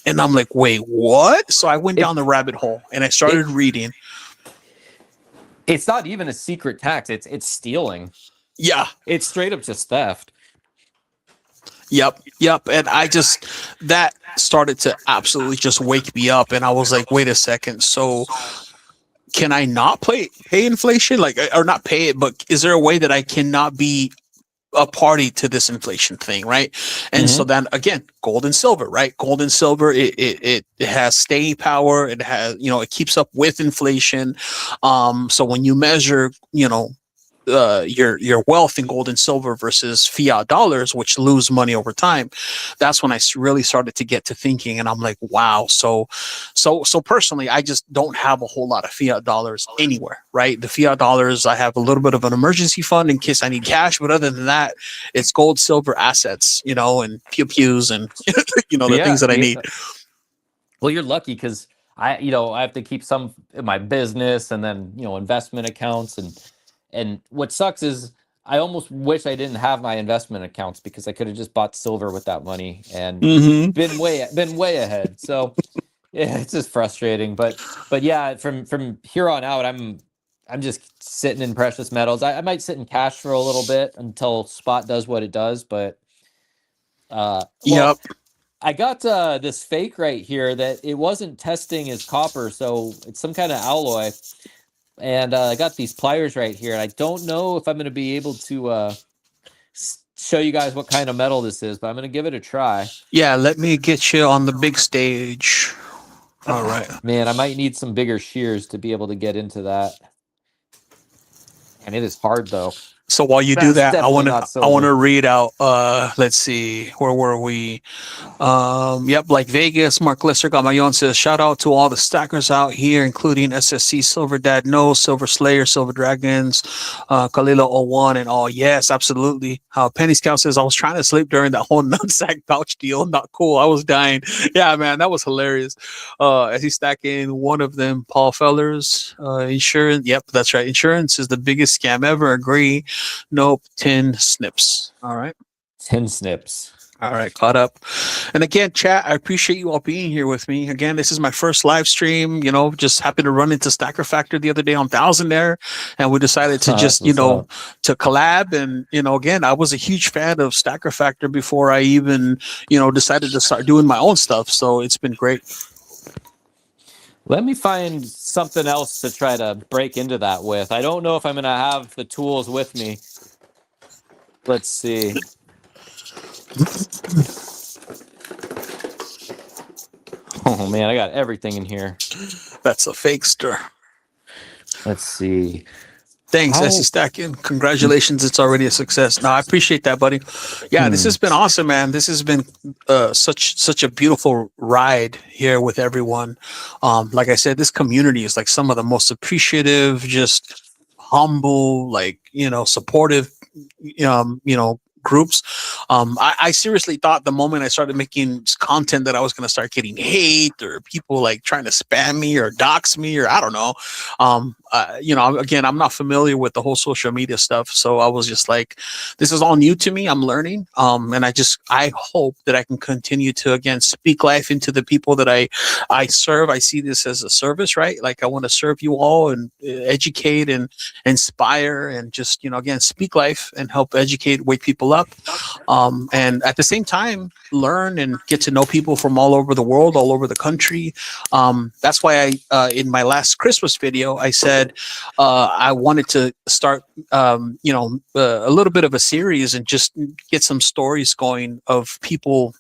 And I'm like, wait, what? So I went It down the rabbit hole and I it started reading. it's not even a secret tax. It's stealing. Yeah. It's straight up just theft. Yep. And that started to absolutely just wake me up. And I was like, wait a second. So can I not pay inflation? Like, or not pay it, but is there a way that I cannot be a party to this inflation thing, right? And so Hmm. then again, gold and silver, right? Gold and silver, it has staying power. It has, it keeps up with inflation. So when you measure, your wealth in gold and silver versus fiat dollars, which lose money over time, that's when I really started to get to thinking, and I'm like, wow. So personally, I just don't have a whole lot of fiat dollars anywhere, right? The fiat dollars, I have a little bit of an emergency fund in case I need cash, but other than that, it's gold, silver, assets, and pew pews, and the things Yeah, that I yeah. need. Well, you're lucky because I have to keep some in my business, and then, investment accounts, and what sucks is I almost wish I didn't have my investment accounts, because I could have just bought silver with that money and Mm-hmm. been way ahead. So yeah, it's just frustrating, but yeah, from here on out, I'm just sitting in precious metals. I might sit in cash for a little bit until spot does what it does, but well, Yep. I got this fake right here that it wasn't testing as copper, so it's some kind of alloy. And I got these pliers right here, and I don't know if I'm going to be able to show you guys what kind of metal this is, but I'm going to give it a try. Yeah. Let me get you on the big stage. All right. Man, I might need some bigger shears to be able to get into that. And it is hard, though. So while you do That's that, I definitely want to not I want silver. to read out. Let's see, where were we? Yep, like Vegas. Mark Lesser Gamayon says, shout out to all the stackers out here, including SSC, Silver Dad No, Silver Slayer, Silver Dragons, Kalila 01, and all. Yes, absolutely. Penny Scout says, I was trying to sleep during that whole nutsack pouch deal. Not cool. I was dying. Yeah, man, that was hilarious. As he's stacking one of them, Paul Fellers, insurance. Yep, that's right. Insurance is the biggest scam ever. Agree. Nope. 10 snips. All right. 10 snips. All right, caught up. And again, chat, I appreciate you all being here with me. Again, this is my first live stream. Just happened to run into Stacker Factor the other day on Thousand there, and we decided to That's just, what's up. to collab. And, again, I was a huge fan of Stacker Factor before I even, decided to start doing my own stuff. So it's been great. Let me find something else to try to break into that with. I don't know if I'm going to have the tools with me. Let's see. Oh, man, I got everything in here. That's a fakester. Let's see. Thanks, Essie Stacking. Congratulations, it's already a success. No, I appreciate that, buddy. Yeah, this has been awesome, man. This has been such a beautiful ride here with everyone. Like I said, this community is like some of the most appreciative, just humble, like supportive, groups. I seriously thought the moment I started making content that I was going to start getting hate or people like trying to spam me or dox me or I don't know. Again, I'm not familiar with the whole social media stuff, so I was just like, this is all new to me. I'm learning, and I hope that I can continue to again speak life into the people that I serve. I see this as a service, right? Like I want to serve you all and educate and inspire and just again speak life and help educate, wake people up, and at the same time learn and get to know people from all over the world, all over the country. That's why I in my last Christmas video I said I wanted to start a little bit of a series and just get some stories going of people,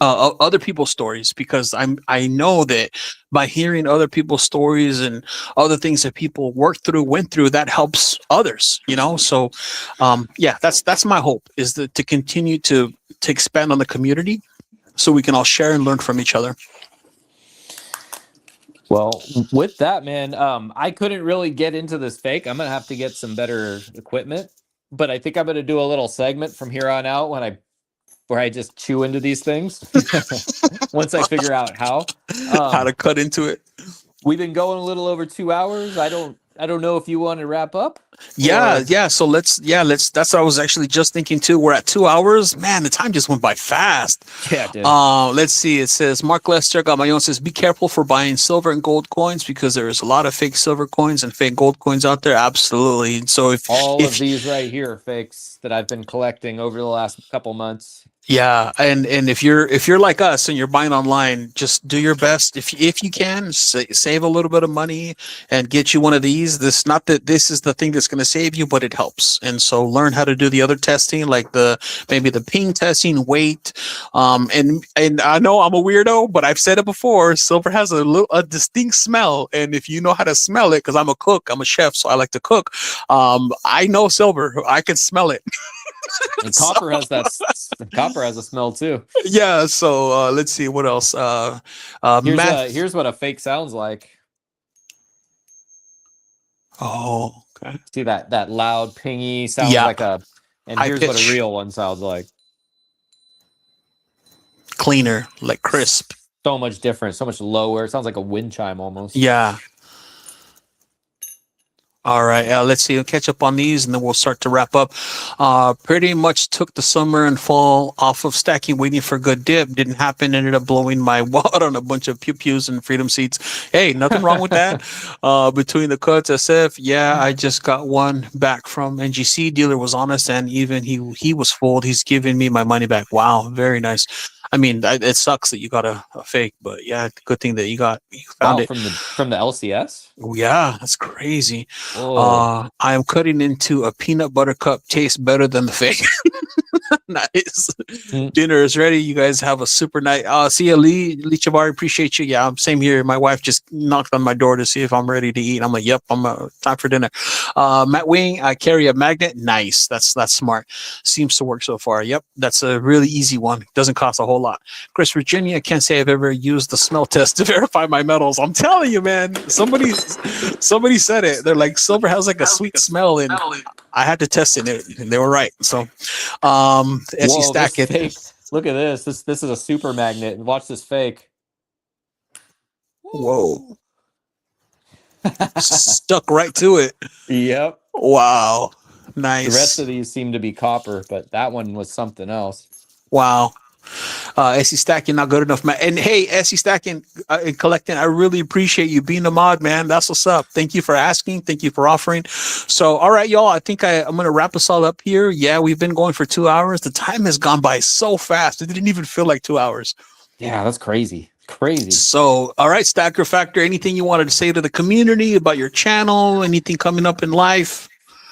other people's stories, because I know that by hearing other people's stories and other things that people went through, that helps others. So that's my hope, is to continue to expand on the community so we can all share and learn from each other. Well, with that, man, I couldn't really get into this fake. I'm gonna have to get some better equipment, but I think I'm gonna do a little segment from here on out where I just chew into these things once I figure out how to cut into it. We've been going a little over 2 hours. I don't know if you want to wrap up. Yeah. So let's. That's what I was actually just thinking too. We're at 2 hours. Man, the time just went by fast. Yeah, dude. Let's see. It says Mark Lester Gamayon says, be careful for buying silver and gold coins because there is a lot of fake silver coins and fake gold coins out there. Absolutely. So if of these right here are fakes that I've been collecting over the last couple months. Yeah, and if you're like us and you're buying online, just do your best if you can save a little bit of money and get you one of these. This not that this is the thing that's going to save you, but it helps. And so learn how to do the other testing, like maybe the ping testing, weight. And I know I'm a weirdo, but I've said it before. Silver has a distinct smell, and if you know how to smell it, because I'm a cook, I'm a chef, so I like to cook. I know silver. I can smell it. And copper has that. Copper has a smell too. Yeah. So let's see what else. Here's what a fake sounds like. Oh, okay. See that loud pingy sounds like a. And here's what a real one sounds like. Cleaner, like crisp. So much different. So much lower. It sounds like a wind chime almost. Yeah. All right, let's see. We'll catch up on these, and then we'll start to wrap up. Pretty much took the summer and fall off of stacking, waiting for a good dip. Didn't happen. Ended up blowing my wad on a bunch of pews and freedom seats. Hey, nothing wrong with that. Between the cuts, SF. Yeah, I just got one back from NGC. Dealer was honest, and even he was fooled. He's giving me my money back. Wow, very nice. I mean, it sucks that you got a fake, but yeah, good thing that you found it from the LCS. Yeah, that's crazy. I am cutting into a peanut butter cup. Tastes better than the fake. Nice. Dinner is ready. You guys have a super night. See you, Lee Chavari. Appreciate you. Yeah, same here. My wife just knocked on my door to see if I'm ready to eat. I'm like, yep, I'm time for dinner. Matt Wing, I carry a magnet. Nice. That's smart. Seems to work so far. Yep, that's a really easy one. Doesn't cost a whole lot. Chris Virginia, can't say I've ever used the smell test to verify my metals. I'm telling you, man. Somebody said it. They're like, silver has like a sweet smell, and I had to test it, and they were right. So, as you stack it, fake, look at this. This is a super magnet. Watch this fake. Whoa! Stuck right to it. Yep. Wow. Nice. The rest of these seem to be copper, but that one was something else. Wow. SE Stacking, not good enough, man. And hey, SE Stacking and collecting, I really appreciate you being a mod, man. That's what's up. Thank you for asking. Thank you for offering. So, all right, y'all, I think I'm going to wrap us all up here. Yeah, we've been going for 2 hours. The time has gone by so fast. It didn't even feel like 2 hours. Yeah, that's crazy. Crazy. So, all right, Stacker Factor, anything you wanted to say to the community about your channel? Anything coming up in life?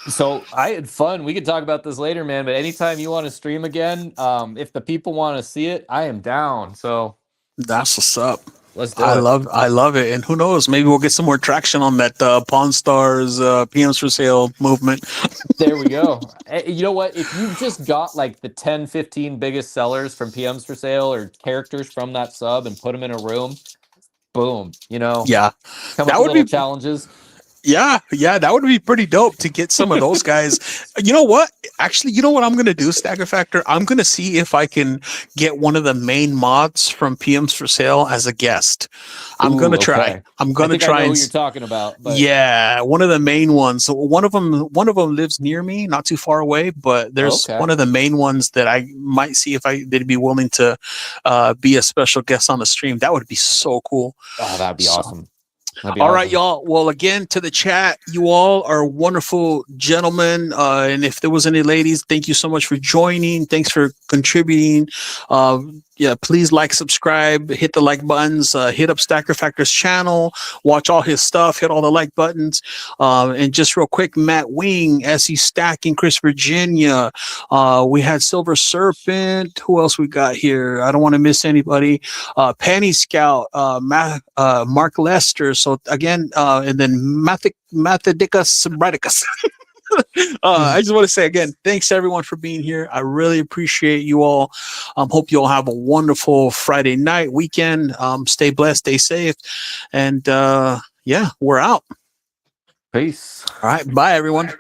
So I had fun. We could talk about this later, man. But anytime you want to stream again, if the people want to see it, I am down. So That's what's up. let's do it. I love it. And who knows, maybe we'll get some more traction on that Pawn Stars PMs for sale movement. There we go. You know what? If you've just got like the 10, 15 biggest sellers from PMs for sale or characters from that sub and put them in a room, boom, you know, Yeah, come that up with would little be challenges. Yeah, that would be pretty dope to get some of those guys. You know what? Actually, you know what I'm gonna do, Stagger Factor? I'm gonna see if I can get one of the main mods from PMs for sale as a guest. I'm gonna try. Okay. I'm I gonna think try I know and who you're talking about, but yeah, one of the main ones. So one of them lives near me, not too far away. But there's okay. one of the main ones that I might see if they'd be willing to be a special guest on the stream. That would be so cool. Oh, that'd be So, awesome. That'd be all right, awesome. y'all. Well, again, to the chat, you all are wonderful gentlemen. And if there was any ladies, thank you so much for joining. Thanks for contributing. Yeah, please like, subscribe, hit the like buttons, hit up Stacker Factor's channel, watch all his stuff, hit all the like buttons. And just real quick, Matt Wing, SE Stacking, Chris Virginia. We had Silver Serpent. Who else we got here? I don't want to miss anybody. Penny Scout, Mark Lester. So again, and then Mathodicus Bradicus. I just want to say again, thanks everyone for being here. I really appreciate you all. Hope you all have a wonderful Friday night, weekend. Stay blessed, stay safe. And yeah, we're out. Peace. All right. Bye, everyone.